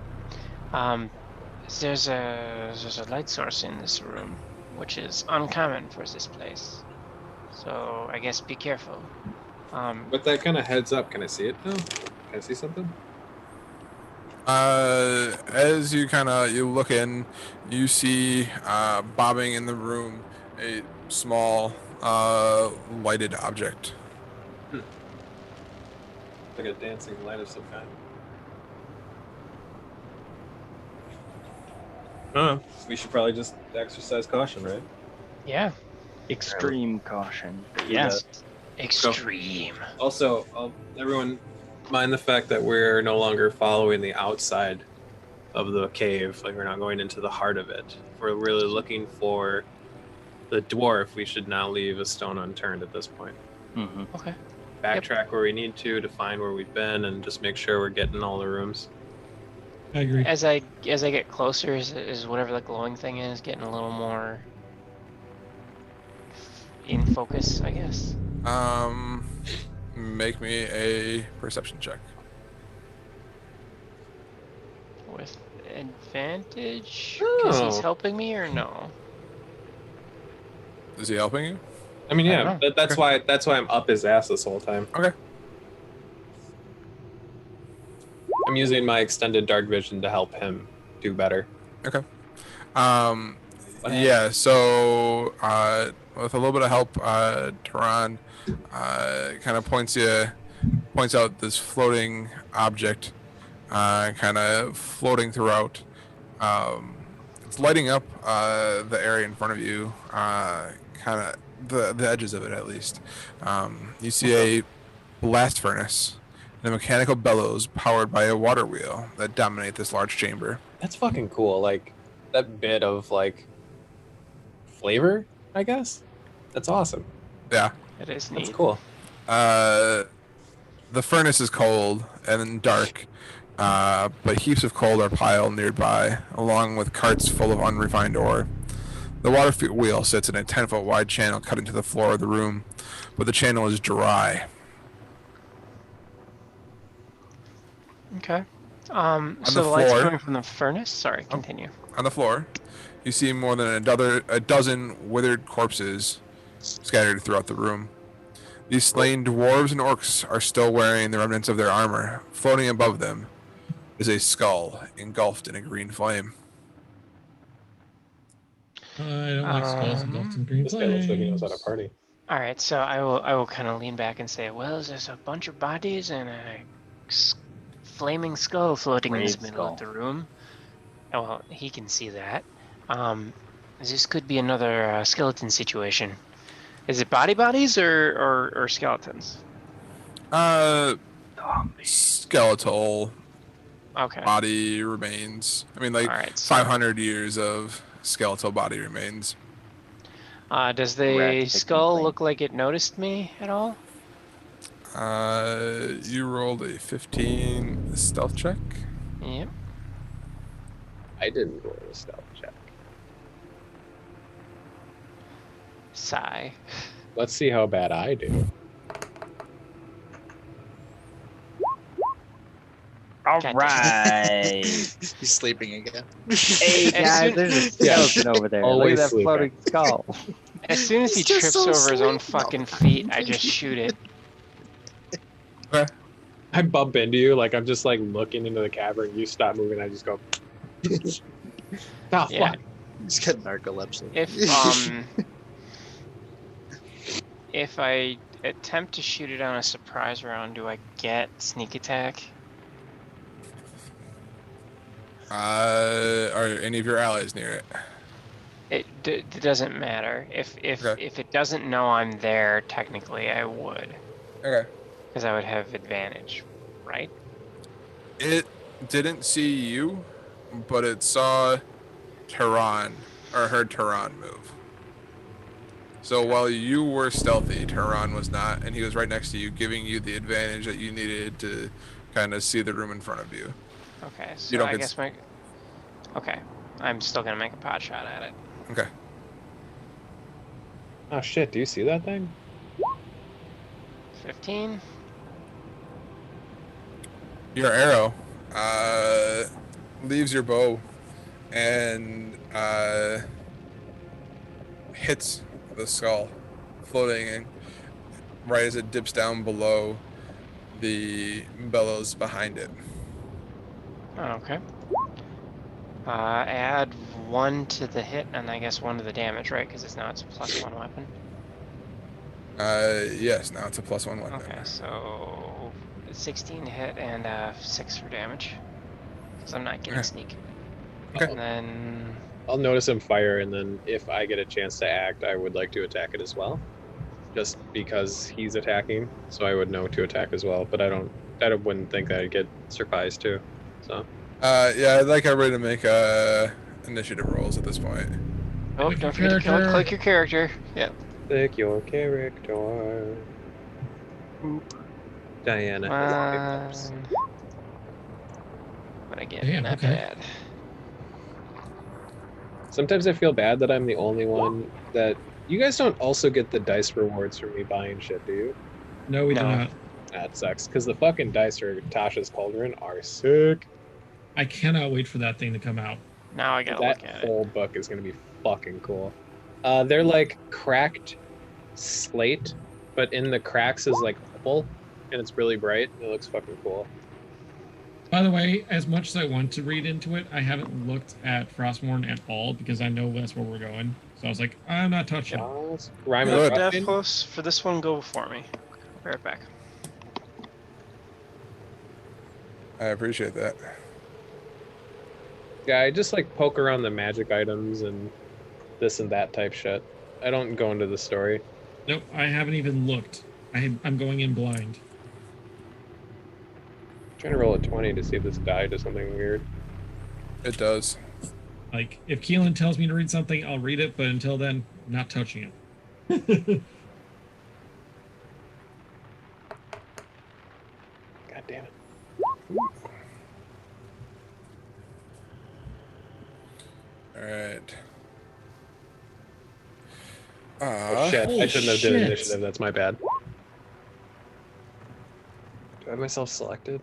There's a light source in this room, which is uncommon for this place. So I guess be careful. With that kind of heads up, can I see it now? Can I see something? As you look in, you see bobbing in the room a small lighted object. Like a dancing light of some kind. We should probably just exercise caution, right? Yeah. Extreme caution. But Yeah. yes. Extreme. Also, everyone mind the fact that we're no longer following the outside of the cave. Like, we're not going into the heart of it. If we're really looking for the dwarf, we should now leave a stone unturned at this point. Hmm. Okay. Backtrack where we need to find where we've been and just make sure we're getting all the rooms. I agree. As I get closer, is whatever the glowing thing is getting a little more in focus, I guess. Make me a perception check. With advantage? Because he's Oh. helping me or no? Is he helping you? I mean, I yeah, don't know. that's why I'm up his ass this whole time. Okay. I'm using my extended dark vision to help him do better. What Yeah. So with a little bit of help, Tehran kind of points out this floating object, kind of floating throughout. It's lighting up the area in front of you, kind of the edges of it at least. You see a blast furnace and a mechanical bellows powered by a water wheel that dominate this large chamber. That's fucking cool. Like that bit of like flavor, I guess. That's awesome. Yeah. It is That's neat. cool. The furnace is cold and dark, but heaps of coal are piled nearby, along with carts full of unrefined ore. The water wheel sits in a 10-foot wide channel cut into the floor of the room, but the channel is dry. Okay. So the the light's floor- coming from the furnace? Sorry, continue. On the floor, you see more than a dozen withered corpses scattered throughout the room. These slain dwarves and orcs are still wearing the remnants of their armor. Floating above them is a skull engulfed in a green flame. I don't like skulls engulfed in green This guy looks like he knows how to flames. party. All right, so I will kind of lean back and say, well, there's a bunch of bodies and a flaming skull floating in the Raised middle of skull. the room. Oh, well, he can see that. This could be another skeleton situation. Is it bodies or skeletons? Skeletal Okay. body remains. I mean, like All right. So, 500 years of skeletal body remains. does the Rat skull technically. look like it noticed me at all? You rolled a 15 stealth check. Yep. I didn't roll a stealth check. Sigh. Let's see how bad I do. All Gotcha. right. He's sleeping again. Hey As guys, soon- there's a skeleton over there. Look Always at that sleeping. floating skull. As soon as he He's just trips so over his own sleepy. fucking feet, I just shoot it. I bump into you, like I'm just like looking into the cavern. You stop moving, I just go. Oh, Yeah. fuck. He's got narcolepsy. If I attempt to shoot it on a surprise round, do I get sneak attack? Are any of your allies near it? It doesn't matter. If Okay. if it doesn't know I'm there, technically I would, Okay. because I would have advantage, right? It didn't see you, but it saw Tehran, or heard Tehran move. So while you were stealthy, Tehran was not, and he was right next to you, giving you the advantage that you needed to kind of see the room in front of you. Okay, You so don't I get guess my... Okay, I'm still gonna make a pot shot at it. Okay. Oh shit, do you see that thing? 15? Your arrow leaves your bow and hits the skull, floating in right as it dips down below the bellows behind it. Okay. Add 1 to the hit, and I guess 1 to the damage, right? Because now it's a +1 weapon. Yes, now it's a +1 weapon. Okay, so 16 to hit and 6 for damage. Because I'm not getting Okay. sneak. Okay. And then... I'll notice him fire, and then if I get a chance to act, I would like to attack it as well. Just because he's attacking, so I would know to attack as well. But I wouldn't think that I'd get surprised too. So Yeah, I'd like everybody to make initiative rolls at this point. Oh, Click don't your forget to character. click your character. Yep. click your character. Diana. has pickups. But again, Damn, not okay. bad. Sometimes I feel bad that I'm the only one that. You guys don't also get the dice rewards from me buying shit, do you? No, we do No. not. That sucks, because the fucking dice for Tasha's Cauldron are sick. I cannot wait for that thing to come out. Now I gotta That look at it. whole book is gonna be fucking cool. They're like cracked slate, but in the cracks is like opal, and it's really bright. It looks fucking cool. By the way, as much as I want to read into it, I haven't looked at Frostmourne at all because I know that's where we're going. So I was like, I'm not touching it. Rhyme and Good. Rustin? Davos, for this one, go before me. I'll be right back. I appreciate that. Yeah, I just like poke around the magic items and this and that type shit. I don't go into the story. Nope, I haven't even looked. I'm going in blind. Trying to roll a 20 to see if this die does something weird. It does. Like, if Keelan tells me to read something, I'll read it, but until then, not touching it. God damn it. All right. Oh shit, I Holy shouldn't have did shit. initiative, that's my bad. Do I have myself selected?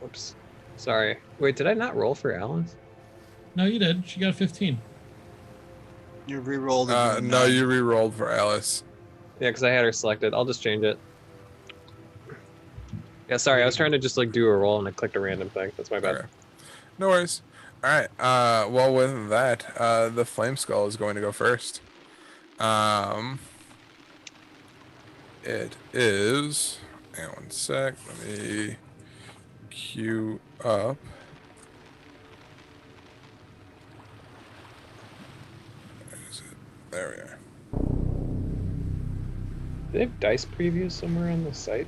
Whoops. Sorry. Wait, did I not roll for Alice? No, you did. She got a 15. You re-rolled it. No, you re-rolled for Alice. Yeah, because I had her selected. I'll just change it. Yeah, sorry, I was trying to just like do a roll and I clicked a random thing. That's my bad. Okay. No worries. All right. Well, with that, the Flame Skull is going to go first. It is. Hang on one sec. Let me queue up. Where is it? There we are. Do they have dice previews somewhere on the site?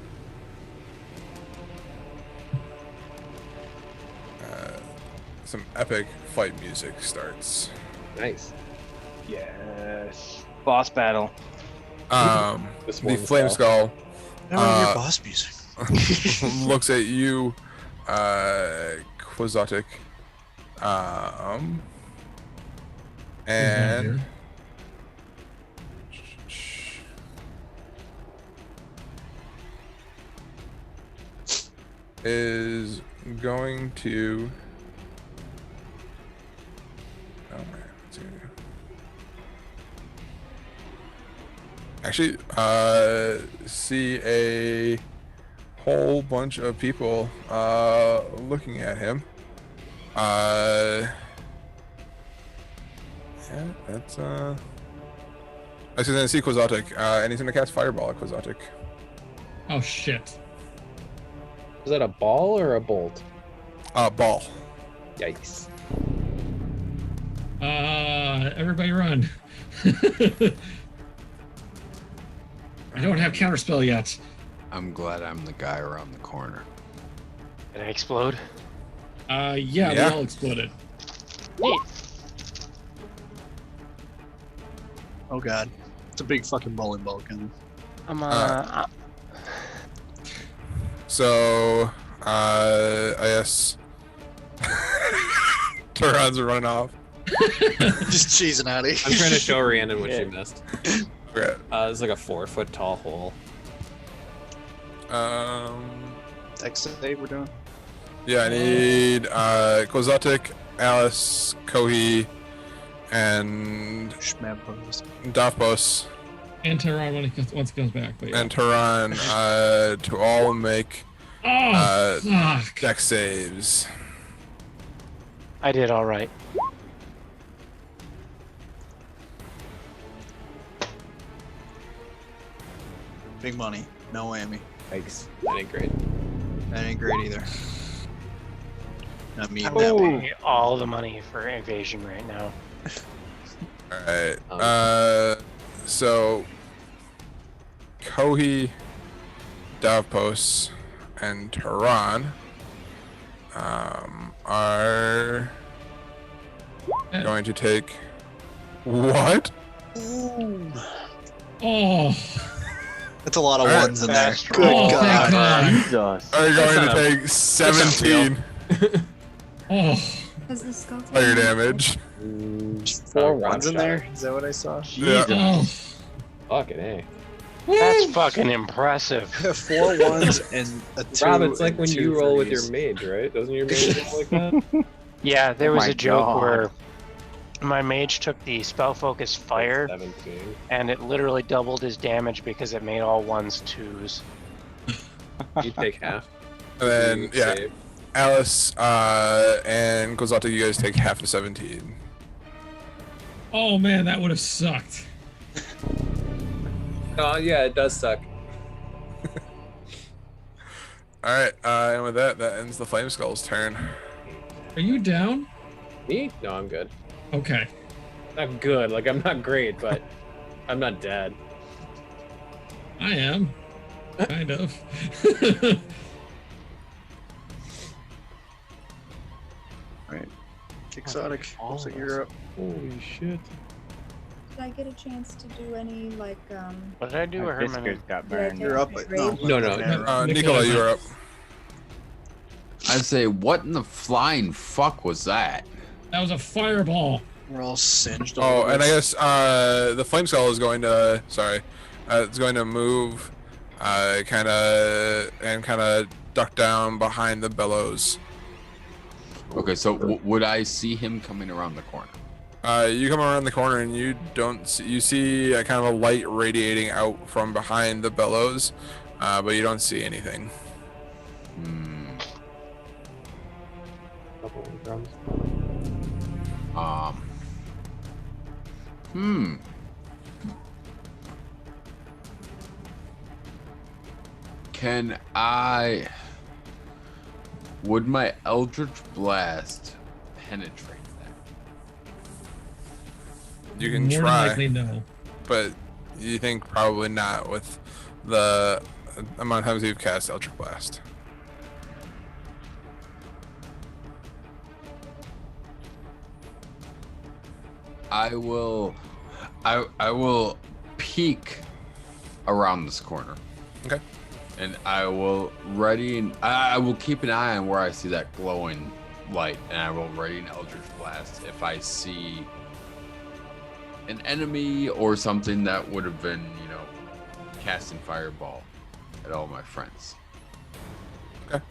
Some epic fight music starts. Nice. Yes. Boss battle. This The one's Flame Skull I want to hear Uh, boss music. looks at you, Quixotic, and is going to. Oh man, let's see. Actually, see a whole bunch of people looking at him. Yeah, that's I was gonna see Quixotic. And he's gonna cast Fireball at Quixotic. Oh shit. Is that a ball or a bolt? Ball. Yikes. Everybody run. I don't have counterspell yet. I'm glad I'm the guy around the corner. Did I explode? Yeah, Yeah. we all exploded. Neat. Oh god. It's a big fucking bowling ball, Ken. I'm So, I guess Turan's running off. Just cheesing out of I'm trying to show Rhiannon what she Yeah. missed. Okay. It's like a 4-foot tall hole. Dex save we're doing. Yeah, I need Quixotic, Alice, Kohi, and Schmabos. Dafbos And Tehran once it comes back. But yeah. and Turan to all make Oh, fuck. dex saves. I did all right. Big money. No whammy. Yikes. That ain't great. That ain't great either. Not me and I'm that paying all the money for evasion right now. All right. So Kohi, Davpos, and Turan are going to take what? Ooh. Oh, That's a lot of Alright. ones in there. Fast Good roll. Oh, thank god. God. Jesus. Are That's going not to a- take 17 oh. Has the skull fire damage. Four ones in there? Is that what I saw? Yeah. Oh. Fucking A. That's fucking impressive. 4 ones and a 2. Rob, it's like and when 2 you roll with your threes. mage, right? Doesn't your mage roll like that? Yeah, there Oh was my a joke God. where my mage took the spell focus fire 17. and it literally doubled his damage because it made all ones twos. You take half. And then, You yeah, save. Alice and Quixotic, you guys take half of 17. Oh man, that would have sucked. Oh, yeah, it does suck. Alright, and with that, that ends the Flame Skull's turn. Are you down? Me? No, I'm good. Okay. Not good. Like, I'm not great, but I'm not dead. I am. Kind of. Quixotic. Looks like you're up. Holy shit. Did I get a chance to do any like What did I do? I heard my Whiskers name. got Did I burned. You're up. Great. No. Nicola, Nicola. you are up. I'd say, what in the flying fuck was that? That was a fireball. We're all singed. Oh, and I guess the Flame Skull is going to, it's going to move kind of duck down behind the bellows. Okay, so would I see him coming around the corner? You come around the corner and you don't see, you see a kind of a light radiating out from behind the bellows, but you don't see anything. Can I... Would my Eldritch Blast penetrate that? You can More than try, likely, no. but you think probably not with the amount of times you've cast Eldritch Blast. I will peek around this corner. Okay. And I will I will keep an eye on where I see that glowing light, and I will ready an Eldritch Blast if I see an enemy or something that would have been, casting fireball at all my friends. Okay.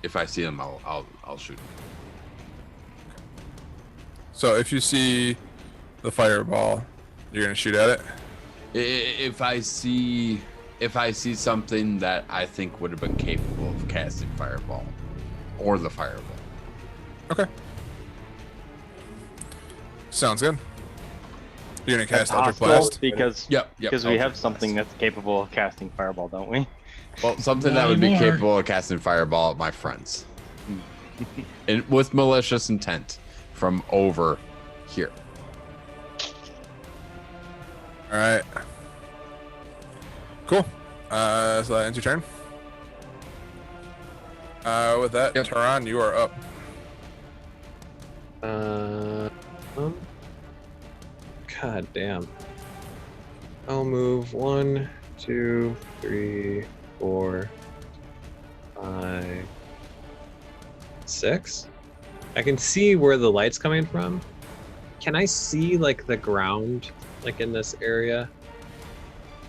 If I see them, I'll shoot them. So if you see the fireball, you're gonna shoot at it. If I see something that I think would have been capable of casting fireball, or the fireball. Okay. Sounds good. You're gonna That's cast Eldritch hostile Blast. because Yep. because we Eldritch have something Blast. that's capable of casting fireball, don't we? Well, something Not that would be anymore. capable of casting fireball at my friends. And with malicious intent from over here. All right. Cool. So that ends your turn. With that, Yep. Taran, you are up. God damn. I'll move 1, 2, 3, 4, 5, 6. I can see where the light's coming from. Can I see like the ground, like in this area?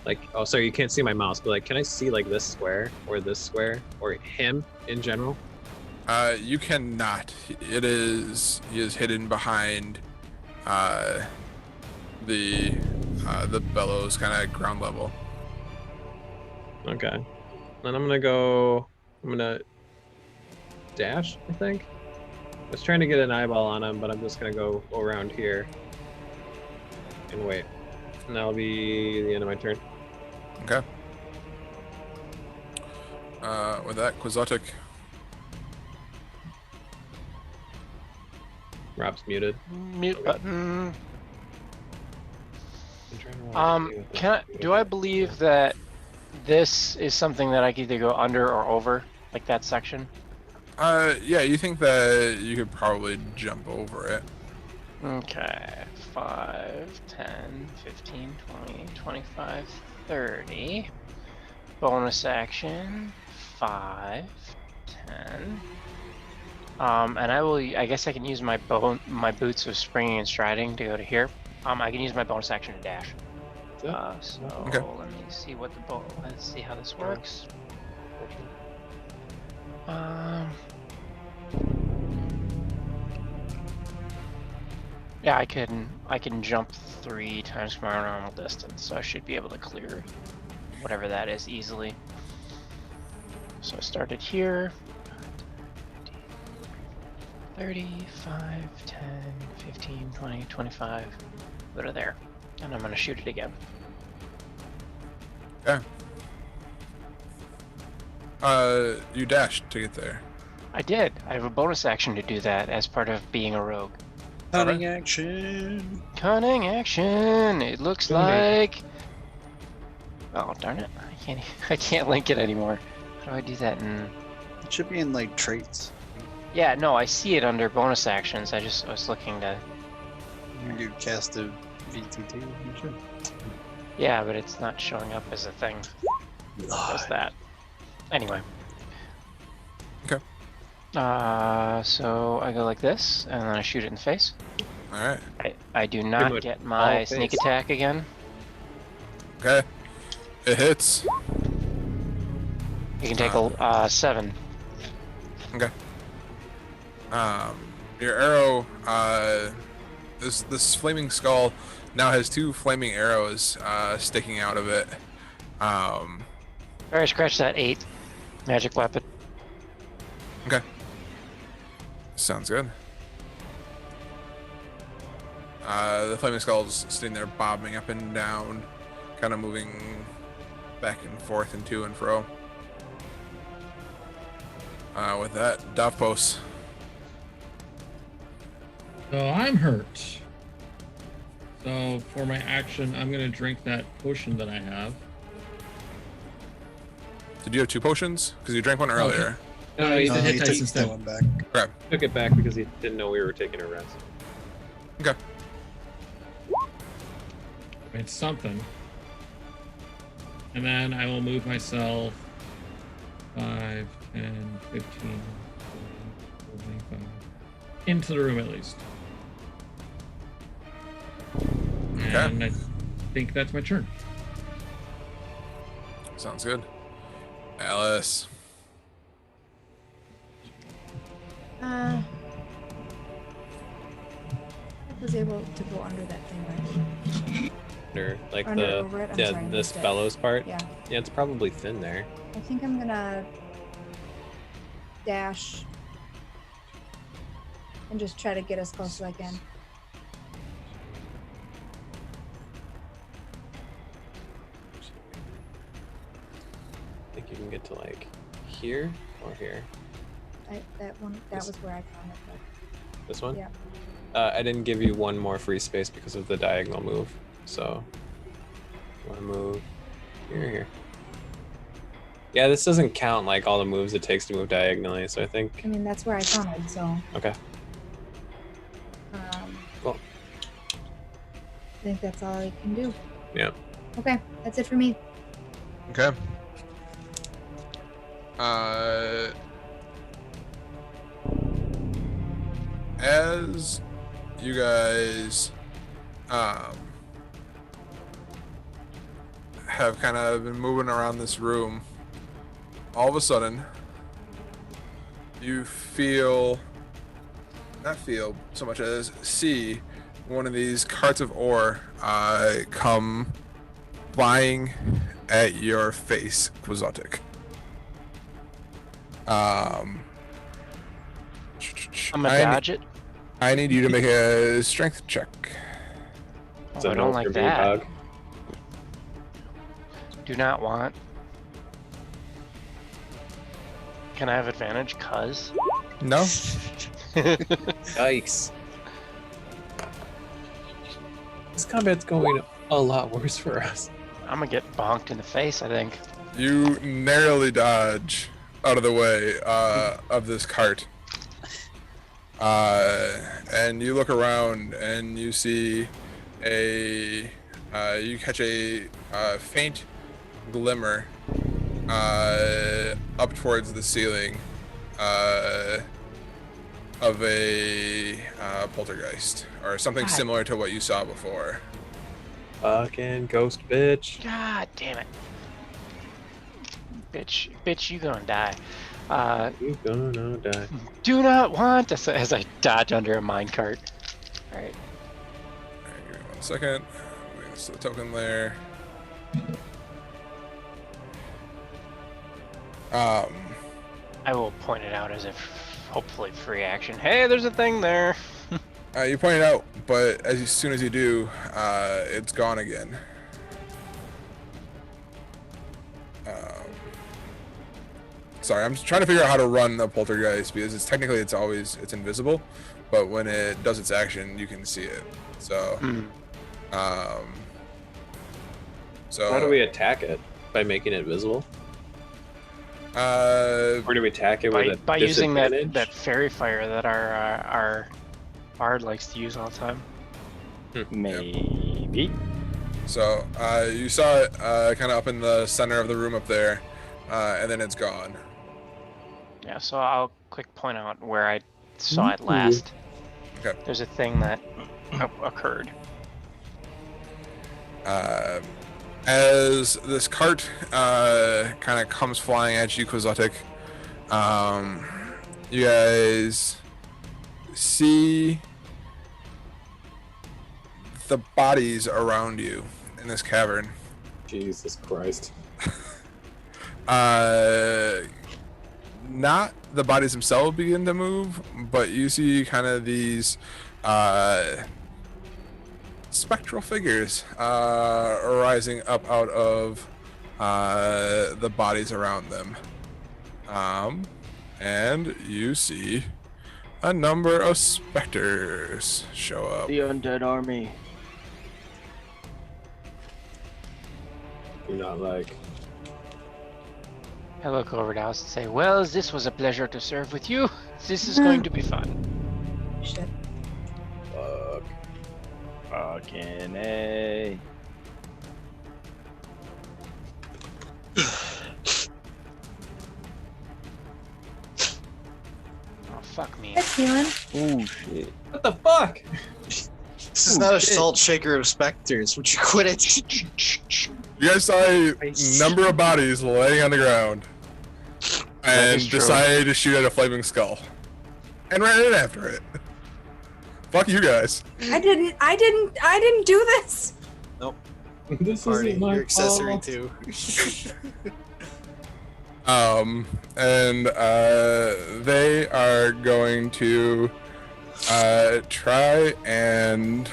Like, oh, sorry, you can't see my mouse, but like, can I see like this square or this square or him in general? You cannot. He is hidden behind the bellows, kind of ground level. Okay. Then I'm gonna dash, I think. I was trying to get an eyeball on him, but I'm just gonna go around here and wait. And that'll be the end of my turn. Okay. With that, Quixotic. Rob's muted. Mute button. I'm trying to remember what to do with it. Do I believe that this is something that I can either go under or over, like that section? Yeah, you think that you could probably jump over it. Okay, 5, 10, 15, 20, 25, 30. Bonus action, 5, 10. And I guess I can use my boots of springing and striding to go to here. I can use my bonus action to dash. So Okay. let me see what let's see how this works. Yeah, I can jump 3 times my normal distance, so I should be able to clear whatever that is easily. So I started here. 35, 10, 15, 20, 25. Go to there. And I'm gonna shoot it again. Okay. You dashed to get there. I did. I have a bonus action to do that as part of being a rogue. Cunning action. Cunning action. It looks like. Oh darn it! I can't link it anymore. How do I do that? It should be in like traits. Yeah, no, I see it under bonus actions. I was looking to. You cast a VTT. You should. Yeah, but it's not showing up as a thing. Does that? Anyway. Okay. So I go like this, and then I shoot it in the face. All right. I do him a not get my all sneak face. attack again. Okay. It hits. You can take a 7. Okay. Your arrow, this flaming skull now has 2 flaming arrows sticking out of it. Alright, scratch that 8. Magic weapon. Okay. Sounds good. The flaming skull's sitting there bobbing up and down, kind of moving back and forth and to and fro. With that, Davpos. So I'm hurt. So for my action, I'm gonna drink that potion that I have. Did you have 2 potions? Because you drank one earlier. No, I used the he hit dice takes instead. that one back. Okay. Took it back because he didn't know we were taking a rest. Okay. Made something. And then I will move myself 5, 10, 15, 25 into the room at least. Okay. And I think that's my turn. Sounds good. Alice. I was able to go under that thing, right? Under like Under the over it? I'm yeah sorry, I this missed it. bellows part. Yeah. Yeah, it's probably thin there. I think I'm gonna dash and just try to get as close as I can. you can get to like here or here. That was where I found it. This one? Yeah. I didn't give you one more free space because of the diagonal move. So, you want to move here. Yeah, this doesn't count like all the moves it takes to move diagonally. So I think. I mean, that's where I counted. So. Okay. Cool. I think that's all I can do. Yeah. Okay, that's it for me. Okay. As you guys have kind of been moving around this room, all of a sudden you not feel so much as see one of these carts of ore come flying at your face, Quixotic. I'm gonna dodge it. I need you to make a strength check. Oh, I don't like that. Do not want. Can I have advantage? Cuz? No? Yikes. This combat's going a lot worse for us. I'm gonna get bonked in the face, I think. You narrowly dodge out of the way of this cart. And you look around and you see you catch a faint glimmer up towards the ceiling of a poltergeist or something similar to what you saw before. Fucking ghost bitch. God damn it. Bitch, you gonna die. You gonna die. Do not want to say as I dodge under a minecart. Alright. Alright, give me 1 second. Wait, the token there. I will point it out as if hopefully free action. Hey, there's a thing there. You point it out, but as soon as you do, it's gone again. Sorry, I'm just trying to figure out how to run the poltergeist because it's invisible, but when it does its action, you can see it. So, so how do we attack it? By making it visible? Or do we attack it with by using that fairy fire that our bard likes to use all the time? Maybe. So you saw it kind of up in the center of the room up there, and then it's gone. Yeah, so I'll quick point out where I saw it last. Okay. There's a thing that occurred. As this cart kind of comes flying at you, Quixotic, you guys see the bodies around you in this cavern. Jesus Christ. Not the bodies themselves begin to move, but you see kind of these spectral figures rising up out of the bodies around them. And you see a number of specters show up. The undead army. Do not like. I look over to House and say, well, this was a pleasure to serve with you. This is going to be fun. Shit. Fuck. Fucking A. Oh, fuck me. That's healing. Oh shit. What the fuck? This is not a salt shaker of specters. Would you quit it? You guys saw a number of bodies laying on the ground and is true. decided to shoot at a flaming skull and ran in after it. Fuck you guys. I didn't do this. Nope. This Party, isn't my your accessory fault. too. They are going to try and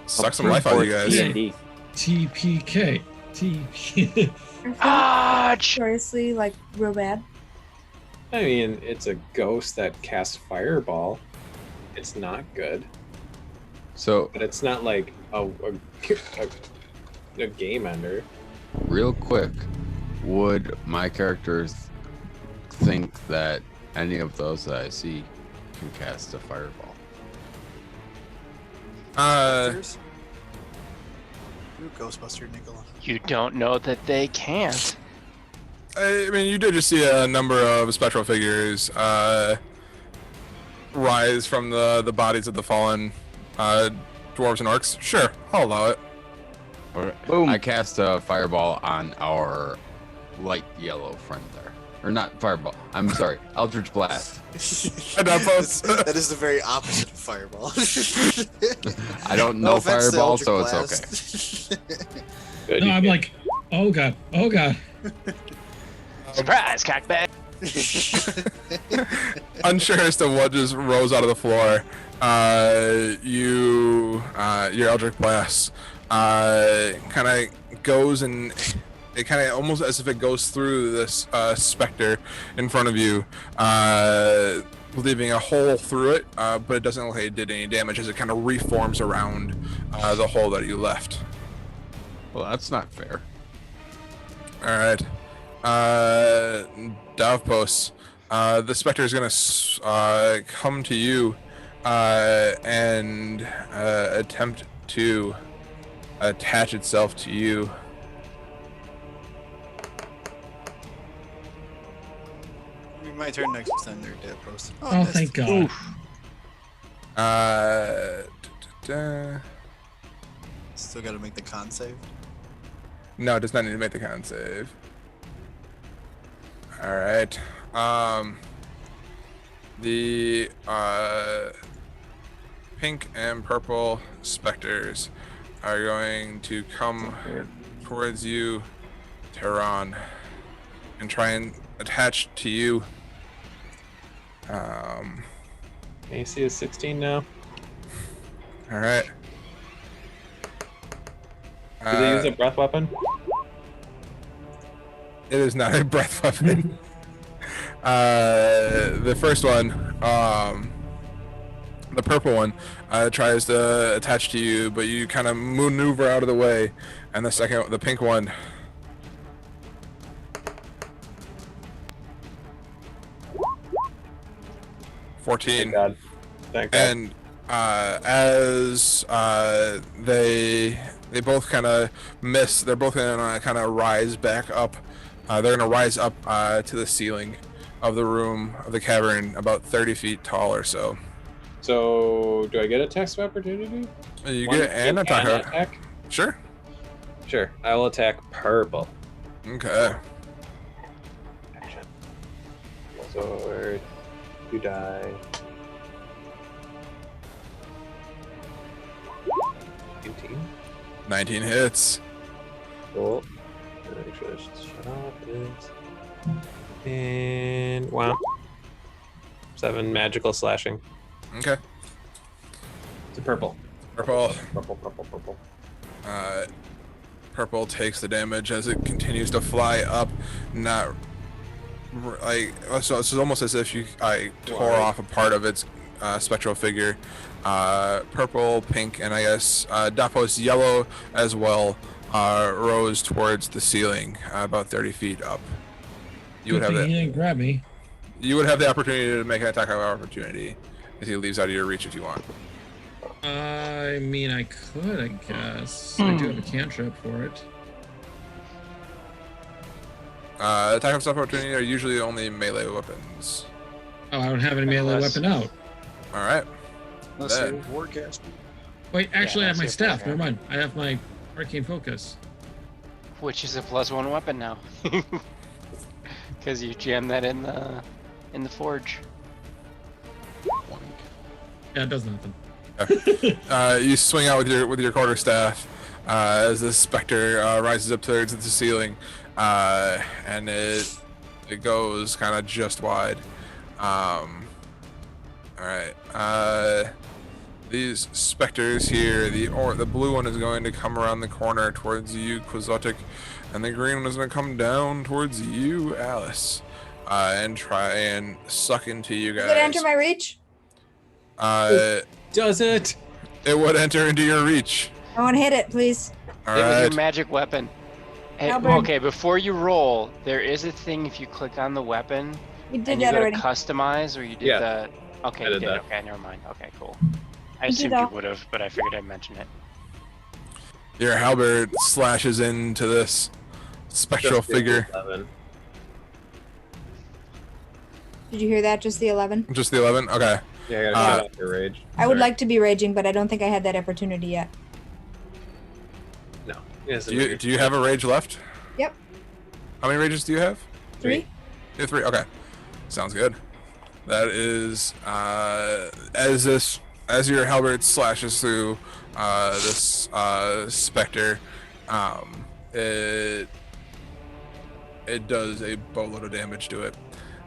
suck some life out of you guys. D&D. TPK. TP. I Ah, feel notoriously like real bad. I mean, it's a ghost that casts fireball. It's not good, So but it's not like a game ender. real quick, would my characters think that any of those that I see can cast a fireball? Upstairs? Ooh, Ghostbuster Nicola. you don't know that they can't. I mean, you did just see a number of spectral figures rise from the bodies of the fallen dwarves and orcs. Sure, I'll allow it. Or Boom. I cast a fireball on our light yellow friend there. Or not fireball. I'm sorry. Eldritch Blast. That is the very opposite of fireball. I don't No know offense to fireball, Eldritch so it's okay. Blast. Good, No, you I'm can't- like, oh god, oh god. Surprise, cockbag. Unsure as to what just rose out of the floor, your Eldritch Blast kind of goes and it kind of almost as if it goes through this specter in front of you, leaving a hole through it, but it doesn't look like it did any damage as it kind of reforms around the hole that you left. Well, that's not fair. All right. Davpos, the specter is gonna come to you and attempt to attach itself to you. It'll be my turn next time they're dead post. Oh, thank God. Still gotta make the con save. No, it does not need to make the con save. All right. The pink and purple specters are going to come towards you, Tehran, and try and attach to you. AC is 16 now. All right. Do they use a breath weapon? It is not a breath weapon. The first one, the purple one, tries to attach to you, but you kind of maneuver out of the way. And the second, the pink one, Thank 14. God. Thank God. And as they both kind of miss, they're both gonna kind of rise back up. They're gonna rise up to the ceiling of the room of the cavern, about 30 feet tall or so. So, do I get a text of opportunity? You One get an hit attack. and attack? Sure. Sure. I will attack purple. Okay. Action. Sword. You die. 19. 19 hits. Cool. Make sure this shot is. And wow. 7 magical slashing. Okay. To purple. Purple. Purple. Purple takes the damage as it continues to fly up. Not like so. It's almost as if you tore off a part of its spectral figure. Purple, pink, and I guess Davpos yellow as well rose towards the ceiling, about 30 feet up. You would Good have thing he that. didn't grab me. You would have the opportunity to make an attack of opportunity if he leaves out of your reach if you want. I mean, I could, I guess. I do have a cantrip for it. Attack of opportunity are usually only melee weapons. Oh, I don't have any melee Unless- weapon out. All right. Unless Then- you're warcasting. Wait, actually, I have my that's it, staff. okay. Never mind. I have my arcane focus. Which is a +1 weapon now. Because you jam that in the forge. Yeah, it does nothing. You swing out with your quarterstaff as the specter rises up towards the ceiling, and it goes kind of just wide. All right. these specters here. The blue one is going to come around the corner towards you, Quixotic, and the green one is going to come down towards you, Alice, and try and suck into you guys. Does it enter my reach? Does it? It would enter into your reach. I want to hit it, please. All Hit with right. your magic weapon. Hey, Halberd. okay, before you roll, there is a thing if you click on the weapon You did and you that go to already. customize, or you did Yeah. the. Okay, I you did did. that. Okay, never mind. Okay, cool. I You did assumed you that. would have, but I figured I'd mention it. Your halberd slashes into this spectral Just did figure. 11. Did you hear that? Just the 11. Just the 11? Okay. Yeah, I gotta shut off your rage. I would Sorry. like to be raging, but I don't think I had that opportunity yet. No. Yes, Do you have a rage left? Yep. How many rages do you have? 3. You have 3? Okay. Sounds good. That is, as your halberd slashes through this specter, it does a boatload of damage to it.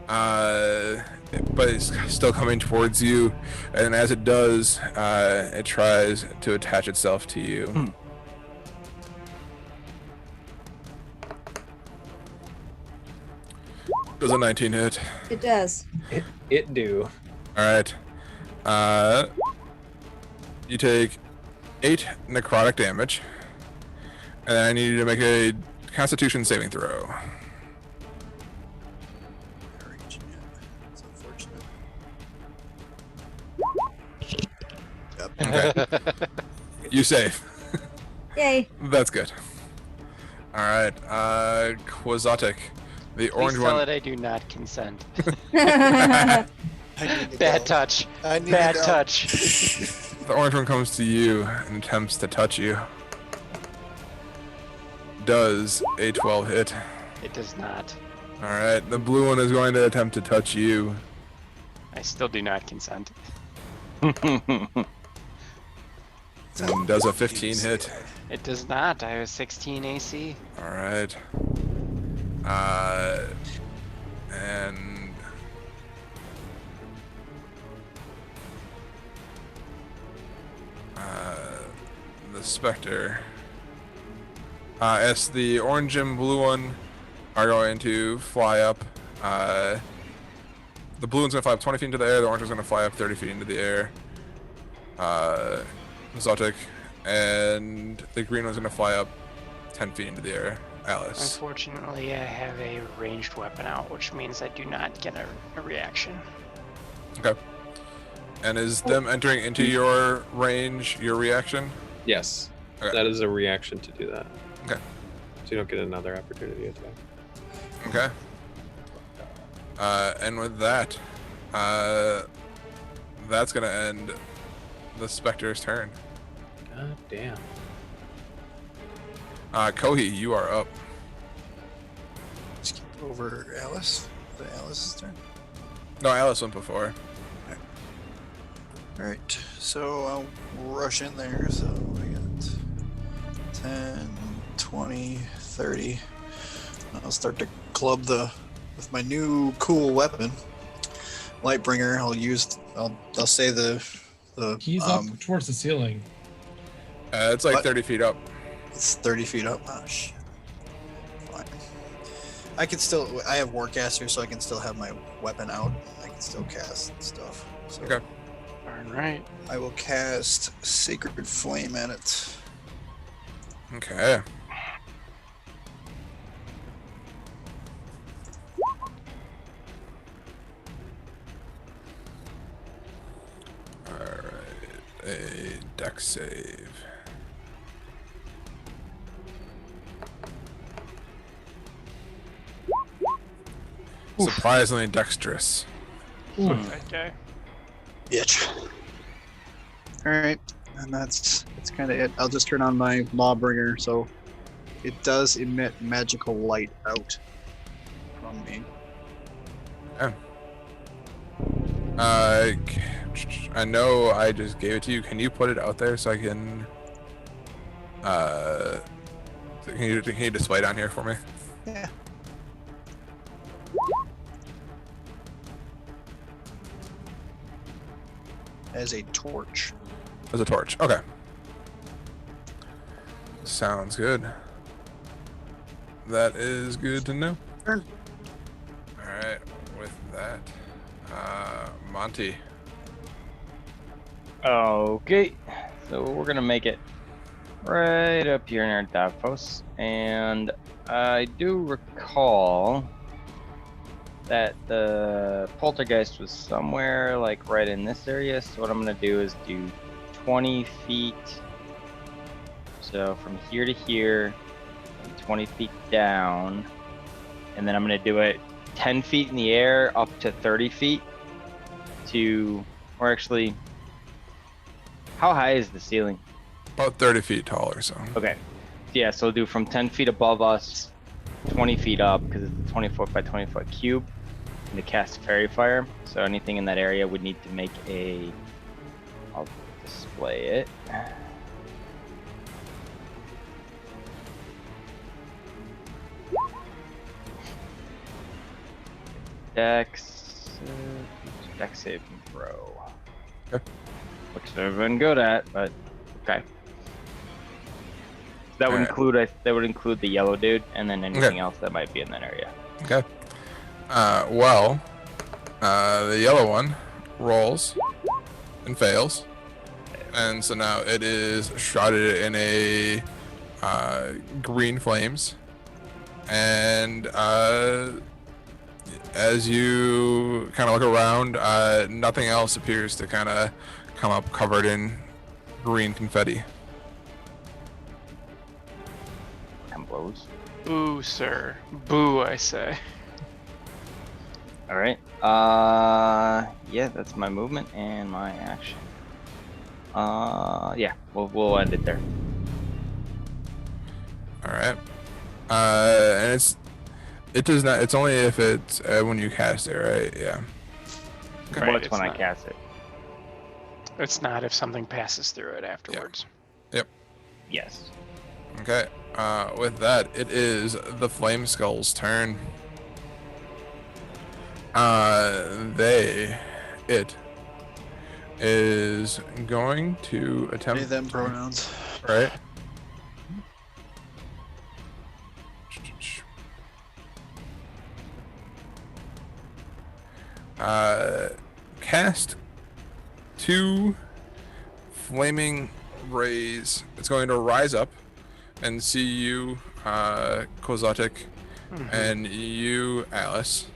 But it's still coming towards you, and as it does, it tries to attach itself to you. Does a 19 hit? It does. It do. All right. You take 8 necrotic damage, and I need you to make a Constitution saving throw. It's unfortunate. Okay. You save. Yay. That's good. All right. Quixotic, the orange Please tell one. it I do not consent. I need to Bad go. touch. I need Bad to go. touch. The orange one comes to you and attempts to touch you. Does a 12 hit. It does not. All right. The blue one is going to attempt to touch you. I still do not consent. And does a 15 hit. It does not. I have a 16 AC. All right. And the specter. As the orange and blue one are going to fly up. The blue one's gonna fly up 20 feet into the air. The orange is gonna fly up 30 feet into the air. Zotic, and the green one's gonna fly up 10 feet into the air. Alice. Unfortunately, I have a ranged weapon out, which means I do not get a reaction. Okay. And is them entering into your range your reaction? Yes. Okay. That is a reaction to do that. Okay. So you don't get another opportunity attack. Okay. And with that, that's gonna end the Spectre's turn. God damn. Kohi, you are up. Skip over Alice. The Alice's turn. No, Alice went before. Alright, so I'll rush in there. So I got 10, 20, 30. I'll start to club with my new cool weapon, Lightbringer. I'll say the He's up towards the ceiling. It's like What? 30 feet up. It's 30 feet up. Oh shit. Fine. I can still. I have Warcaster, so I can still have my weapon out. I can still cast stuff. So Okay. All right. I will cast Sacred Flame at it. Okay. Alright. A dex save. Surprisingly dexterous. Okay. Bitch. Alright, and that's kind of it. I'll just turn on my Lawbringer, so it does emit magical light out from me. I know I just gave it to you. Can you put it out there so I can can you display it on here for me? Yeah. As a torch. As a torch. Okay. Sounds good. That is good to know. Turn. Alright, with that, Monty. Okay, so we're gonna make it right up here in our Davos, and I do recall that the poltergeist was somewhere like right in this area. So what I'm gonna do is do 20 feet. So from here to here, and 20 feet down, and then I'm gonna do it 10 feet in the air up to 30 feet to, or actually, how high is the ceiling? About 30 feet tall or so. Okay. Yeah, so we'll do from 10 feet above us, 20 feet up, because it's a 20 foot by 20 foot cube, and to cast Fairy Fire. So anything in that area would need to make a, I'll display it. Dex saving throw. Okay. Which I've been good at, but okay. That would Alright. include that would include the yellow dude, and then anything else that might be in that area. Okay. Well, the yellow one rolls and fails. And so now it is shrouded in a green flames. And as you kind of look around, nothing else appears to kind of come up covered in green confetti. And blows. Boo, sir. Boo, I say. All right. Yeah, that's my movement and my action. Yeah, we'll end it there. All right. And it does not. It's only if it's when you cast it, right? Yeah. Right, What's it's when I not- cast it? It's not if something passes through it afterwards. Yes. Okay. With that, it is the Flame Skull's turn. It is going to Any attempt. of them pronouns. Right. Cast 2 flaming rays. It's going to rise up and see you, Kozotic, and you, Alice.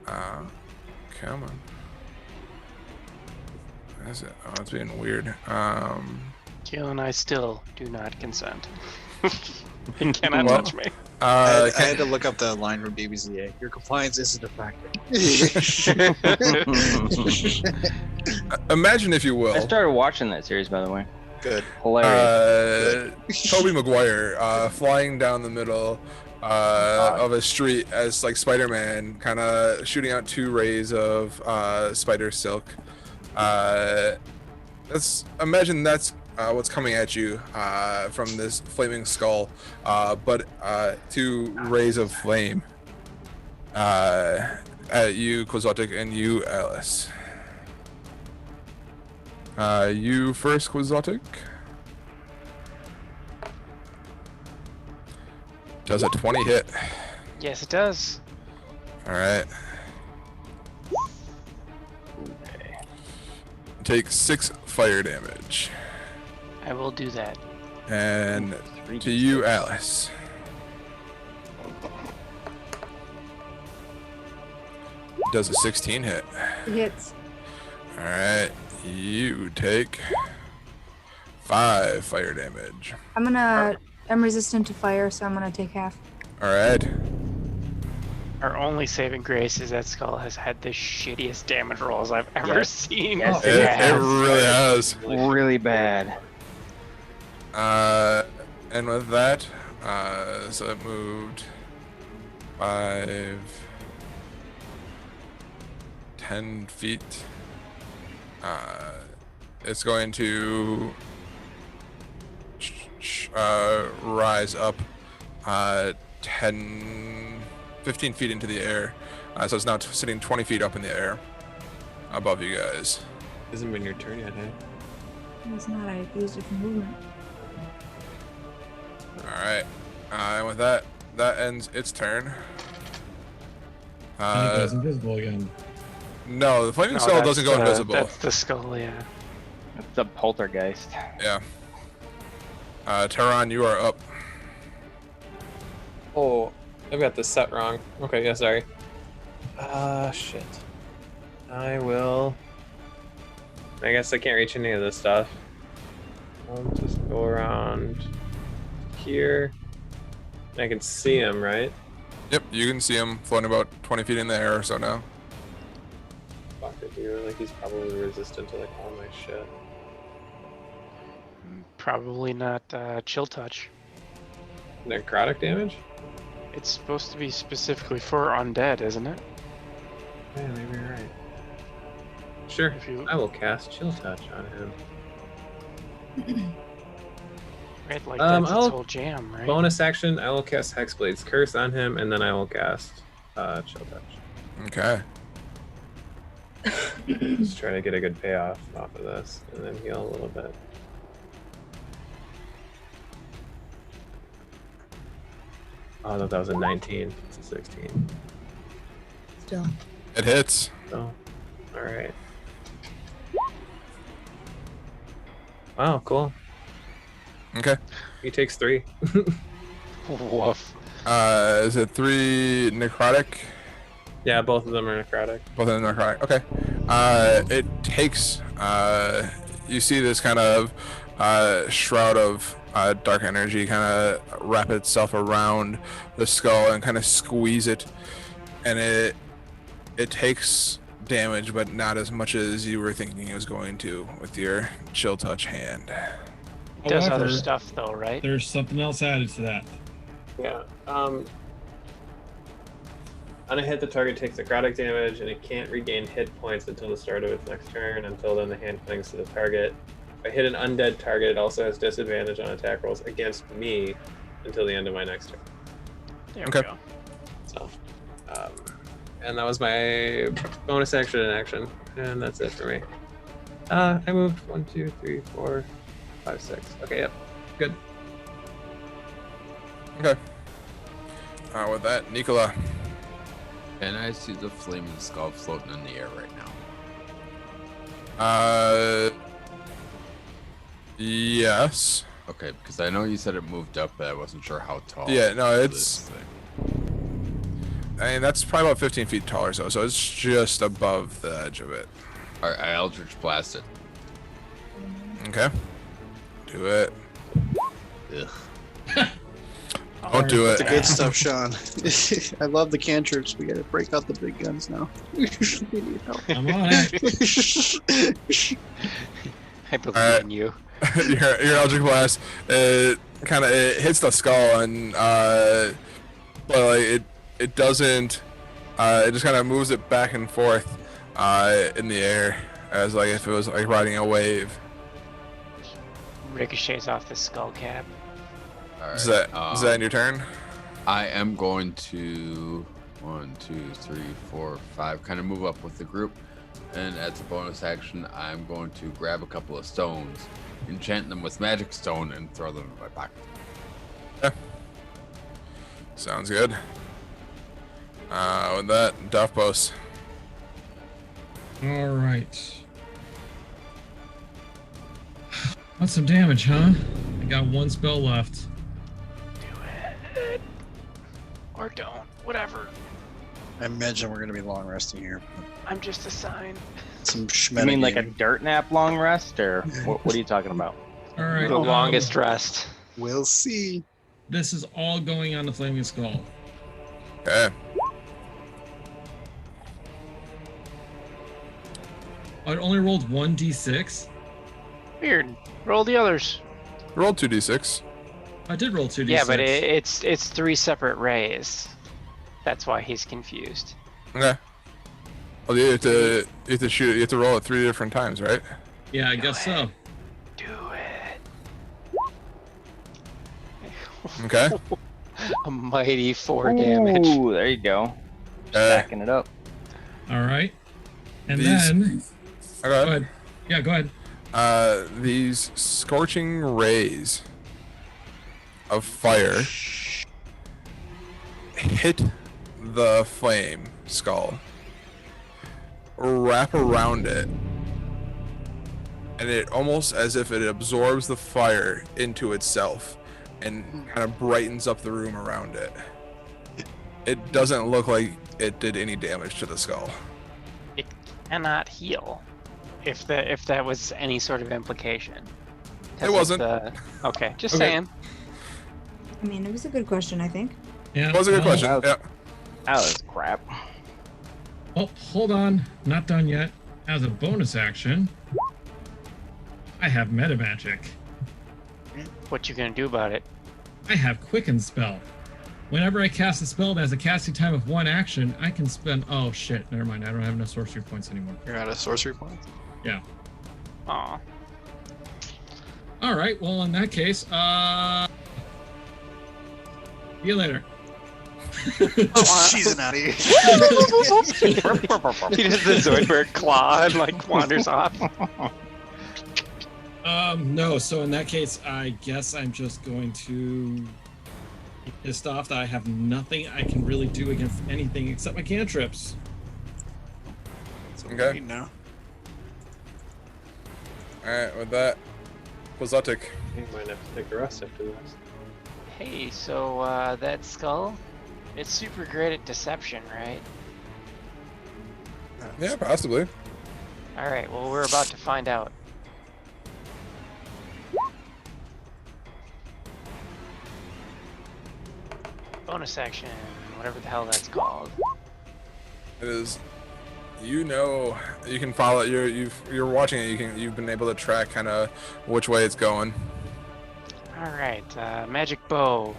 Come on. What is it? Oh, it's being weird. Gil and I still do not consent. He cannot Well, touch me. I can- had to look up the line from BBCA. Your compliance isn't a factor. Imagine, if you will, I started watching that series, by the way. Good. Hilarious. Toby Maguire flying down the middle of a street as like Spider-Man, kind of shooting out 2 rays of spider silk. Imagine that's what's coming at you from this flaming skull, but 2 rays of flame at you, Quixotic, and you, Alice. You first, Quixotic. Does a 20 hit? Yes, it does. All right. Take 6 fire damage. I will do that. And to you, Alice. Does a 16 hit? It hits. All right. You take 5 fire damage. I'm resistant to fire, so I'm gonna take half. All right. Our only saving grace is that Skull has had the shittiest damage rolls I've ever Yes. seen. Yes, It, it really has. Really bad. And with that, so it moved 5, 10 feet. It's going to rise up 15 feet into the air. So it's now sitting 20 feet up in the air above you guys. Hasn't been your turn yet, hey? It was not. I used it for movement. All right. And with that, that ends its turn. And he goes invisible again. No, the flaming No, skull that's doesn't go the- invisible. That's the skull, yeah. It's a poltergeist. Yeah. Tehran, you are up. Oh, I've got this set wrong. Okay, yeah, sorry. Shit. I will. I guess I can't reach any of this stuff. I'll just go around here. I can see him, right? Yep, you can see him floating about 20 feet in the air or so now. Fuck it, dude. Like, he's probably resistant to, like, all my shit. Probably not chill touch. Necrotic damage? It's supposed to be specifically for undead, isn't it? Yeah, maybe you're right. Sure, If you I will cast Chill Touch on him. right, like Um, that's I'll- its whole jam, right? Bonus action, I will cast Hexblade's Curse on him, and then I will cast Chill Touch. Okay. Just try to get a good payoff off of this, and then heal a little bit. Oh, no, that was a 19. It's a 16. Still. It hits. So, alright. Wow, cool. Okay. He takes 3. Woof. Is it 3 necrotic? Yeah, both of them are necrotic. Both of them necrotic. Okay. It takes. You see this kind of shroud of dark energy kind of wrap itself around the skull and kind of squeeze it, and it takes damage, but not as much as you were thinking it was going to with your chill touch hand. It does However, other stuff though, right? There's something else added to that. Yeah. On a hit, the target takes necrotic damage, and it can't regain hit points until the start of its next turn. Until then, the hand clings to the target. If I hit an undead target, it also has disadvantage on attack rolls against me until the end of my next turn. There Okay. we go. So, and that was my bonus action and action, and that's it for me. I moved 1, 2, 3, 4, 5, 6. Okay, yep, good. Okay. With that, Nicola. And I see the flaming skull floating in the air right now. Yes. Okay, because I know you said it moved up, but I wasn't sure how tall. Yeah, no, this it's. thing. I mean, that's probably about 15 feet tall or so, so it's just above the edge of it. All right, I Eldritch Blast it. Okay. Do it. Ugh. Don't do it. The good stuff, Sean. I love the cantrips. We gotta break out the big guns now. We need help. I'm on it. I believe Alright. in you. your Eldritch Blast, it hits the skull, and but like it doesn't. It just kind of moves it back and forth in the air, as like if it was like riding a wave. Ricochets off the skull cap. All right. Is that in your turn? I am going to 1, 2, 3, 4, 5 kind of move up with the group, and as a bonus action, I'm going to grab a couple of stones, enchant them with magic stone, and throw them in my pocket. Sounds good. With that, Duffbos. All right. That's some damage, huh? I got 1 spell left. Do it. Or don't. Whatever. I imagine we're gonna be long resting here. I'm just a sign. Some You schmeta mean like a game. dirt nap long rest, or what are you talking about? All right. The longest rest. We'll see. This is all going on the flaming skull. Okay. I only rolled 1d6. Weird. Roll the others. Roll 2d6. I did roll 2d6. Yeah, but it's 3 separate rays. That's why he's confused. Okay. Well, you have to shoot it. You have to roll it 3 different times, right? Yeah, I guess so. Do it. Okay. A mighty 4 damage. Ooh, there you go. Stacking it up. All right. And These- then, Okay. go ahead. Yeah, go ahead. these scorching rays of fire hit the flame skull, wrap around it, and it almost as if it absorbs the fire into itself and kind of brightens up the room around it. It doesn't look like it did any damage to the skull. It cannot heal. If that was any sort of implication. 'Cause It wasn't. Okay, just Okay. saying. I mean, it was a good question, I think. Yeah. That was a good question. that was- Yeah. That was crap. Oh, hold on. Not done yet. As a bonus action, I have meta magic. What you gonna do about it? I have Quicken Spell. Whenever I cast a spell that has a casting time of 1 action, I can spend. Oh shit! Never mind. I don't have enough sorcery points anymore. You're out of sorcery points. Yeah. Aw. All right. Well, in that case, see you later. She's out of here. He does the Zoidberg claw and like wanders off. No. So in that case, I guess I'm just going to be pissed off that I have nothing I can really do against anything except my cantrips. So we Okay. need now. Alright, with that, Quixotic. You might have to take a rest after this. Hey, so that skull, it's super great at deception, right? Yeah, possibly. All right. Well, we're about to find out. Bonus action, whatever the hell that's called. It is. You know, you can follow. You're watching it. You've been able to track kind of which way it's going. All right, magic bow.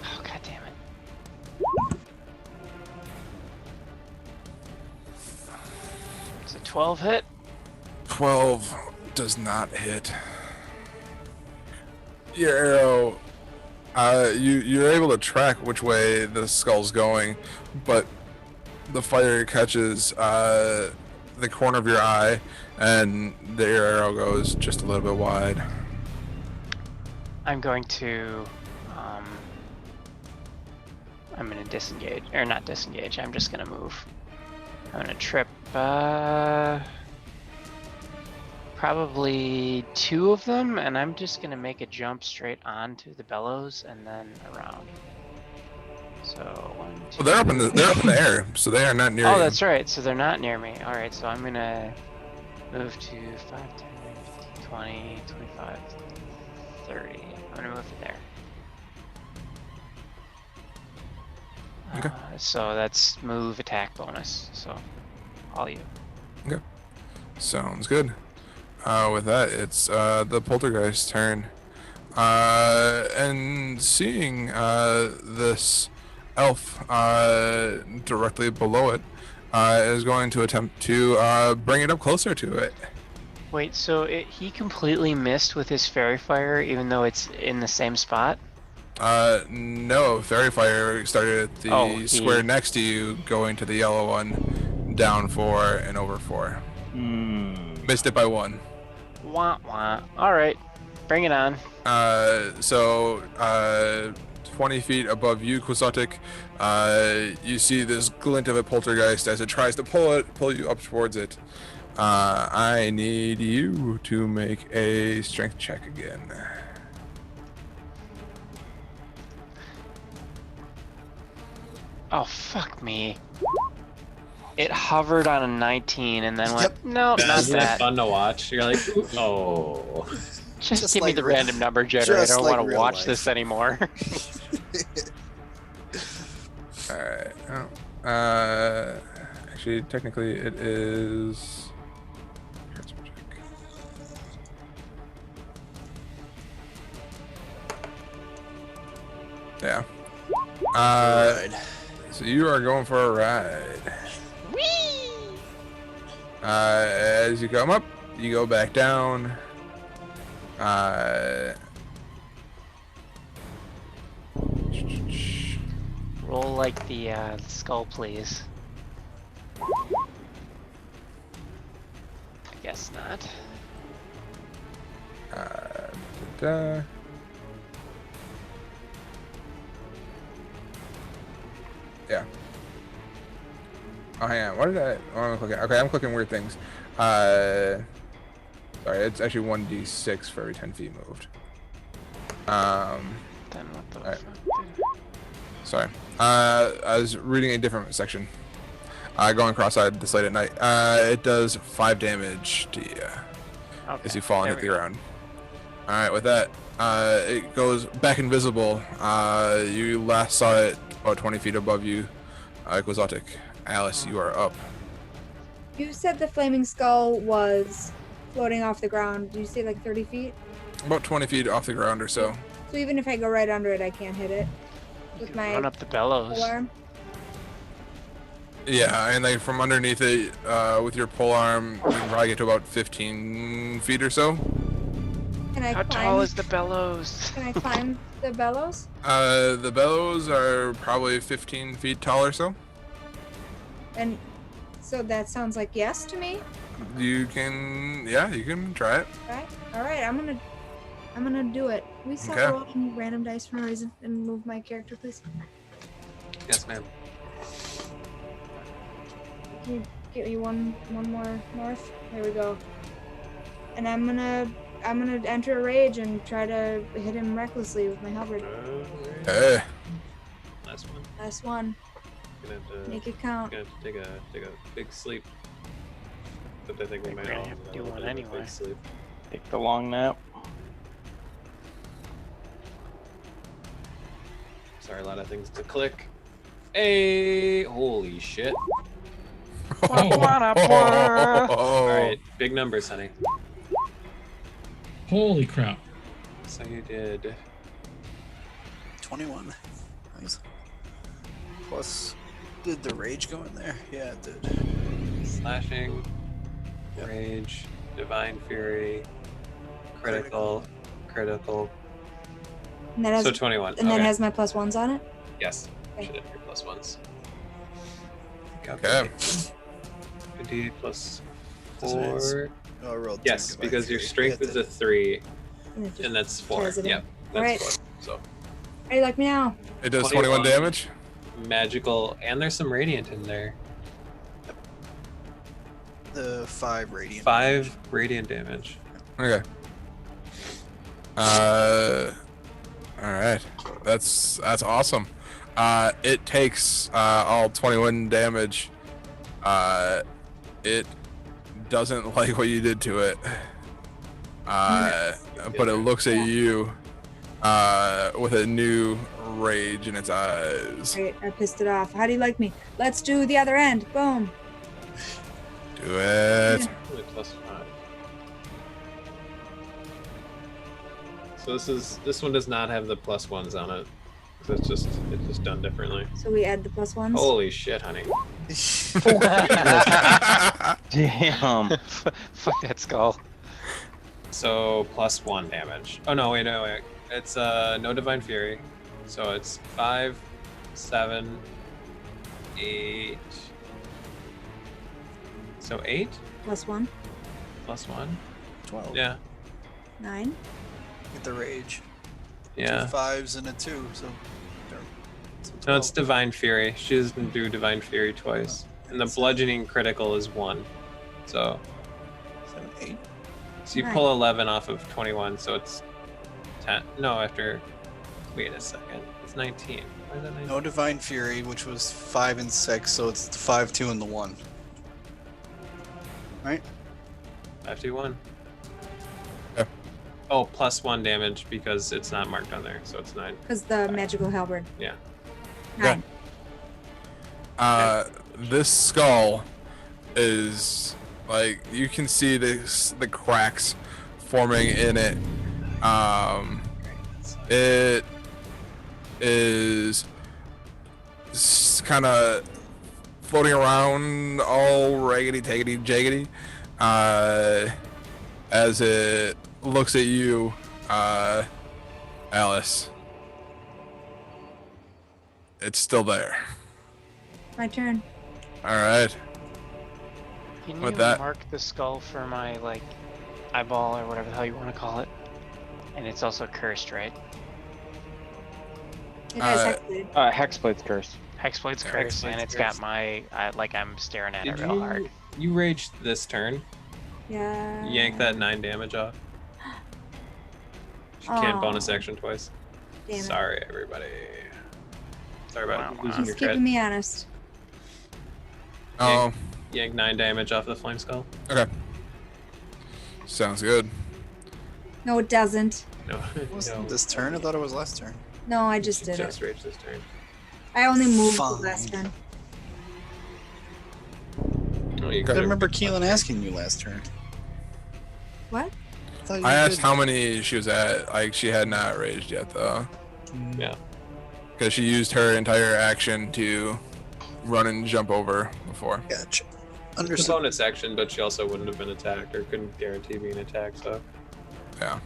Oh god damn it! It's a 12 hit. 12 does not hit. Your arrow. You're able to track which way the skull's going, but the fire catches the corner of your eye, and your arrow goes just a little bit wide. I'm going to. I'm gonna disengage, or not disengage. I'm just gonna move. I'm gonna trip. Probably 2 of them, and I'm just gonna make a jump straight onto the bellows and then around. So 1, 2. Well, they're up in the air, so they are not near Oh, you. that's right. So they're not near me. All right. So I'm gonna move to 5, 10, 15, 20, 25, 30. I'm gonna move to there. Okay. So that's move attack bonus. So all you. Sounds good. With that, it's the poltergeist's turn. And seeing this elf directly below it is going to attempt to bring it up closer to it. Wait. So he completely missed with his fairy fire, even though it's in the same spot. No, fairy fire started at the Oh, square next to you, going to the yellow one, down 4 and over 4. Missed it by 1. Wah wah. All right. Bring it on. So 20 feet above you, Quixotic, you see this glint of a poltergeist as it tries to pull you up towards it. I need you to make a strength check again. Oh, fuck me. It hovered on a 19 and then went, Yep. no, not Isn't it that. fun to watch? You're like, oh. Just Just give me like the real- random number generator. I just don't like want to real watch life. this anymore. Alright. Actually, technically, it is. Yeah. So you are going for a ride. Whee! As you come up, you go back down. Roll like the skull, please. Guess not. Da-da. Yeah. Oh, hang on. What did I? Oh, I'm clicking. Okay, I'm clicking weird things. Sorry, it's actually 1d6 for every 10 feet moved. Then what the Alright. fuck? Sorry. I was reading a different section. Going cross-eyed this late at night. It does 5 damage to you Okay, as you fall and there hit we the go. ground. All right, with that, it goes back invisible. You last saw it about 20 feet above you. Quixotic. Alice, you are up. You said the flaming skull was floating off the ground. Did you say like 30 feet? About 20 feet off the ground or so. So even if I go right under it, I can't hit it You with can my run up the bellows. alarm. Yeah, and like from underneath it, with your pole arm, you can probably get to about 15 feet or so. Can I How climb? tall is the bellows? Can I climb the bellows? The bellows are probably 15 feet tall or so. And so that sounds like yes to me, You can, yeah, you can try it. right? All right, I'm gonna do it. Can we stop Okay. rolling random dice for no reason and move my character, please? Yes, ma'am. Can you get me one more north? There we go. And I'm gonna enter a rage and try to hit him recklessly with my halberd. Alright. Hey. Last one. Last one. Gonna have to, Make it count. gonna have to take a big sleep. But I think we Think might we're all gonna have to have a do little one bit of a anyway. big sleep. Take the long nap. Sorry, a lot of things to click. Hey, holy shit. Oh, All right, big numbers, honey. holy crap. So you did 21. Nice. Plus, did the rage go in there? Yeah, it did. slashing, Yep. rage, divine fury, critical. And that has So 21. and that okay. has my plus ones on it. Yes. Okay. Should have your plus ones. Okay. 50 plus Doesn't it- 4. Oh, I rolled two Yes, divine because your fury. strength Yeah, is a 3, And, it just and that's 4. tears it in. Yep, that's Alright. 4. So How do you like me now? It does 21 damage. magical, and there's some radiant in there. the 5 radiant. 5 radiant damage. Okay. All right. That's awesome. It takes all 21 damage. It doesn't like what you did to it. But it looks at you with a new rage in its eyes. Great, I pissed it off. How do you like me? Let's do the other end. Boom. Do it. Only plus 5. So this one does not have the plus ones on it. So it's just done differently. So we add the plus ones. Holy shit, honey. Damn. Fuck that skull. So plus 1 damage. Oh no, wait. It's no divine fury. So it's 5, 7, 8. So 8 Plus 1. plus 1. 12. Yeah. 9. Get the rage. Yeah. 2 5s and a 2, so. No, it's divine fury. She doesn't do divine fury twice. And the bludgeoning critical is 1. So 7, 8. so you pull 11 off of 21, so it's 10. No, after. Wait a second. It's 19. Why is that 19? No divine fury, which was 5 and 6, so it's the 5, 2, and the 1. Right? 5, 2, 1. Yeah. Oh, plus 1 damage because it's not marked on there, so it's 9. Because the magical halberd. Yeah. 9. This skull is like you can see the cracks forming in it. It is kind of floating around all raggedy taggedy jaggedy as it looks at you, Alice. It's still there. My turn. All right. Can With you that- mark the skull for my like eyeball or whatever the hell you want to call it? And it's also cursed, right? It has Uh, hexblade. Hexblade's cursed. Hexblade's cursed, and Hexblade's it's got cursed. my like I'm staring at Did it real hard. you raged this turn? Yeah. Yank that 9 damage off. She can't Aw. bonus action twice. Damn it. Sorry, everybody. Sorry about Wow, wow. losing He's your keeping crit. me honest. Oh, Yank 9 damage off the flame skull. okay. Sounds good. No, it doesn't. No, Wasn't no. this turn? I thought it was last turn. No, I just She did just it. raged this turn. I only moved the Fine. last turn. Oh, you I could've- remember Keelan asking you last turn. What? Thought you I asked did. how many she was at. Like, she had not raged yet, though. Yeah. Because she used her entire action to run and jump over before. Gotcha. It's a Understood. bonus action, but she also wouldn't have been attacked or couldn't guarantee being attacked, so. Yeah.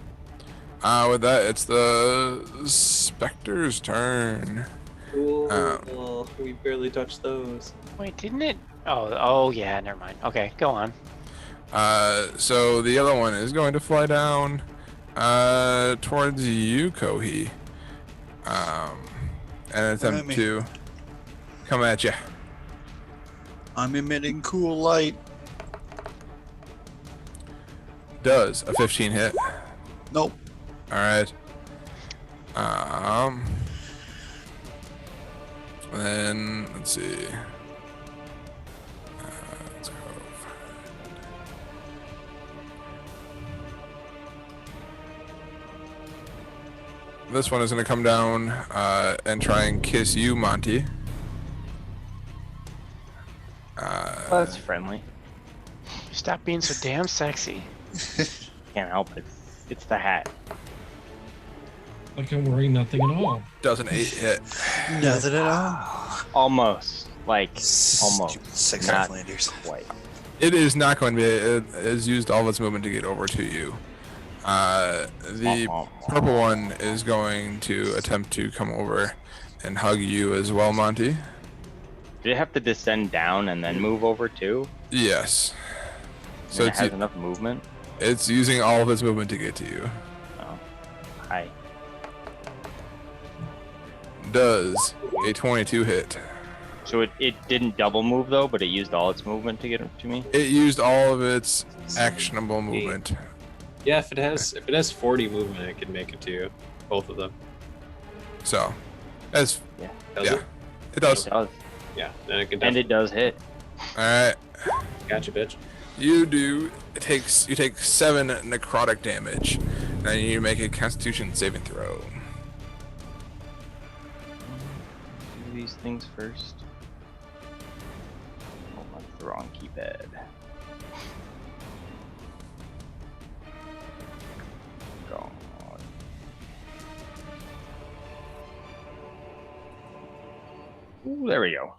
With that, it's the Spectre's turn. Cool. Oh. We barely touched those. Wait, didn't it? Oh yeah, never mind. Okay, go on. So the other one is going to fly down towards you, Kohi. And attempt me. to come at you. I'm emitting cool light. Does a 15 hit? Nope. All right. Then let's see. Let's go. This one is going to come down and try and kiss you, Monty. Well, that's friendly. Stop being so damn sexy. Can't help it. It's the hat. Like I'm wearing nothing at all. Does an 8 hit. Nothing at all. Almost. Like, almost. Six Not Flanders. quite. It is not going to be. It has used all of its movement to get over to you. The purple one is going to attempt to come over and hug you as well, Monty. Did it have to descend down and then move over too? Yes. So So it it's, has enough movement? it's using all of its movement to get to you. Oh. Hi. Does a 22 hit. So it didn't double move though, but it used all its movement to get to me? It used all of its actionable movement. Yeah, if it has 40 movement, it can make it to you. Both of them. So, as Does yeah, it? it does. It does. Yeah, then it can And definitely. it does hit. All right. Gotcha, bitch. You take 7 necrotic damage. Now you need to make a Constitution saving throw. Do these things first. Oh, that's the wrong keypad. God. Ooh, there we go.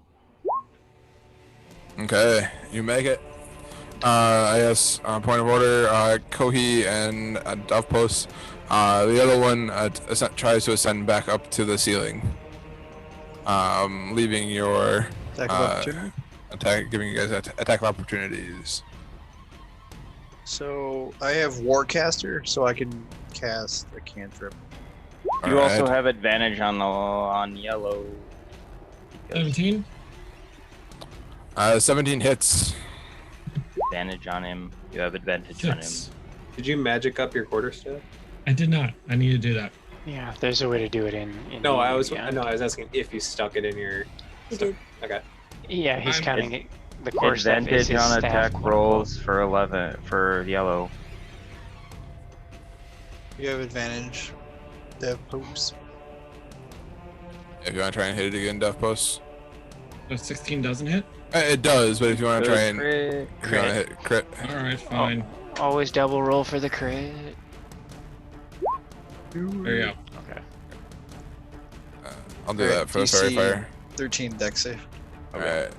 Okay, you make it. I guess point of order. Kohi and Duffpost. The other one tries to ascend back up to the ceiling, leaving your Attack of opportunity. giving you guys attack opportunities. So I have Warcaster, so I can cast a cantrip. You also Alright. have advantage on yellow. because 17? 17 hits. Advantage on him. You have advantage on him. Six. Did you magic up your quarterstaff? I did not. I need to do that. Yeah, there's a way to do it in No, the- I was yeah. no, I was asking if you stuck it in your. He did. Okay. Yeah, he's I'm- counting it. The core stuff is Advantage his on staff, attack quote, unquote. rolls for 11 for yellow. You have advantage. Dev poops. If you want to try and hit it again, Duffpost. So 16 doesn't hit? It does, but if you want to try and Crit. if you want to hit crit, Alright, fine. Always double roll for the crit. There you go. Okay. I'll do Alright, that for the fairy DC. fire. 13 deck save. Alright.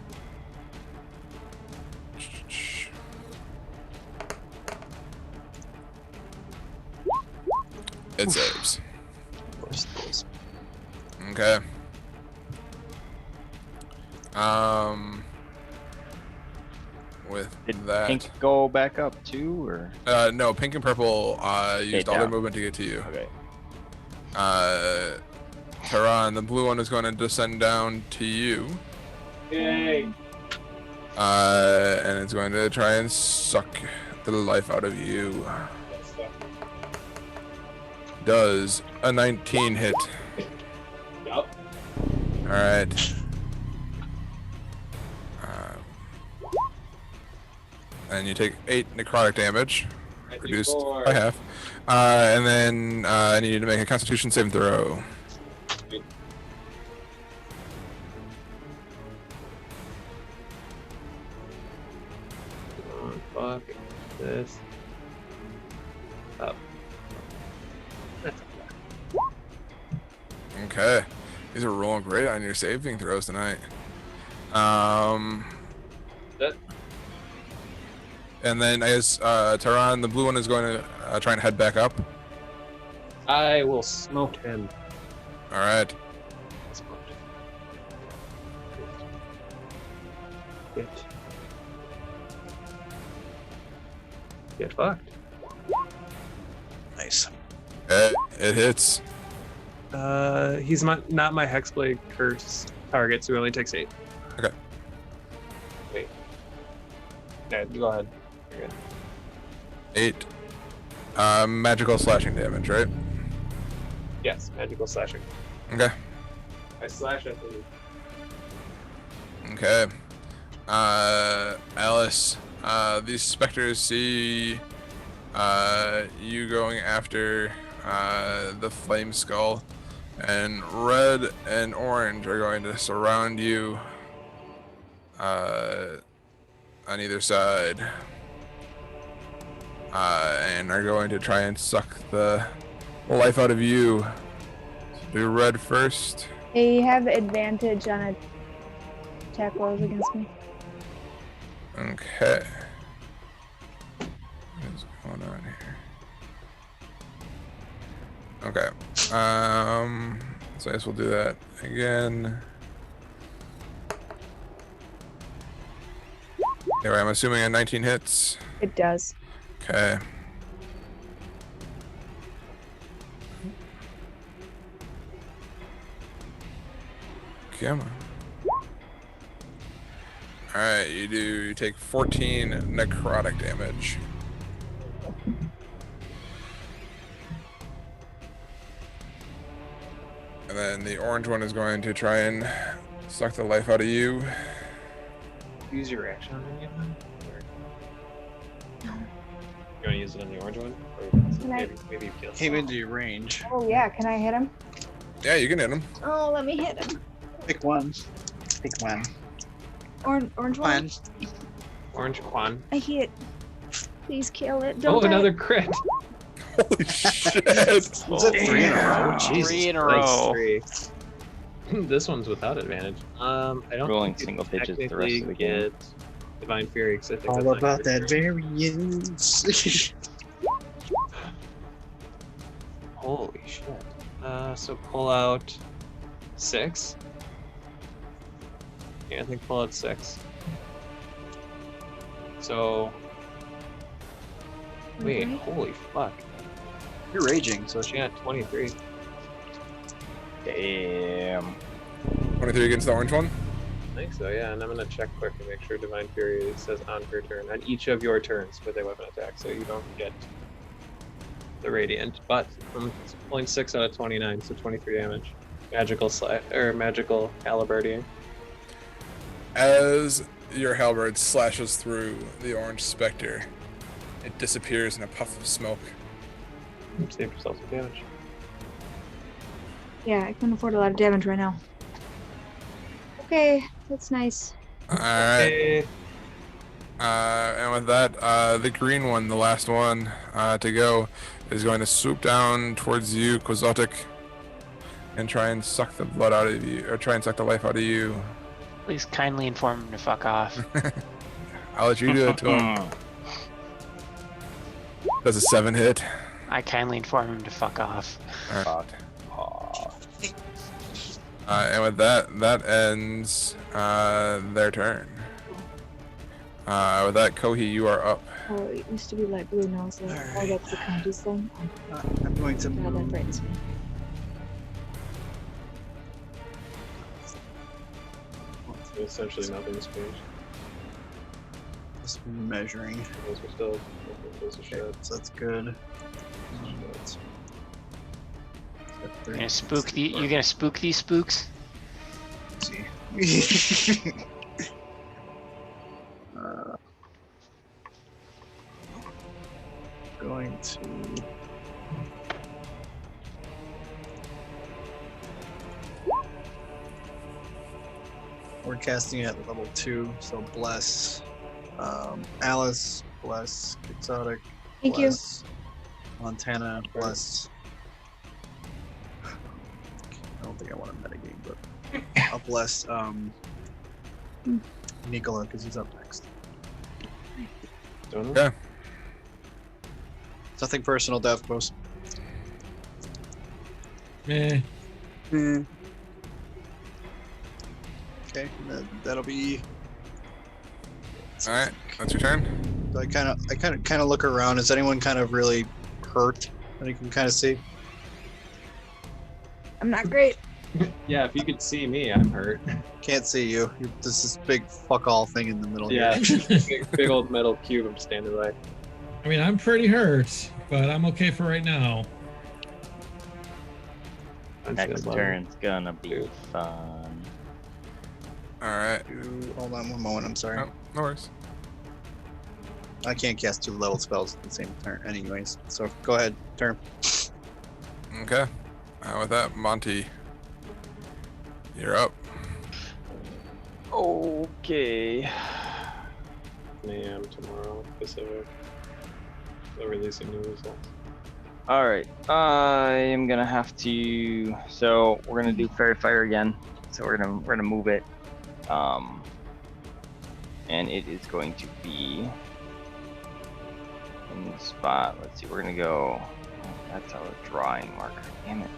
It saves. Of course it does. Okay. with Did that. pink go back up too, or? No, pink and purple used all their down. movement to get to you. Okay. Tehran, the blue one is going to descend down to you. Yay! And it's going to try and suck the life out of you. Does a 19 hit? Yup. Alright. And you take 8 necrotic damage, reduced by half. And then I need you to make a Constitution saving throw. Fuck this. Up. Okay. These are rolling great on your saving throws tonight. That. And then I guess Tehran, the blue one, is going to try and head back up. I will smoke him. Alright. Get fucked. Nice. It hits. He's not my Hexblade curse target, so he only takes 8. Okay. Wait. Yeah, go ahead. You're good. 8. Magical slashing damage, right? Yes, magical slashing. Okay. I slash at the. Okay. Alice, these specters see you going after the flame skull, and red and orange are going to surround you on either side, and are going to try and suck the life out of you. Do red first. They have advantage on attack rolls against me. Okay. What is going on here? Okay. So I guess we'll do that again. Anyway, I'm assuming a 19 hits. It does. Okay. Come on. Alright, you take 14 necrotic damage. And then the orange one is going to try and suck the life out of you. Use your action on any of them? No. You want to use it on the orange one? Or Can I- maybe you kill Came into your range. Oh yeah, can I hit him? Yeah, you can hit him. Oh, let me hit him. Pick one. Pick one. Orange one. One. Orange Quan. I hit. Please kill it. Don't Oh, die. another crit. Holy shit! Was it 3 in a row? Jesus. 3 in a Nice, row. 3. This one's without advantage. I don't Rolling think you single digits the rest of the technically game. get Divine Fury, because I think All that's about not that variance. Holy shit. So pull out 6. Yeah, I think pull out 6. So. Wait, Okay. holy fuck. You're raging, so She got 23. Damn. 23 against the orange one. I think so, yeah, and I'm gonna check quick to make sure Divine Fury says on her turn, on each of your turns with a weapon attack, so you don't get the Radiant. But I'm pulling 6 out of 29, so 23 damage. Magical halberdier. As your halberd slashes through the orange specter, it disappears in a puff of smoke. Save yourself some damage. Yeah, I can afford a lot of damage right now. Okay, that's nice. Alright. Hey, And with that, the green one, the last one to go, is going to swoop down towards you, Quixotic, and try and suck the blood out of you, or try and suck the life out of you. Please kindly inform him to fuck off. I'll let you do it to him. Does a 7 hit? I kindly inform him to fuck off. Alright. And with that, that ends their turn. With that, Kohi, you are up. Oh, it used to be light blue, now it's like, oh, that's the county's thing. I'm going to God, that move. frightens me. So essentially nothing's changed. Just measuring. Those are still those are shit. So that's good. You're gonna spook these spooks? See. Going to. We're casting it at level 2, so bless Alice, bless Exotic, Thank you. bless Montana, bless. I don't think I want a metagame, but I'll bless Nicola because he's up next. Don't know. Okay. Nothing personal, Deathpost. Eh. Okay, that'll be. All right, that's your turn. I kind of look around. Is anyone kind of really hurt that you can kind of see? I'm not great. Yeah, if you could see me, I'm hurt. Can't see you. There's this big fuck all thing in the middle Yeah, here. big old metal cube I'm standing by. I mean, I'm pretty hurt, but I'm okay for right now. Next turn's gonna be fun. All right. Hold on one moment. I'm sorry. Oh, no worries. I can't cast 2 level spells at the same turn, anyways. So go ahead, turn. Okay. With that, Monty, you're up. Okay. 10 a.m. tomorrow Pacific. They're releasing new results. All right. I am gonna have to. So we're gonna do Fairy Fire again. So we're gonna move it. And it is going to be in the spot. Let's see. We're gonna go. That's our drawing marker. Damn it.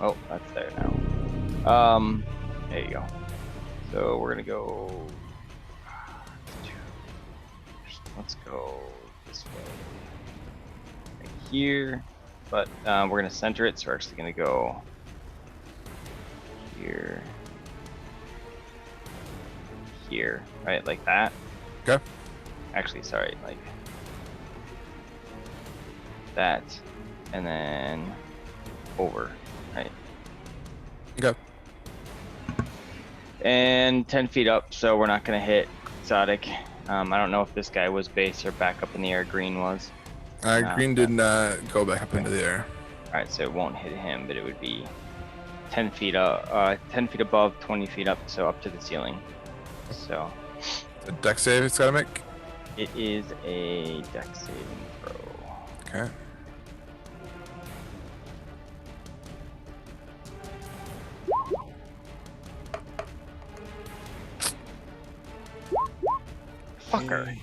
Oh, that's there now. There you go. So we're gonna go. Let's go this way. Right here, but we're gonna center it. So we're actually gonna go here, here, right, like that. Okay. Actually, sorry, like that, and then over, right? Okay. And 10 feet up, so we're not gonna hit Exotic. I don't know if this guy was base or back up in the air. Green was. Green did not go back up into the air. All right, so it won't hit him, but it would be 10 feet up, 10 feet above, 20 feet up, so up to the ceiling. So The deck save it's got to make. it is a dex saving throw. Okay. Fucker.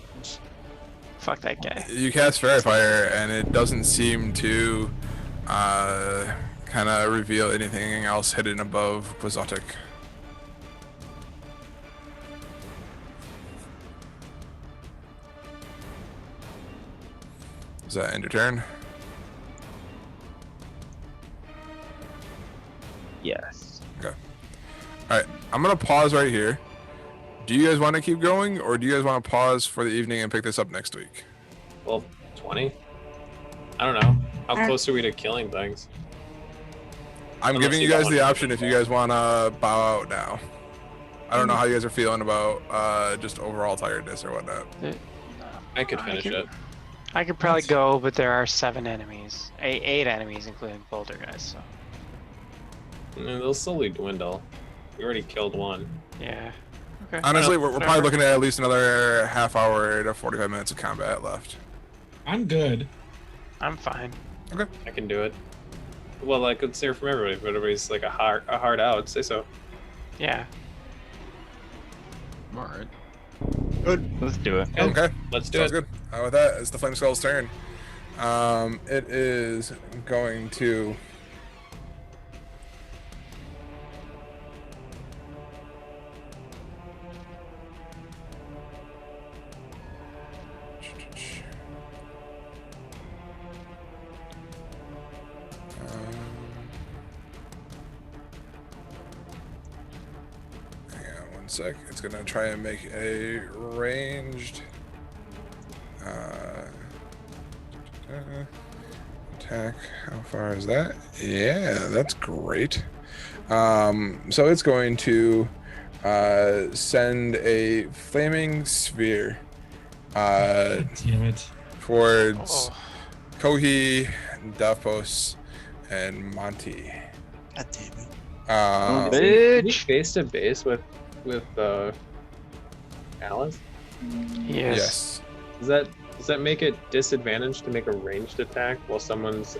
Fuck that guy. You cast Fairy Fire, and it doesn't seem to kind of reveal anything else hidden above Quixotic. Does that end your turn? Yes. Okay. Alright, I'm going to pause right here. Do you guys want to keep going, or do you guys want to pause for the evening and pick this up next week? Well, 20? I don't know. How Uh, close are we to killing things? I'm Unless giving you you don't guys the want to option do if you more. guys want to bow out now. I don't know how you guys are feeling about just overall tiredness or whatnot. I could finish it. I could probably go, but there are 7 enemies. 8 enemies, including poltergeist, so. And they'll slowly dwindle. We already killed one. Yeah. Okay. Honestly, we're probably Whatever. looking at least another half hour to 45 minutes of combat left. I'm good. I'm fine. I can do it. Well, I could say it from everybody. If everybody's like a hard out, say so. Yeah. All right. Good. Let's do it. Okay, Let's do sounds it. good. With that, it's the Flame Skull's turn. It is going to... sec. It's gonna try and make a ranged attack. How far is that? Yeah, that's great. So it's going to send a flaming sphere God damn it. towards Oh, Kohi, Davos, and Monty. God damn it. Are we Bitch. face to base with Alice? yes. Does that make it disadvantaged to make a ranged attack while someone's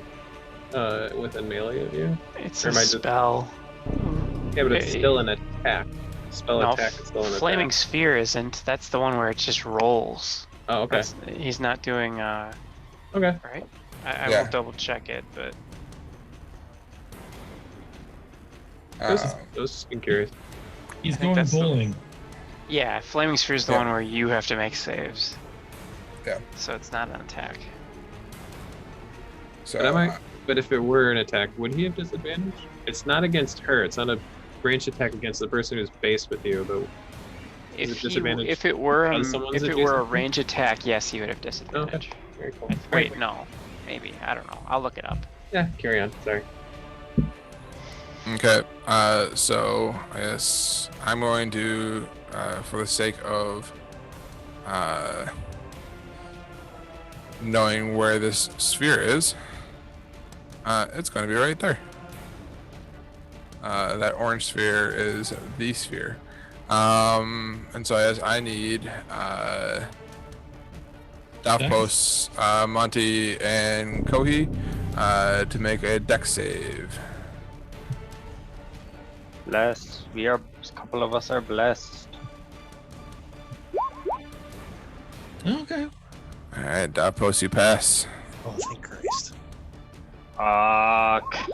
within melee of you? It's Or a am I just- spell. Yeah, but it's Eh, still an attack. Spell no, attack is still an Flaming attack. Sphere isn't. That's the one where it just rolls. Oh, okay. He's not doing Okay. right. I Yeah. will double check it, but I was just being curious. He's I think going that's the- bowling. yeah, Flaming Sphere is the Yeah. one where you have to make saves. Yeah. So it's not an attack. So But if it were an attack, would he have disadvantage? It's not against her. It's not a ranged attack against the person who's based with you. But Is it disadvantage If it were because someone's if it were a adjacent? range attack, yes, he would have disadvantage. very cool. Wait, no, maybe I don't know. I'll look it up. Yeah, carry on. Sorry. Okay, so I guess I'm going to, for the sake of knowing where this sphere is, it's going to be right there. That orange sphere is the sphere. And so as I need Davos, Monty, and Kohi to make a dex save. Blessed. A couple of us are blessed. Okay. All right, Davos, you pass. Oh, thank Christ. Fuck.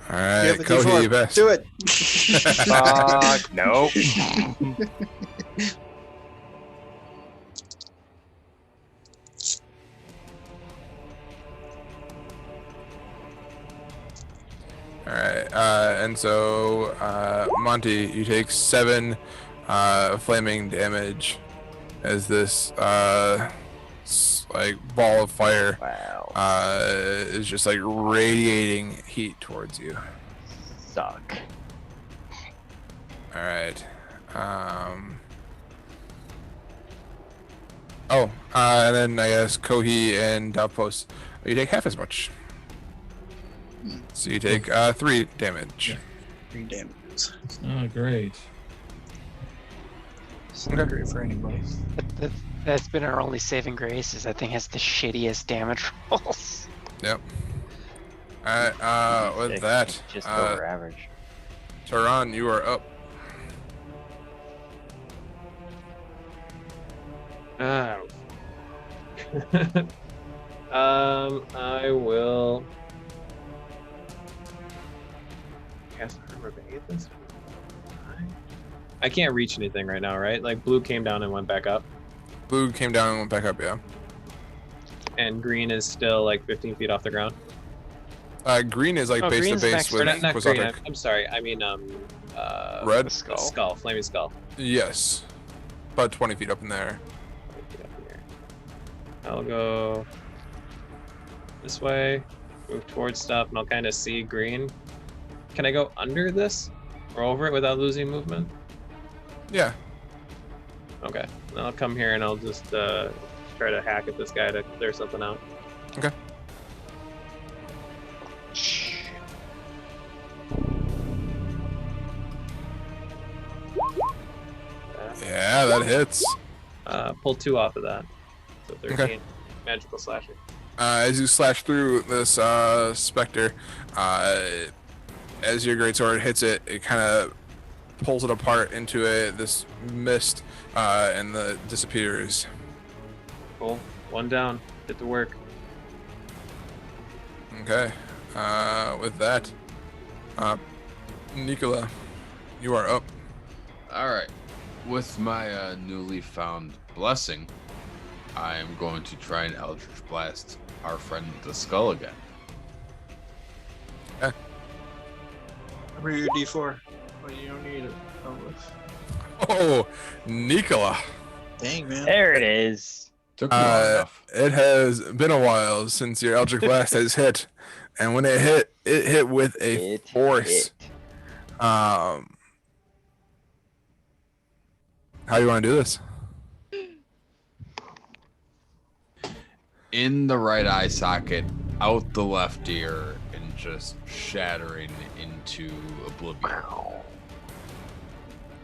All right, You have a Kohi, D4. you pass. Do it. Fuck. Nope. All right, and so Monty, you take 7 flaming damage as this like ball of fire Wow. is just like radiating heat towards you. Suck. All right. And then I guess Kohi and Davos, you take half as much. So you take 3 damage. 3 damage. Oh, great. It's not great for anybody. That's been our only saving grace. Is that thing has the shittiest damage rolls. Yep. All right. With Six, that, just over average. Taran, you are up. I will cast Armor of Aethys. I can't reach anything right now, right? Like blue came down and went back up, Blue came down and went back up. Yeah. and green is still like 15 feet off the ground. Green is like Oh, base to green's base next- with Or not green. Quixotic. I'm sorry. I mean Red. The skull. skull, flaming skull. Yes. About 20 feet up in there. I'll go this way, move towards stuff, and I'll kind of see green. Can I go under this or over it without losing movement? Yeah. Okay. Then I'll come here and I'll just try to hack at this guy to clear something out. Okay. Yeah, that hits. Pull 2 off of that. So 13. Okay. Magical slashing. As you slash through this specter, as your greatsword hits it, it kind of pulls it apart into this mist, and disappears. Cool. 1 down. Get to work. Okay. With that, Nicola, you are up. All right. With my newly found blessing, I am going to try and Eldritch Blast our friend the skull again. Remember your D4. Well, you don't need it. Oh, Nikola. Dang, man. There it is. Took me long enough. It has been a while since your Eldritch Blast has hit, and when it hit with a It force. hit. How do you want to do this? In the right eye socket, out the left ear, and just shattering into oblivion.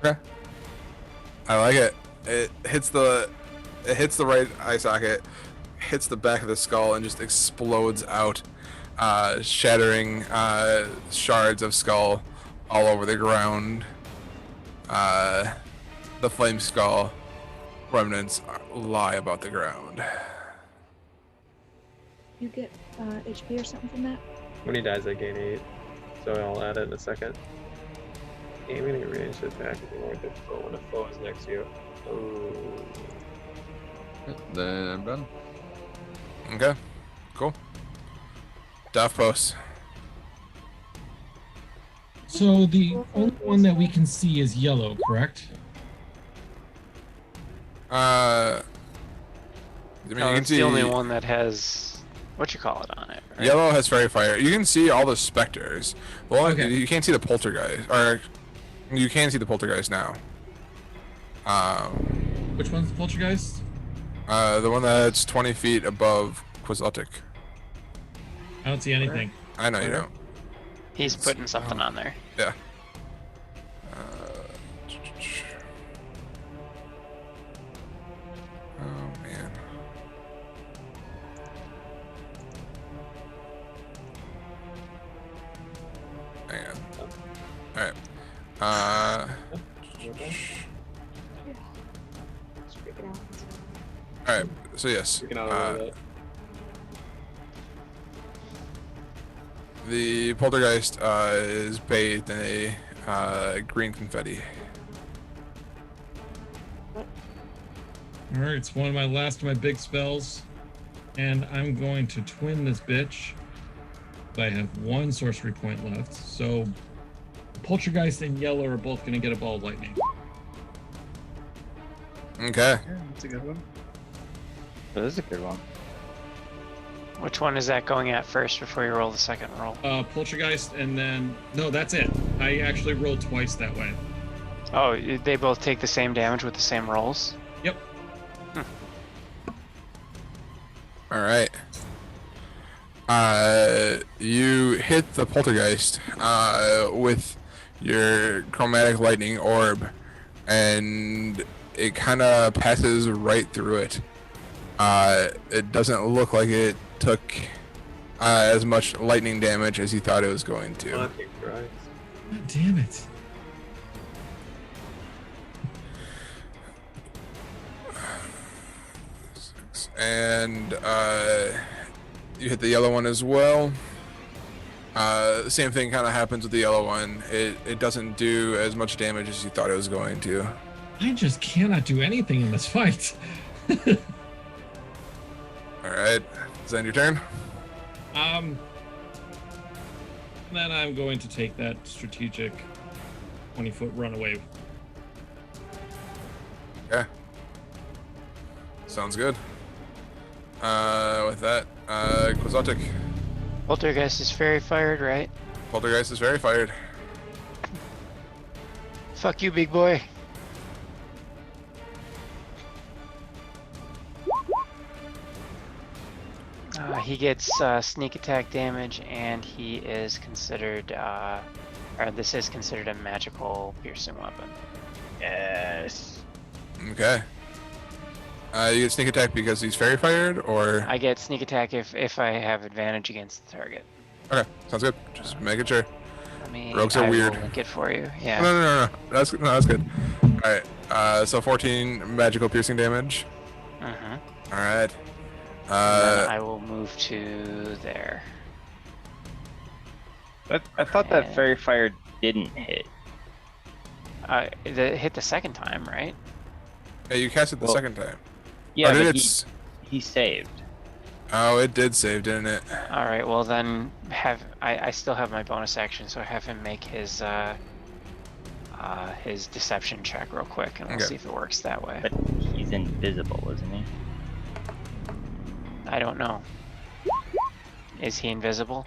Okay. I like it. It hits the right eye socket, hits the back of the skull, and just explodes out, shattering shards of skull all over the ground. The flame skull remnants lie about the ground. You get HP or something from that? When he dies, I gain 8. So I'll add it in a second. Aiming a ranged attack is more difficult when a foe is next to you. Oh. Then I'm done. Okay, cool. Daft post. So the only one that we can see is yellow, correct? I mean, No, you can it's see the only one that has what you call it on it. Right? yellow has fairy fire. You can see all the specters. Well, Okay. you can't see the poltergeist, or you can see the poltergeist now. Which one's the poltergeist? The one that's 20 feet above Quixotic. I don't see anything. I know you don't. He's putting something on there. Yeah. Oh man. Hang on. All right. Just freak it out. All right. So yes. Freaking out a little bit. The poltergeist is bathed in a green confetti. All right, it's one of my last of my big spells, and I'm going to twin this bitch. I have one sorcery point left, so poltergeist and yellow are both going to get a ball of lightning. Okay. Yeah, that's a good one. That is a good one. Which one is that going at first before you roll the second roll? Poltergeist, and then no, that's it. I actually rolled twice that way. Oh, they both take the same damage with the same rolls? Yep. All right. You hit the poltergeist with your chromatic lightning orb, and it kind of passes right through it. It doesn't look like it took as much lightning damage as you thought it was going Oh, to. I think you're right. God damn it. And you hit the yellow one as well. Same thing kind of happens with the yellow one. It doesn't do as much damage as you thought it was going to. I just cannot do anything in this fight. All right, is that your turn? Then I'm going to take that strategic 20-foot runaway. Okay. Sounds good. With that, Quixotic. Poltergeist is fairy fired, right? Poltergeist is very fired. Fuck you, big boy. He gets sneak attack damage, and he is considered, or this is considered a magical piercing weapon. Yes. Okay. You get sneak attack because he's fairy fired, or I get sneak attack if I have advantage against the target. okay, sounds good. Just making sure. Let me. Rogues are I will weird. link it for you. Yeah. No. That's good. All right. So 14 magical piercing damage. Mm-hmm. All right. And then I will move to there. I thought that And- fairy fire didn't hit. It hit the second time, right? Yeah, you cast it the Well- second time. Yeah, Or did but it he saved. Oh, it did save, didn't it? All right. Well, then I still have my bonus action, so have him make his his deception check real quick, and we'll Okay. see if it works that way. But he's invisible, isn't he? I don't know. Is he invisible?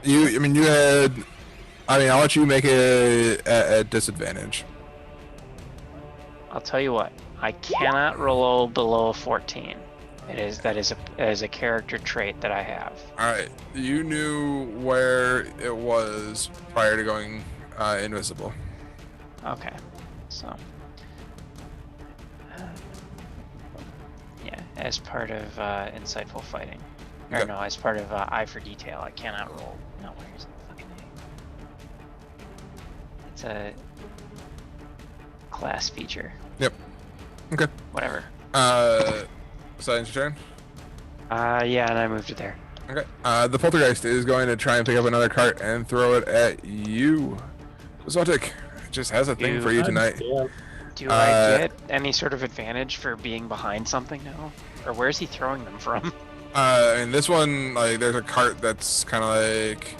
You had. I'll let you make it at disadvantage. I'll tell you what. I cannot roll below 14. That is a character trait that I have. All right. You knew where it was prior to going invisible. Okay, so yeah, as part of insightful fighting, or Okay. no, as part of eye for detail, I cannot roll. No, where's the fucking name? It's a class feature. Yep. Okay. Whatever. Silence your turn. Yeah, and I moved it there. Okay. The poltergeist is going to try and pick up another cart and throw it at you. Zotic, it just has a thing for you tonight. Yeah. Do I get any sort of advantage for being behind something now, or where's he throwing them from? And this one, like, there's a cart that's kind of like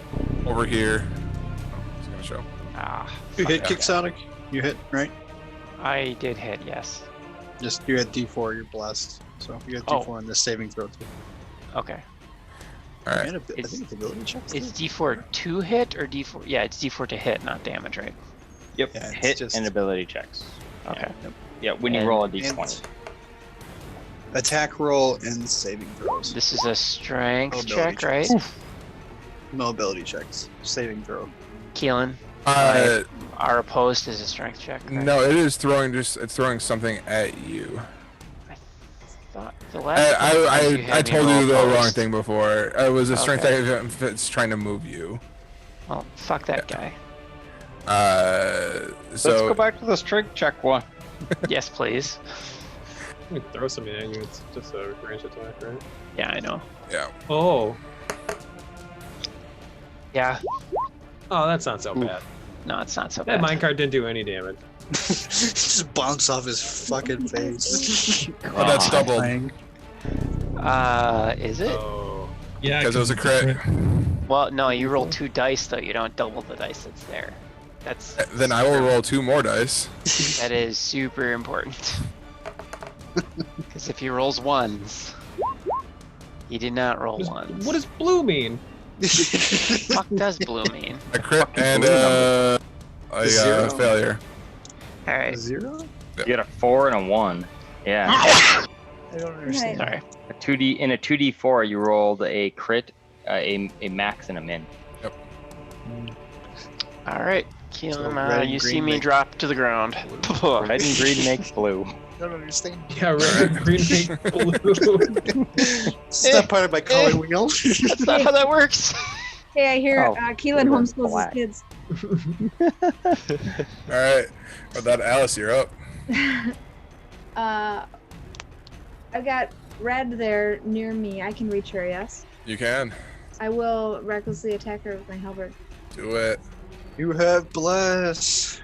over here. Oh, it's gonna show. Ah, You fuck hit that Kick guy. Sonic? You hit, right? I did hit, yes. Just you had D4, you're blessed. So you got Oh. D4 in this saving throw too. Okay. All right. And I think it's ability checks. Is too. D4 to hit or D4? Yeah, it's D4 to hit, not damage, right? Yep. Yeah, it's Hit just- and ability checks. Okay. Yeah, when you And- roll a And d20. attack roll and saving throws. This is a strength Ability check, right? checks. No ability checks. Saving throw. Keelan, our opposed is a strength check. Correct? No, it is throwing it's throwing something at you. I thought the last. I couple times you I had me told roll you the wrong opposed. thing before. It was a strength Okay. if it's trying to move you. Well, fuck that guy. Let's So go back to the strength check one. Yes, please. You can throw something at you. It's just a range attack, right? Yeah, I know. yeah. Oh. Yeah. Oh, that's not so bad. No, it's not so That bad. minecart didn't do any damage. Just bounce off his fucking face. Oh, that's doubled Bang. Is it? Oh. Yeah, because it was a crit. Well, no, you roll 2 dice though. You don't double the dice that's there. That's Then I will roll 2 more dice. that is super important. Because if he rolls ones, he did not roll ones. What does blue mean? fuck does blue mean? A crit and a Zero. failure. All right. 0? You get a 4 and a 1. Yeah. I don't understand. Sorry. A 2D in a 2d4, you rolled a crit, a max, and a min. All right, Keelan, So red and you see green me make drop to the ground. Red and green makes blue. I don't understand. Yeah, red, green, pink, blue. It's not part of my color wheel. That's not how that works. Hey, I hear Oh, Keelan we're homeschools black. his All right. With that, Alice, you're up. kids. I've got Red there near me. I can reach her, yes? You can I will recklessly attack her with my halberd. do it. You have bless.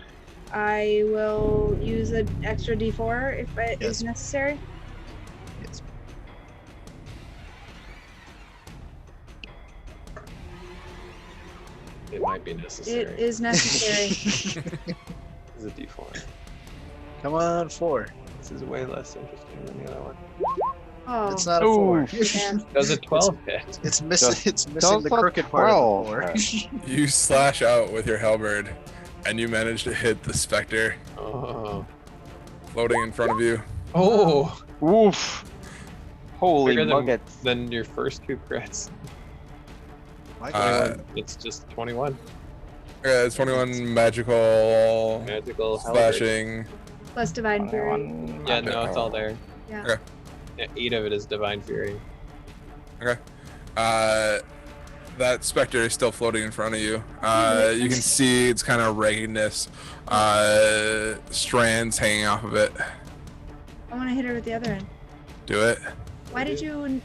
I will use an extra d4 if it Yes. is necessary. Yes. It might be necessary. It is necessary. It's a D4. Come on, 4. This is way less interesting than the other one. Oh, It's not a 4. man. Does a 12 hit? It's missing. Just- It's missing the just a crooked part of 12. the 4. You slash out with your halberd, and you manage to hit the specter Oh. floating in front of you. Oh! Oof. Holy Bigger than- nuggets. Then your first 2 crits. My Uh, It's just 21. It's 21 magical Magical halberd. slashing. Plus Divine Fury. Yeah, no, it's all there. Yeah. Okay. Yeah, 8 of it is Divine Fury. That specter is still floating in front of you. You can see its kind of raggedness, strands hanging off of it. I want to hit her with the other end. Do it. Why did you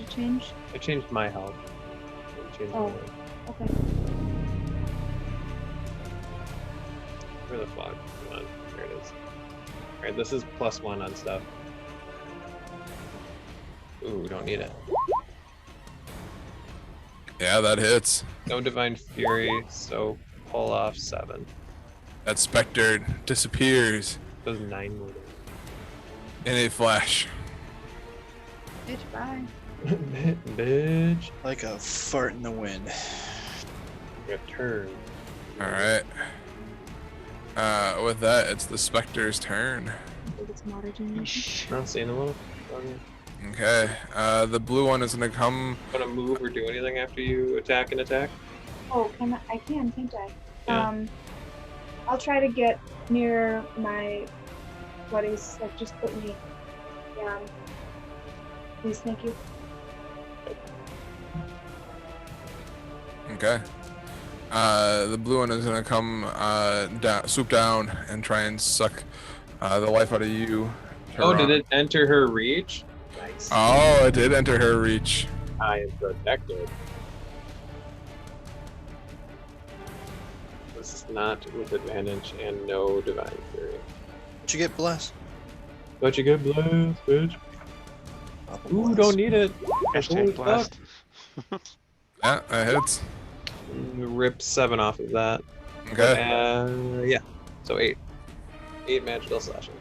change? I changed my health. I changed Oh. my health. Okay. Where the fuck? Come on. There it is. Alright, this is +1 on stuff. Ooh, don't need it. Yeah, that hits. No Divine Fury, so pull off 7. That specter disappears Does 9 more in a flash. Bitch, bye. damage. Bitch. Like a fart in the wind. Your turn. All right. With that, it's the specter's turn. I think it's water generation. Not seeing a little. Okay. The blue one is gonna come. Gonna move or do anything after you attack and attack? Oh, I can, can't I? Yeah. I'll try to get near my buddies. Like, just put me down. Please, thank you. Okay. The blue one is gonna come swoop down and try and suck the life out of you. Oh, did it enter her reach? Nice. Oh, it did enter her reach. I am protected. This is not with advantage and no Divine Fury. Did you get blessed? But you get blessed, bitch. Papa Ooh, bless. don't need it. Holy Hashtag fuck. blessed. Yeah, that hits. Rip 7 off of that. Okay. Yeah. So 8. 8 magical slashing.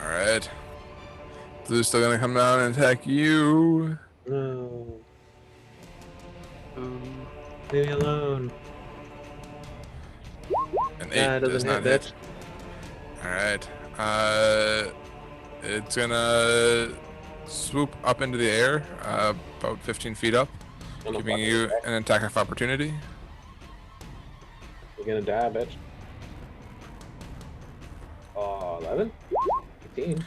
All right. Blue's still gonna come down and attack you. No. Ooh. Leave me alone. An 8 That does doesn't not hit, hit. All right. It's gonna swoop up into the air, about 15 feet up, giving you an attack of opportunity. You're gonna die, bitch. Oh, 11? 15.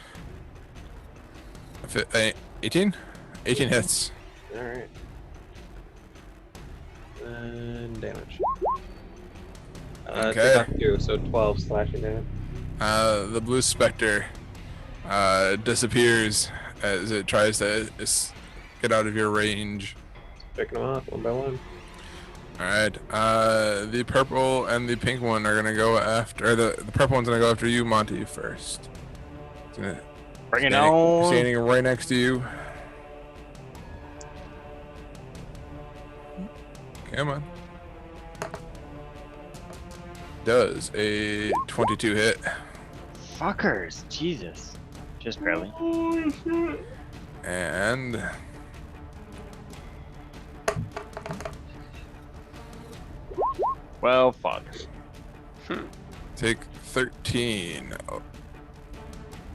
18? 18 hits. Alright. And damage. Okay. Take off 2, so 12 slashing damage. The blue specter disappears as it tries to get out of your range. Picking them off one by one. Alright, the purple and the pink one are gonna go after, the purple one's gonna go after you, Monty, first. It's gonna, Bring it on. standing right next to you. Come on. Does a 22 hit. Fuckers. Jesus. Just barely. And Well, fuck. take 13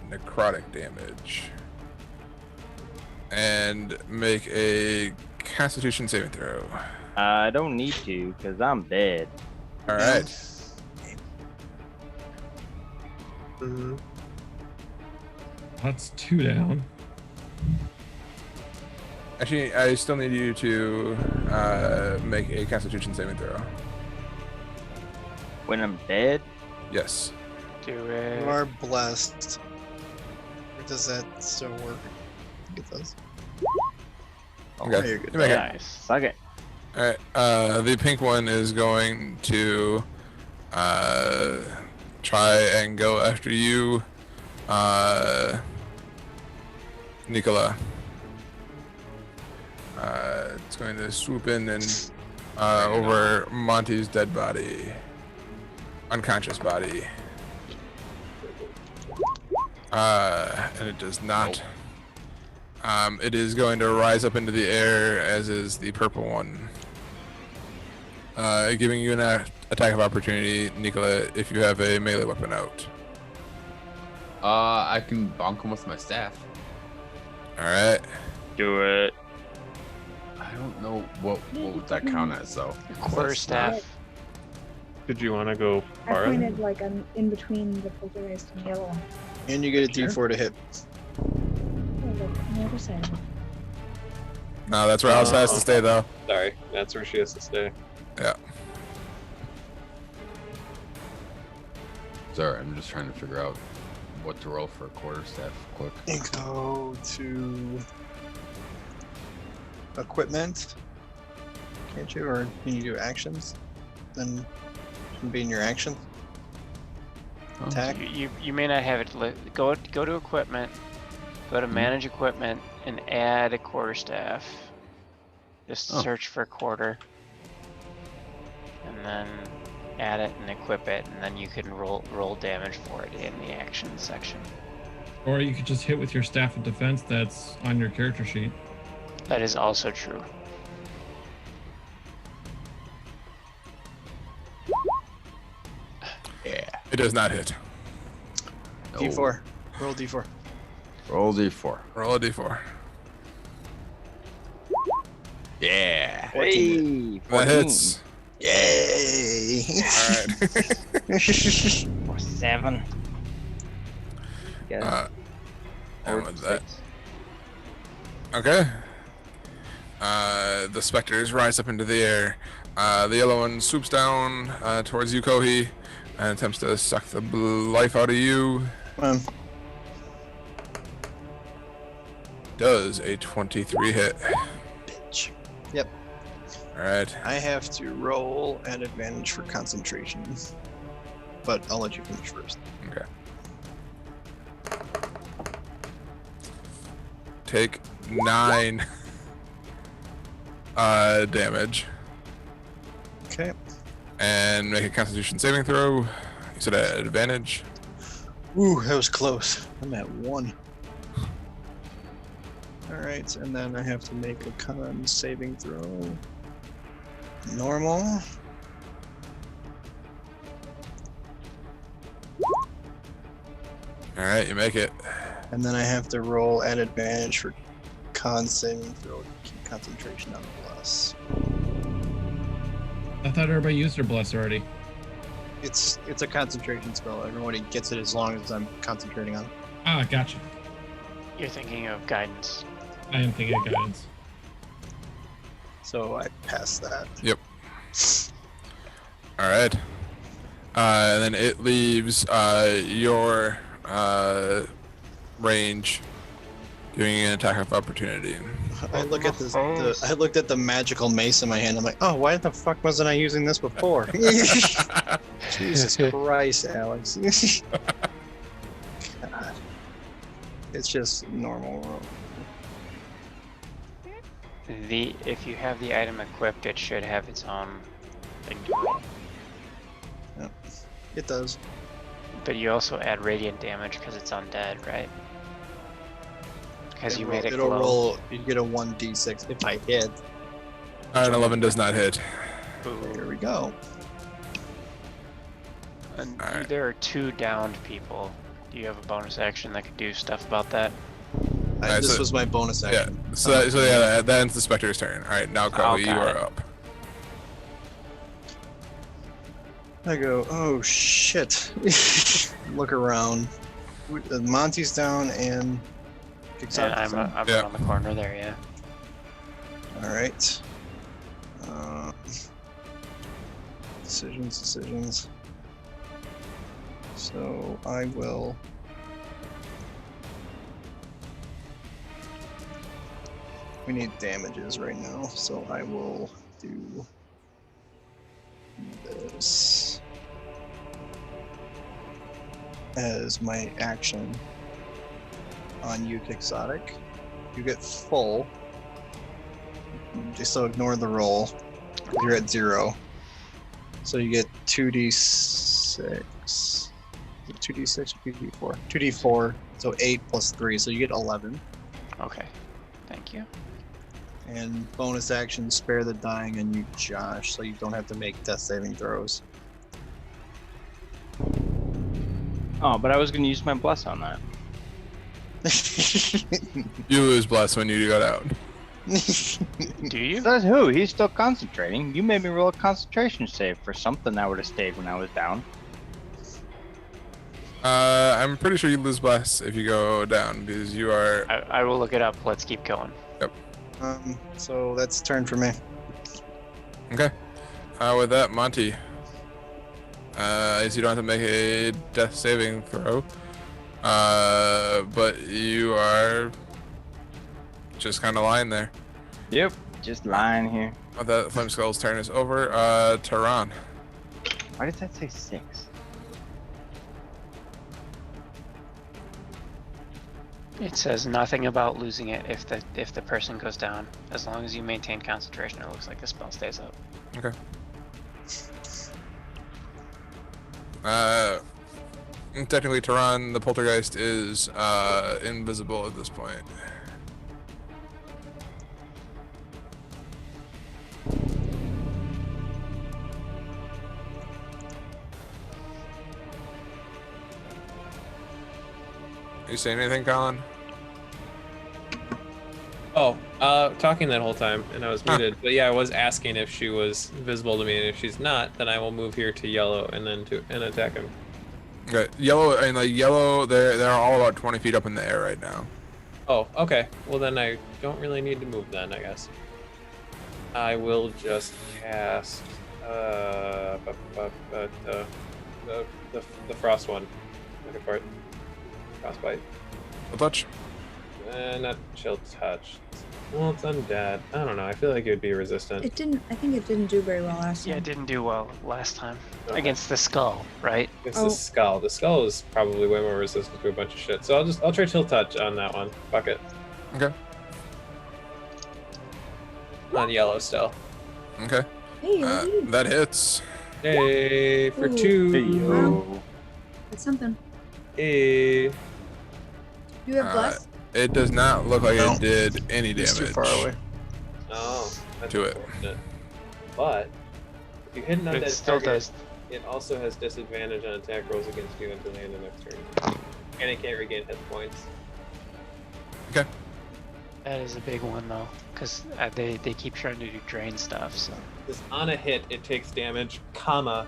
necrotic damage. And make a Constitution saving throw. I don't need to, because I'm dead. Alright. Mm-hmm. That's 2 down. Actually, I still need you to make a Constitution saving throw. When I'm dead? Yes. Do You it. are blessed. Or does that still work? I think it does. Okay. you're good. You make it. Nice. Suck it. Alright, the pink one is going to try and go after you, Nicola. It's going to swoop in and over Monty's dead body, unconscious body. And it does not. It is going to rise up into the air, as is the purple one. Giving you an attack of opportunity, Nicola, if you have a melee weapon out. I can bonk him with my staff. Alright. Do it. I don't know what would that count as though. Quarterstaff. Did you want to go I farther? pointed like I'm in between the poltergeist and the yellow one. And you get a D4 to hit. Oh, look, on the other side of it. No, that's where Alice has to stay, though. Sorry, that's where she has to stay. Yeah. Sorry, I'm just trying to figure out what to roll for a quarterstaff quick. You go to equipment. Can't you? Or can you do actions? Then shouldn't be in your actions. Oh. Attack. You may not have it. Go to equipment. Go to manage equipment and add a quarterstaff. Just Oh. search for quarter. And then add it and equip it, and then you can roll damage for it in the action section. Or you could just hit with your staff of defense that's on your character sheet. That is also true. Yeah. It does not hit. No. D4. Roll D4. Roll D4. Roll a d4. Yeah. Hey, 14. That hits. Yay! All right. Or 7. Get it? And with that. Okay. The specters rise up into the air. The yellow one swoops down towards you, Kohi, and attempts to suck the life out of you. Come on. Does a 23 hit. Bitch. Yep. All right. I have to roll at advantage for concentration. But I'll let you finish first. Okay. Take 9 damage Okay. and make a Constitution saving throw. You said at advantage. Ooh, that was close. I'm at 1. Alright, and then I have to make a con saving throw. Normal. All right, you make it. And then I have to roll at advantage for con saving throw to keep concentration on the plus. I thought everybody used their bless already. It's a concentration spell. Everybody gets it as long as I'm concentrating on it. Ah, gotcha. You're thinking of guidance. I am thinking of guidance. So I pass that. Yep. All right. And then it leaves your range, giving you an attack of opportunity. I look at this. I looked at the magical mace in my hand. I'm like, oh, why the fuck wasn't I using this before? Jesus Christ, Alex. God. It's just normal roll. If you have the item equipped, it should have its own thing to roll. Yep. It does. But you also add radiant damage because it's undead, right? Because you made it It'll glow. roll. You get a 1d6 if I hit. An 11 does not hit. There we go. And Alright. there are 2 downed people. Do you have a bonus action that could do stuff about that? Alright, This so- was my bonus Yeah. action. So that ends the Spectre's turn. All right, now Kohi, you got are it. up. I go, oh shit. Look around. Monty's down and And Quixotic's I'm down. Yeah. around the corner there, yeah. Alright. Decisions. So I will. We need damages right now, so I will do this as my action on you, Quixotic. You get full. So ignore the roll. You're at 0. So you get 2d6. 2d6 or 2d4? 2d4. So 8 plus 3. So you get 11. Okay. Thank you. And bonus action, spare the dying on you, Josh, so you don't have to make death saving throws. Oh, but I was going to use my bless on that. You lose bless when you go down. Do you? Says who? He's still concentrating. You made me roll a concentration save for something that would have stayed when I was down. I'm pretty sure you lose bless if you go down because you are. I will look it up. Let's keep going. So that's turn for me. Okay. With that, Monty. As you don't have to make a death saving throw. But you are just kind of lying there. Yep, just lying here. With that, Flame Skull's turn is over. Tehran. Why does that say 6? It says nothing about losing it if the person goes down. As long as you maintain concentration, it looks like the spell stays up. Okay. Technically, Tehran, the poltergeist, is invisible at this point. You saying anything, Colin? Oh, talking that whole time, and I was muted. But yeah, I was asking if she was visible to me, and if she's not, then I will move here to yellow and then attack him. Okay, yellow and like yellow, they're all about 20 feet up in the air right now. Oh, okay. Well, then I don't really need to move then, I guess. I will just cast the frost one. Looking for it. Frostbite. A touch. Not chill touch. Well, it's undead. I don't know. I feel like it would be resistant. It didn't. I think it didn't do very well last time. Yeah, it didn't do well last time Okay. against the skull, right? It's the skull. The skull is probably way more resistant to a bunch of shit. So I'll try chill touch on that one. Fuck it. Okay. On yellow still. Okay. Hey, That hits. Hey, for Ooh. 2. Wow. That's something. Hey. You have bless? It does not look like No. it did any He's damage too far away. Oh, that's to it. unfortunate. But if you hit an It undead still target, does. it also has disadvantage on attack rolls against you until the end of next turn. And it can't regain hit points. Okay. That is a big one though, because they keep trying to do drain stuff. So Because on a hit, it takes damage, comma,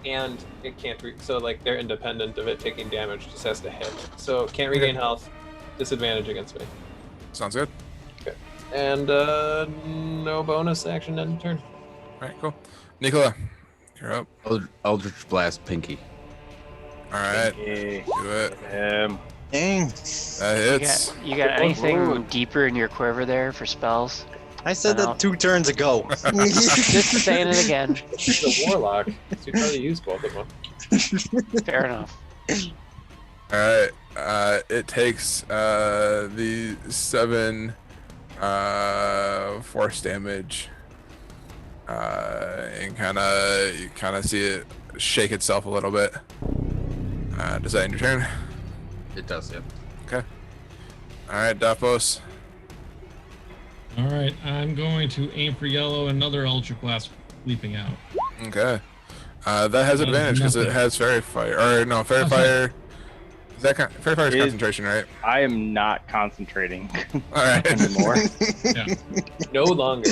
and it can't. So like they're independent of it taking damage, just has to hit. So it can't regain health, disadvantage against me. Sounds good. And no bonus action end turn. All right, cool. Nicola, you're up. Eldritch Blast Pinky. All right, Yeah. do it. Dang. That you hits. got anything deeper in your quiver there for spells? I said I know. that 2 turns ago. Just saying it again. It's a warlock, so you probably use both of them. Fair enough. All right. It takes the 7 force damage, and you kind of see it shake itself a little bit. Does that end your turn? It does, yep. Okay. All right, Dafos. All right, I'm going to aim for yellow. Another Eldritch Blast leaping out. Okay. That has advantage because it nothing. has Fairy Fire. Or no, Fairy Fire. Is that Fairy Fire is Is- concentration, right? I am not concentrating All right. anymore. Yeah. No longer.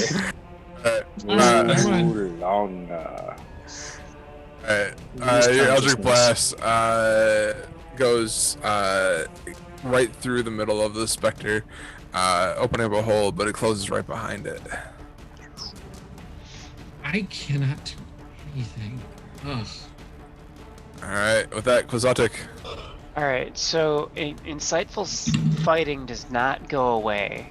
All right. Never mind. Too long. Alright, Lose your Eldritch consciousness. Blast goes right through the middle of the specter, opening up a hole, but it closes right behind it. I cannot do anything. Ugh. Alright, with that, Quazotic. All right, so insightful fighting does not go away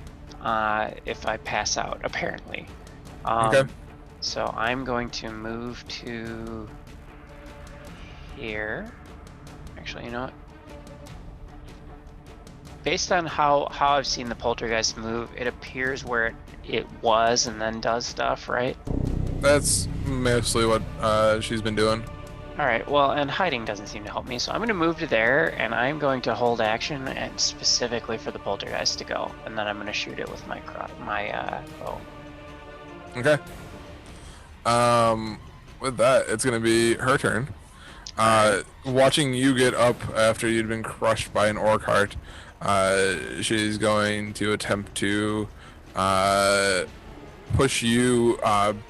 if I pass out, apparently. Okay. So I'm going to move to here. Actually, you know what? Based on how I've seen the poltergeist move, it appears where it was and then does stuff, right? That's mostly what she's been doing. All right, well, and hiding doesn't seem to help me, so I'm going to move to there, and I'm going to hold action and specifically for the poltergeist to go, and then I'm going to shoot it with my bow. Okay. With that, it's gonna be her turn. Watching you get up after you'd been crushed by an orc heart, she's going to attempt to push you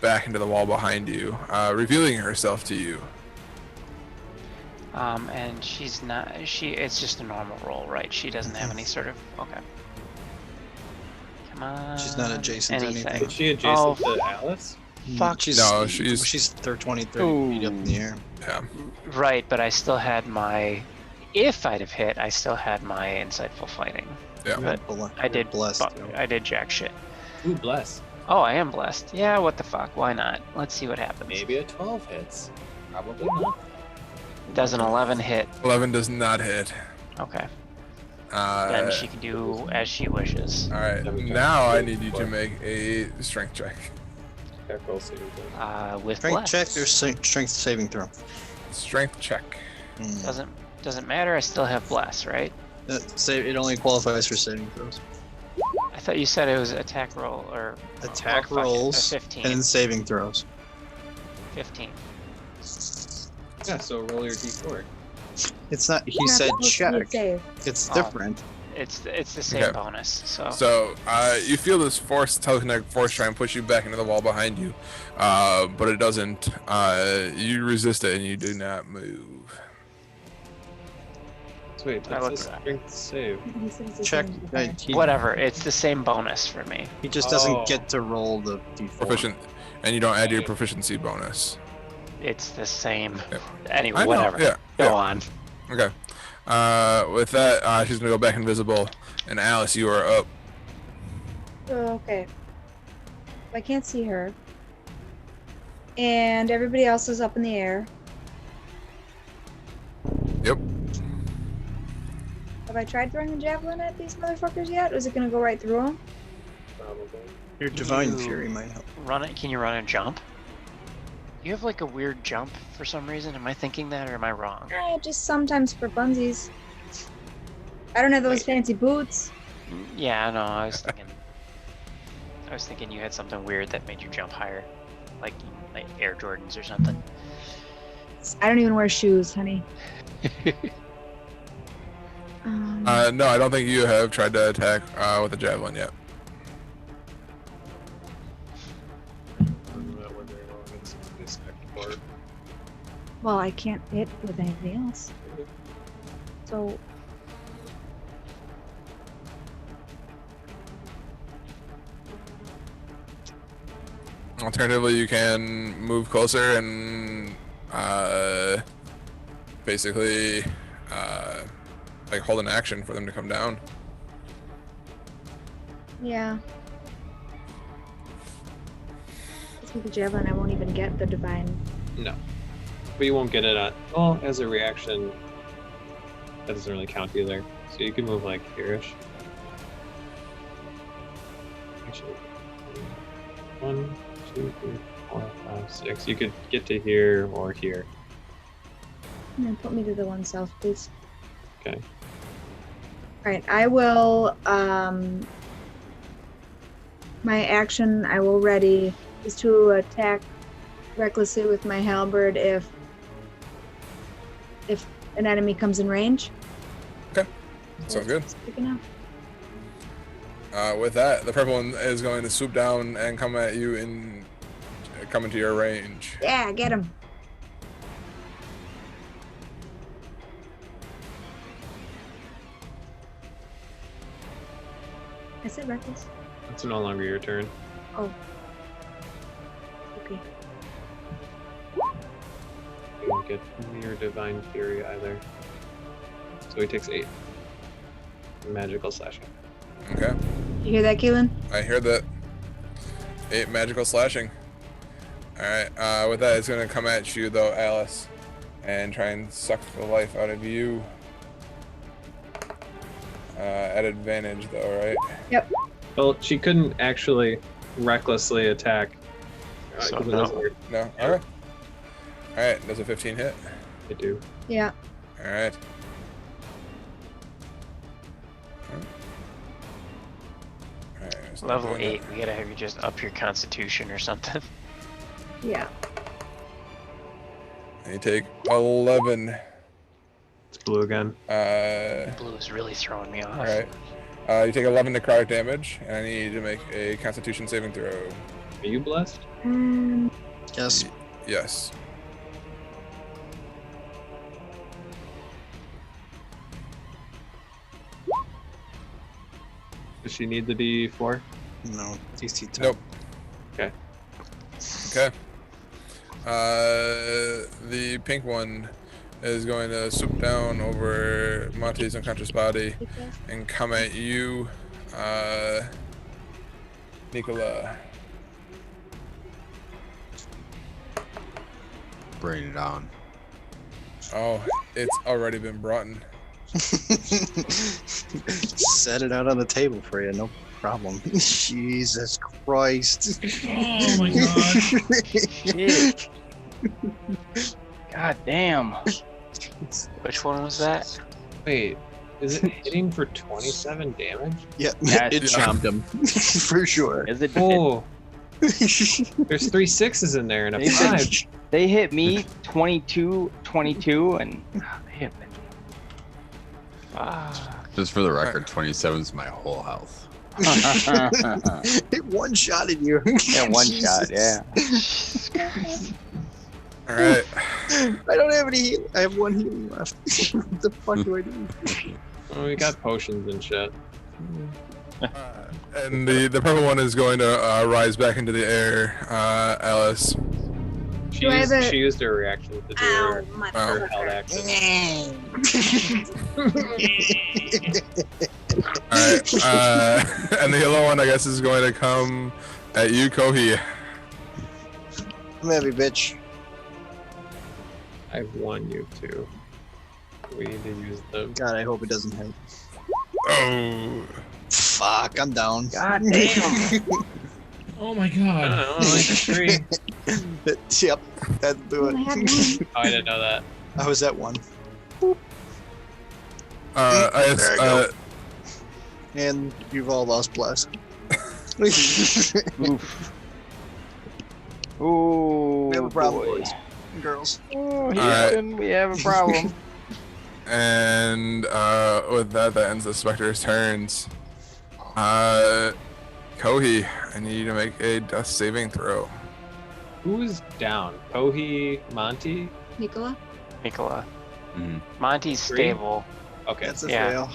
back into the wall behind you, revealing herself to you. And she's not. It's just a normal roll, right? She doesn't have any sort of. Okay. Come on. She's not adjacent to anything. anything. Is she adjacent Oh, to Alice? Fuck. No, she's- She's 20, 30 feet up in the air. Yeah. Right, but I still had my. If I'd have hit, I still had my insightful fighting. Yeah. But I did. Blessed. I did jack shit. Ooh, bless. Oh, I am blessed. Yeah, what the fuck? Why not? Let's see what happens. Maybe a 12 hits. Probably not. Does an 11 hit? 11 does not hit. Okay. then she can do as she wishes. All right. Then we can Now I move need you to forward. make a strength check. Careful saving throw. With Strength bless. check or strength saving throw? Strength check. Doesn't matter. I still have bless, right? It only qualifies for saving throws. I thought you said it was attack roll or Attack oh, fuck it, rolls 15. and saving throws. 15. Yeah, so roll your d4. It's not. He You're not said supposed to be check. safe. It's Oh. different. It's the same Okay. bonus. So So you feel this force, telekinetic force, try and push you back into the wall behind you, but it doesn't. You resist it and you do not move. So wait, I that's a looked at strength save. He said it's the Check. same as the fire. whatever. It's the same bonus for me. He just doesn't Oh. get to roll the d4. Proficient, and you don't add your proficiency bonus. It's the same. Yep. Anyway, I know, whatever. yeah, Go yeah. on. Okay. With that, she's gonna go back invisible, and Alice, you are up. Oh, okay. I can't see her. And everybody else is up in the air. Yep. Have I tried throwing a javelin at these motherfuckers yet? Or is it gonna go right through them? Probably. Your divine You- fury might help. Run it. Can you run and jump? You have like a weird jump for some reason. Am I thinking that or am I wrong? Just sometimes for funsies. I don't have those Wait. fancy boots. Yeah, no. I was thinking. I was thinking you had something weird that made you jump higher, like Air Jordans or something. I don't even wear shoes, honey. No, I don't think you have tried to attack with a javelin yet. Well, I can't hit with anything else. So Alternatively, you can move closer and basically like hold an action for them to come down. yeah. With the javelin, I won't even get the divine. No. But you won't get it on. Well, as a reaction, that doesn't really count either. So you can move like here-ish. Actually, 1, 2, 3, 4, 5, 6. You could get to here or here. And then put me to the one south, please. Okay. Alright, I will my action I will ready is to attack recklessly with my halberd if an enemy comes in range. Sounds good. Quick enough. With that, the purple one is going to swoop down and come at you and come into your range. Yeah, get him. I said reckless. It's no longer your turn. Oh. Okay. You won't get near Divine Fury either. So he takes 8. Magical slashing. Okay, You hear that, Keelan? I hear that. 8 magical slashing. Alright, with that, it's going to come at you though, Alice, and try and suck the life out of you. At advantage though, right? Yep. Well, she couldn't actually recklessly attack. So 'cause it no. doesn't work. No? Okay. Alright, does a 15 hit? They do. Yeah. Alright. Level 8. We gotta have you just up your constitution or something. Yeah. You take 11. It's blue again. Blue is really throwing me off. Alright. You take 11 necrotic damage, and I need you to make a constitution saving throw. Are you blessed? Yes. Yes. Does she need the D4? No. DC 10. Nope. Okay. Okay. The pink one is going to swoop down over Monty's unconscious body and come at you, Nicola. Bring it on. Oh, it's already been brought in. Set it out on the table for you, no problem. Jesus Christ. Oh my god. Shit. God damn. Which one was that? Wait, is it hitting for 27 damage? Yeah, Yes. it chomped him. For sure. Is it? Oh, there's 3 6s in there and a They 5. They hit me 22, 22, and they hit me. Just for the record, 27 is my whole health. It one-shotted you. Yeah, one shot. Yeah. All right. I don't have any heal. I have 1 healing left. What the fuck do I do? Oh, we got potions and shit. And the purple one is going to rise back into the air. Alice. She Do I used, have a- she used her reaction to do Ow, her, my her Oh. held action. All right. And the yellow one, I guess, is going to come at you, Kohi. I'm heavy, bitch. I've won you two. We need to use them. God, I hope it doesn't hit. Oh. Fuck, I'm down. God damn. Oh my I god. don't know, like a 3. Yep, that'll do I had it. one. Oh, I didn't know that. I was at 1. I guess, There I go. And you've all lost bless. Oof. Ooh. We have a problem, boy. boys and girls. Oh, right. Houston, we have a problem. and with that ends the Spectre's turns. Kohi, I need you to make a death saving throw. Who's down? Kohi, Monty? Nicola? Nicola. Mhm. Monty's 3? stable. Okay, That's a Yeah. fail.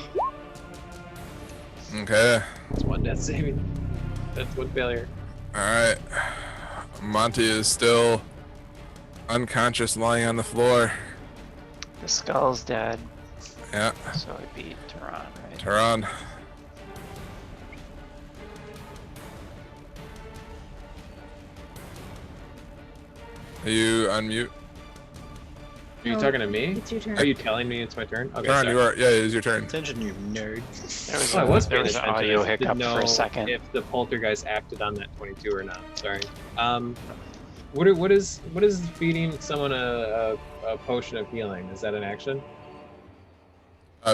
Okay. that's 1 death saving. That's 1 failure. All right. Monty is still unconscious, lying on the floor. The skull's dead, Yeah. so it'd be Tehran, right? Tehran. Are you unmute? Are you Oh. talking to me? It's your turn. Are you telling me it's my turn? Okay. Tehran, sorry. you are. Yeah, it is your turn. Attention, you nerd. There was, Oh, I was there paying was an attention. audio I just hiccup didn't for know a second. if the poltergeist acted on that 22 or not. Sorry. What is feeding someone a potion of healing? Is that an action?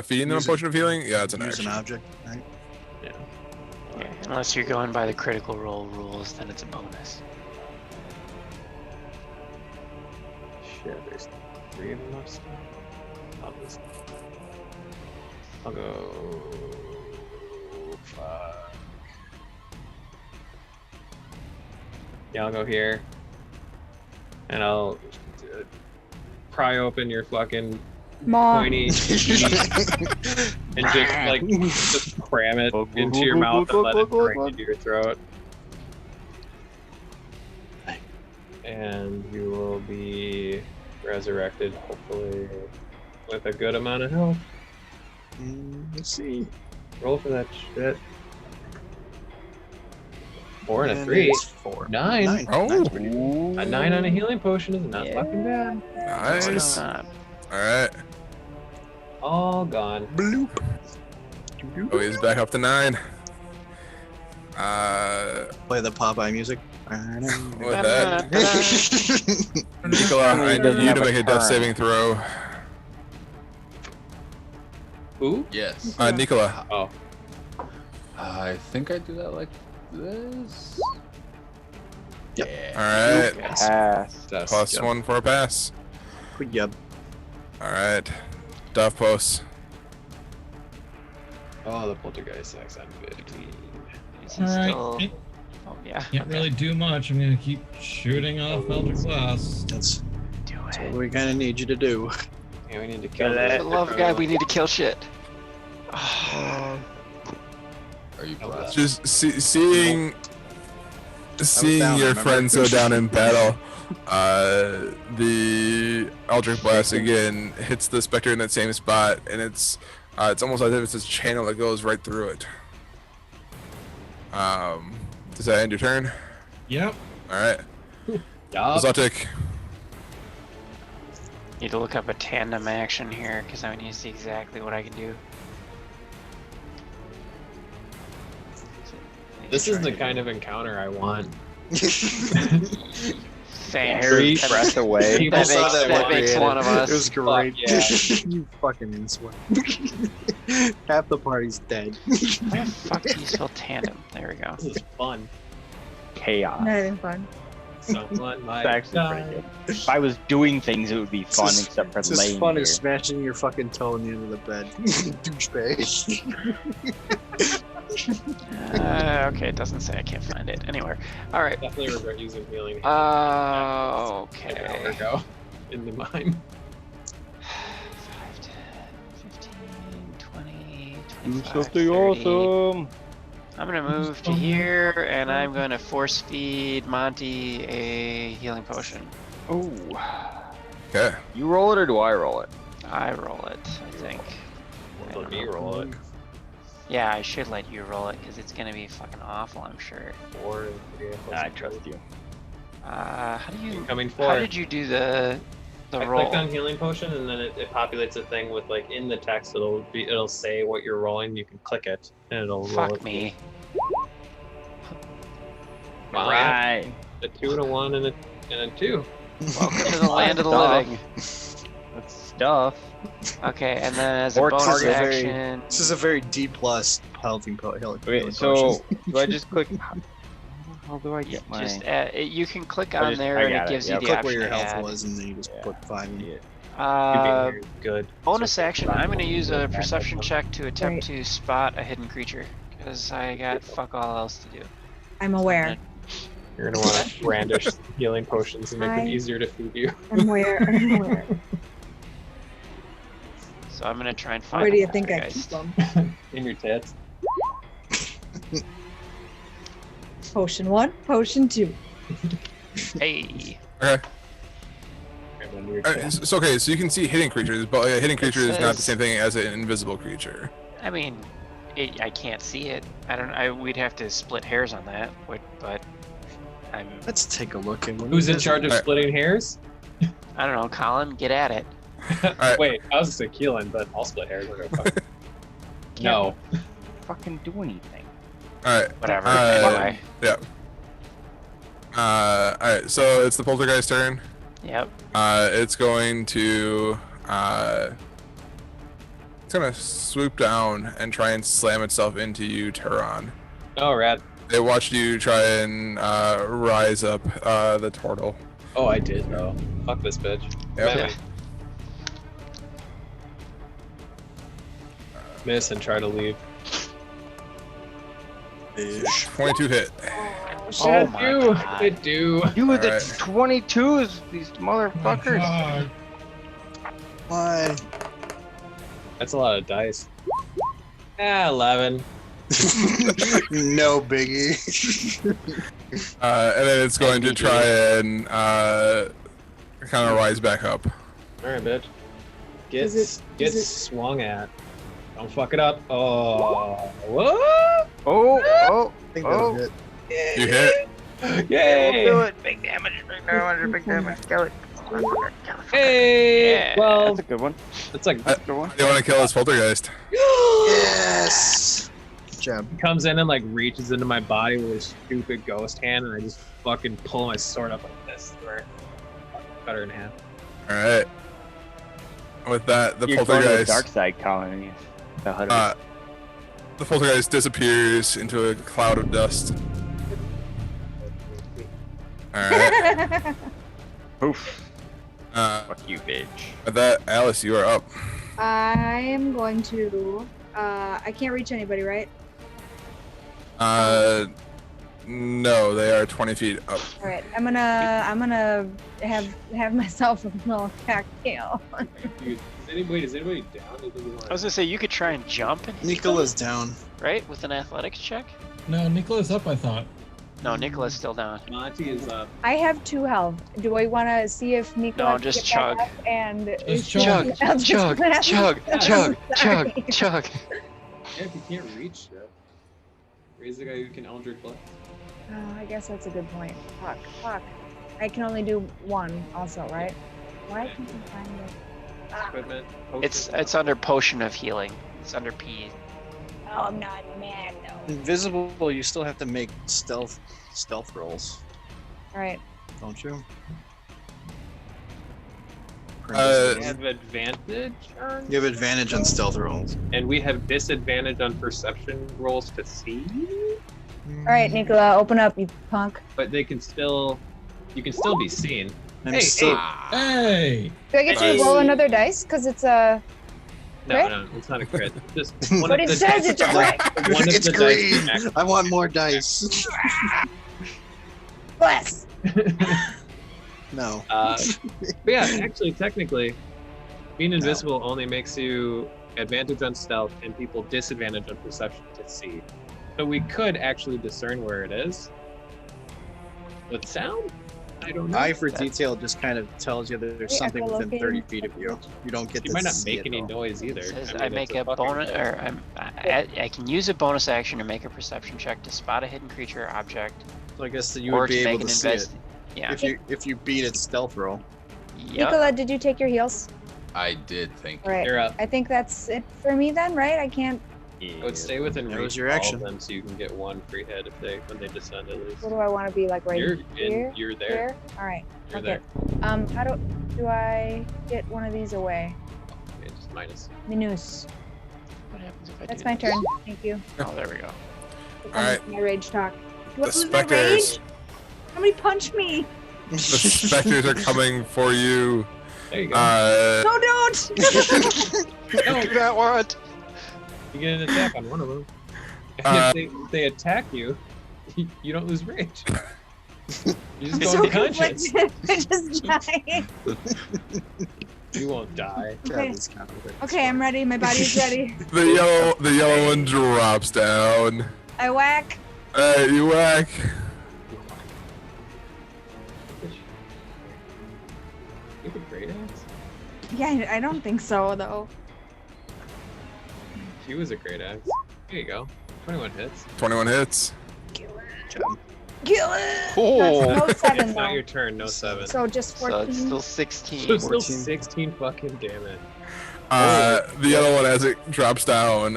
Feeding them a Use potion of healing? Yeah, it's an Use an action. object, right? Yeah. Yeah, unless you're going by the critical role rules, then it's a bonus. Shit, there's 3 of them left. I'll go. Fuck. Yeah, I'll go here. And I'll pry open your fucking Mom. pointy and just cram it into your mouth and let it drink into your throat. And you will be resurrected, hopefully, with a good amount of health. Let's see. Roll for that shit. 4 and a And 3. it's 4. 9. 9. Oh. Nine's pretty good. A 9 on a healing potion is not Yeah. fucking bad. Nice. All right. All gone. Bloop. Oh, he's back up to 9. Play the Popeye music. With that, Nicola, I need doesn't you have to a make a death turn. saving throw. Who? Yes. Nicola. Oh. I think I do that like this. Yep. Yeah. All right. Pass. Dust. Plus Yep. 1 for a pass. Good job. All right. Duff post. Oh, the poltergeist acts on 15. Is he All right. still... Oh, yeah. Can't really do much. I'm gonna keep shooting off Eldritch Blast. That's Do what it. we kind of need you to do. Yeah, we need to kill Kill this. it. For the love of God, we need to kill shit. Are you Oh, blessed? Just seeing down, your remember? friends go down in battle. The Eldritch Blast again hits the Spectre in that same spot, and it's almost as if it's this channel that goes right through it. Does that end your turn? Yep. All right. Yup. Zotic. Need to look up a tandem action here because I need to see exactly what I can do. This is the kind of encounter I want. Same. Harry's breath away. People That saw makes, that that one makes created. one of us. It was great. Fuck You fucking insult. Half the party's dead. How the fuck do you spell tandem? There we go. This is fun. Chaos. Not even fun. Someone It's might actually die. pretty good. If I was doing things, it would be fun, It's except for It's as laying fun here. as smashing your fucking toe in the end of the bed. Douchebag. Okay, it doesn't say I can't find it anywhere. All right. Definitely regret using healing. Uh, An hour Okay. ago in the mine. 5, 10, 15, 20, Do 25, something 30. awesome. I'm gonna move to here, and I'm gonna force feed Monty a healing potion. Oh. Okay. You roll it or do I roll it? I roll it, I think. I Let don't me know. roll it. Yeah, I should let you roll it because it's gonna be fucking awful, I'm sure. 4 and 3. I trust you. How do you? Coming How forward. did you do the I roll? clicked on healing potion and then it populates a thing with like in the text it'll say what you're rolling. You can click it and it'll roll Fuck it. me. Wow, Right. a 2 and a 1 and a 2. Welcome to the land of the Stuff. living. That's stuff. Okay, and then as a Or bonus target action, This is a very D plus healing healing Wait, so do I just click? How do I get my? just you can click I on just- there I and got it it, gives yep. you the click where option your to health add. was, and then you just put 5 in. Yeah. Good. Bonus action. I'm going to use a perception check to attempt Right. to spot a hidden creature because I got fuck all else to do. I'm aware. You're gonna want to brandish healing potions and make them I- easier to feed you. I'm aware. I'm aware. So I'm going to try and find. Where do you the think I keep poltergeist. them? In your tits. Potion 1, potion 2. Hey. Okay. Right under your Alright, chest. it's okay. So you can see hidden creatures, but a hidden creature is not the says- same thing as an invisible creature. I mean, I can't see it. I don't. We'd have to split hairs on that. But I'm. Let's take a look at Who's in charge of Alright. splitting hairs? I don't know, Colin. Get at it. Alright. Wait, I was gonna say Keelan, but I'll split hairs. Okay, fuck. No. Fucking do anything. All right. Whatever. Uh, Anyway. Yeah. All right. So it's the poltergeist turn. Yep. It's going to it's gonna swoop down and try and slam itself into you, Turon. Oh, rad. They watched you try and rise up the turtle. Oh, I did though. Fuck this bitch. Yep. Man, miss and try to leave. 22 hit. Oh my do. God. It do. You with the Alright. 22s, these motherfuckers. God. Why? That's a lot of dice. 11. No biggie. And then it's going to try and kind of rise back up. Alright, bitch. Get, Is get it- swung at. Don't fuck it up. Oh. What? Oh, I think that'll Oh. hit. You hit. Yay! we'll do it. Big damage, big damage, big damage. Kill it. Hey! Yeah. Well, That's a good one. it's like That's a good one. You want to kill this poltergeist? Yes. Good job. he comes in and like reaches into my body with his stupid ghost hand, and I just fucking pull my sword up like this, where cut her in half. All right. With that, the You're going to the poltergeist. dark side colony. The Hutters. The poltergeist disappears into a cloud of dust. Alright. Poof. With Fuck you, bitch. that, Alice, you are up. I am going to. I can't reach anybody, right? No, they are 20 feet up. All right. I'm gonna have myself a little cocktail. Dude, is anybody down? Do you think you I was gonna say you could try and jump and hit Nicola's down. them, right with an athletics check. No, Nicola's up, I thought. No, Nicola's still down. Monty is up. I have 2 health. Do I want to see if Nicola No, can just get back chug. up and Just Chug, I'll just chug, grab chug, him. chug, Sorry. chug, chug. Yeah, if you can't reach that. Raise the guy who can Eldritch Blast. Oh, I guess that's a good point. Fuck. I can only do 1 also, right? Why can't you find it? Equipment. It's under potion of healing. It's under P. Oh, I'm not mad though. Invisible, you still have to make stealth rolls, All right. don't you? We have advantage on. You have advantage on stealth rolls. And we have disadvantage on perception rolls to see. All right, Nicola, open up, you punk. But they can still. You can still be seen. I'm still. Hey! Do I get to roll another dice? Because it's a. No, Crit? no, it's not a crit. Just one But of it the says dice- it's a crit. One of It's the green. dice I want more dice. Bless. No. but yeah, actually, technically, being invisible only makes you advantage on stealth and people disadvantage on perception to see. So we could actually discern where it is. With sound? I don't know. Eye for detail just kind of tells you that there's Wait, something within echolocating. 30 feet of you. You don't get You to might not see make it, any though. noise either. It says I mean, I it's make a fucking bonus, dice. or I can use a bonus action to make a perception check to spot a hidden creature or object, So I guess that you or would be to make able an to see it invest. Yeah. if you beat its stealth roll. Yep. Nicola, did you take your heals? I did think. All right. You're up. I think that's it for me then, right? I can't. I would stay within That reach was your of all action. of them, so you can get one free hit if they when they descend at least. What do I want to be like right You're here? in. You're there. Here? All right. You're Okay. there. How do I get one of these away? Okay, just minus. Minus. What happens if I That's do my this? turn. Thank you. Oh, there we go. Alright. My rage talk. The What was my specters. rage? Somebody punch me. The specters are coming for you. There you go. No, don't. No, Do not want. you get an attack on one of them. And if they attack you, you don't lose rage. You just go so unconscious. conflicted. I just died. You won't die. Okay. Okay, I'm ready. My body's ready. The yellow one drops down. I whack. You whack. You have a great axe. Yeah, I don't think so though. She was a great axe. Here you go. 21 hits. 21 hits. Kill it. Oh. That's no seven It's not your though. turn. No 7. So just So 14. it's still So 16. it's still 14. 16 fucking damage. The yellow one, as it drops down,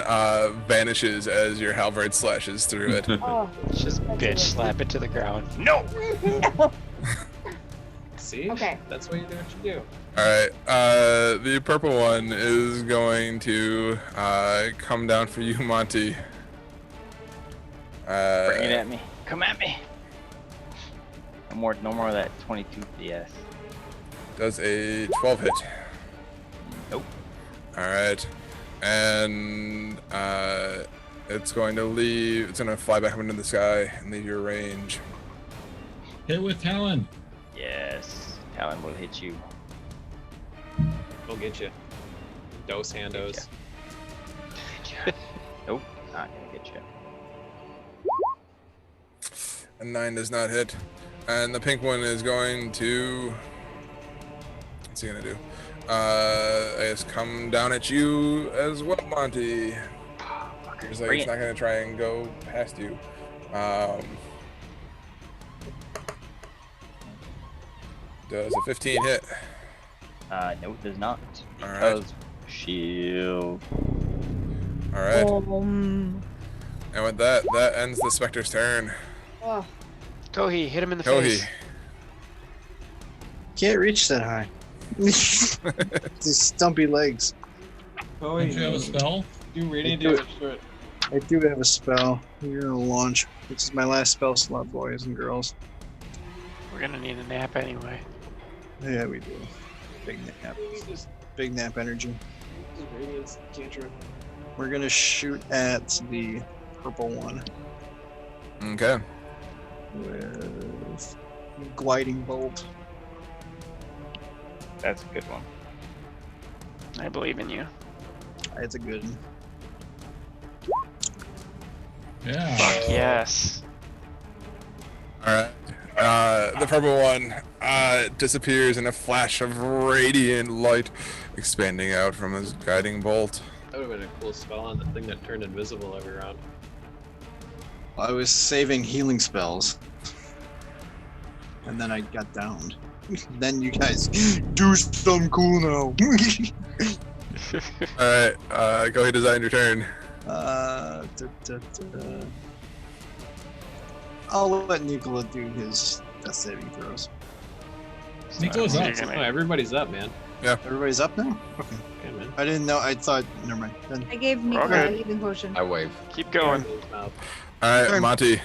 vanishes as your halberd slashes through it. Oh, Just that's bitch it. slap it to the ground. No. No. See? Okay. That's why you do what you do. Alright, the purple one is going to come down for you, Monty. Bring it at me. Come at me. No more of that 22 DS. Does a 12 hit. Nope. Alright. And it's going to fly back up into the sky and leave your range. Hit with Talon. Yes. Talon will hit you. We'll get you. Dos handos. Nope. Not gonna get you. A 9 does not hit. And the pink one is going to... What's he gonna do? I guess come down at you as well, Monty. It's like Bring it's it. not gonna try and go past you. Does a 15 hit? No, it does not. All right. Because shield. All right. Um, And with that, that ends the Spectre's turn. oh, Kohi, hit him in the Kohi. face. Can't reach that high. These stumpy legs. Oh, Don't you have a spell? Do radiant I do. damage to it. I do have a spell. You're gonna launch. This is my last spell slot, boys and girls. We're gonna need a nap anyway. Yeah, we do. Big nap. Big nap energy. Radiant's cantrip. We're gonna shoot at the purple one Okay. with gliding bolt. That's a good one. I believe in you. It's a good one. Yeah. Fuck yes. All right. The purple one disappears in a flash of radiant light, expanding out from his guiding bolt. That would have been a cool spell on the thing that turned invisible every round. I was saving healing spells, and then I got downed. Then you guys do something cool now. All right, go ahead, design your turn. I'll let Nicola do his death saving throws. Nicola's up. Oh, everybody's up, man. Everybody's up now? Okay. Yeah, man. I didn't know. I thought. Never mind. Then I gave Nicola Okay. a healing potion. I wave. Keep going. All right, Turn. Monty.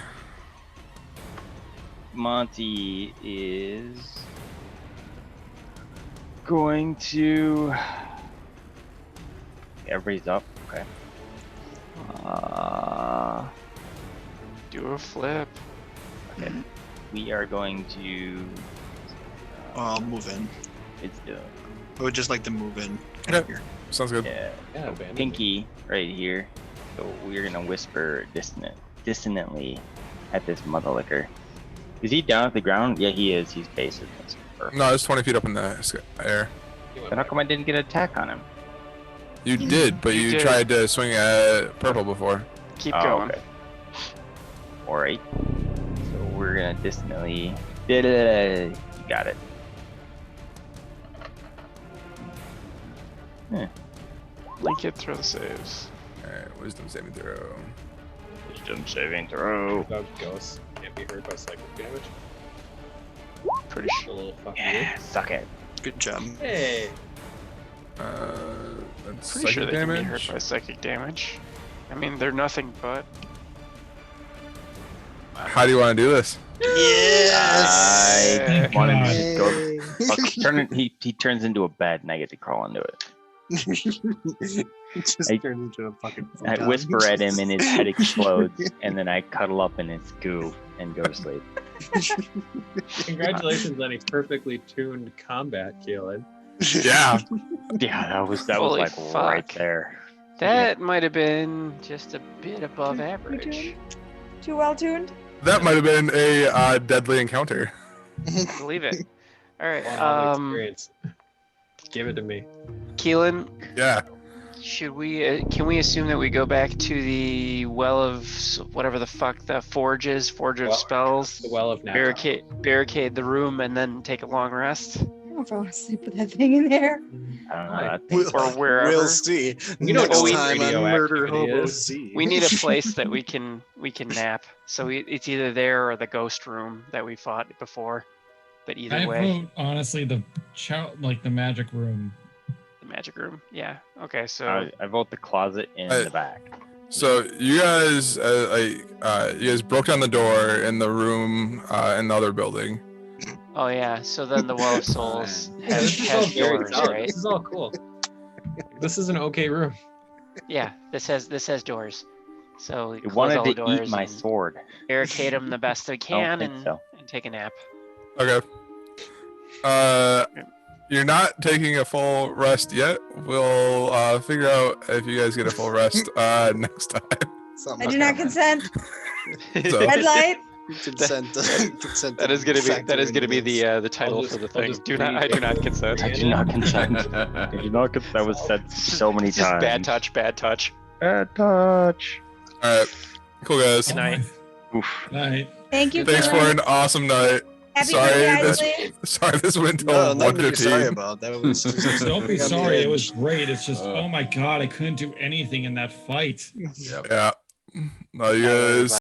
Monty is going to. Everybody's up. Okay. Do a flip. Okay. We are going to. I'll move in. It's I would just like to move in. Okay. Here. Sounds good. yeah. Yeah, So abandoned. Pinky right here. So we're gonna whisper dissonantly at this mother liquor. Is he down at the ground? Yeah, he is. He's basic. That's perfect. No, it's 20 feet up in the air. Then how come I didn't get an attack on him? You did, but You you did. tried to swing at purple before. Keep going. Okay. Alright. So we're gonna dissonantly. Got it. Link it, throw the saves. All right, wisdom saving throw. Wisdom saving throw. Dog ghosts can't be hurt by psychic damage. Pretty A sure. little fuck Yeah, suck it. Good job. you. Hey. That's Pretty sure psychic they can be damage. hurt by psychic damage. I mean, they're nothing but. How do you want to do this? Yes. I God. wanted to go. Yay. He turns into a bed and I get to crawl into it. It just I- turned into a fucking. I photon. whisper at him and his head explodes, and then I cuddle up in his goo and go to sleep. Congratulations on a perfectly tuned combat, Keelan. Yeah. Yeah, that was Holy like right fuck. there. That might have been just a bit above average. Too well tuned. That might have been a deadly encounter. Believe it. All right. All the experience. Give it to me. Keelan, Yeah. should we? Can we assume that we go back to the well of whatever the fuck the forge is, forge of Well, spells, The Well of Natural. barricade the room, and then take a long rest, I don't know if I want to sleep with that thing in there. I don't know. I think We'll, or wherever. we'll see. You know Next what time on radioactivity Murder Hobo is. Z. We need a place that we can nap. So it's either there or the ghost room that we fought before. But either I way, vote honestly the the magic room. the magic room. Yeah. Okay. So I vote the closet in I- the back. So you guys, you guys broke down the door in the room in the other building. oh yeah. So then the well of souls Yeah, has, this is all has very doors, solid. right? This is all cool. This is an okay room. Yeah. This has doors. So we He close wanted all the to eat doors my and sword. barricade them the best we I don't can, think and so. take a nap. Okay. You're not taking a full rest yet. We'll figure out if you guys get a full rest next time. Something I do not consent. So, Red light. consent. consent That is gonna be the title just- for the I'll thing. just I do not consent. I do not consent. I do not consent. That was said so many It's just times. bad touch. Bad touch. Bad touch. all right, cool guys. Good night. Oof. Night. Thank you. Thanks for Keelan. an awesome night. Happy sorry, birthday, this- Isley. Sorry, this went No, till nothing to be sorry 1:15. about. That was just, Don't be on the sorry. It edge. was great. It's just, oh my god, I couldn't do anything in that fight. Yep. Yeah. No, you guys.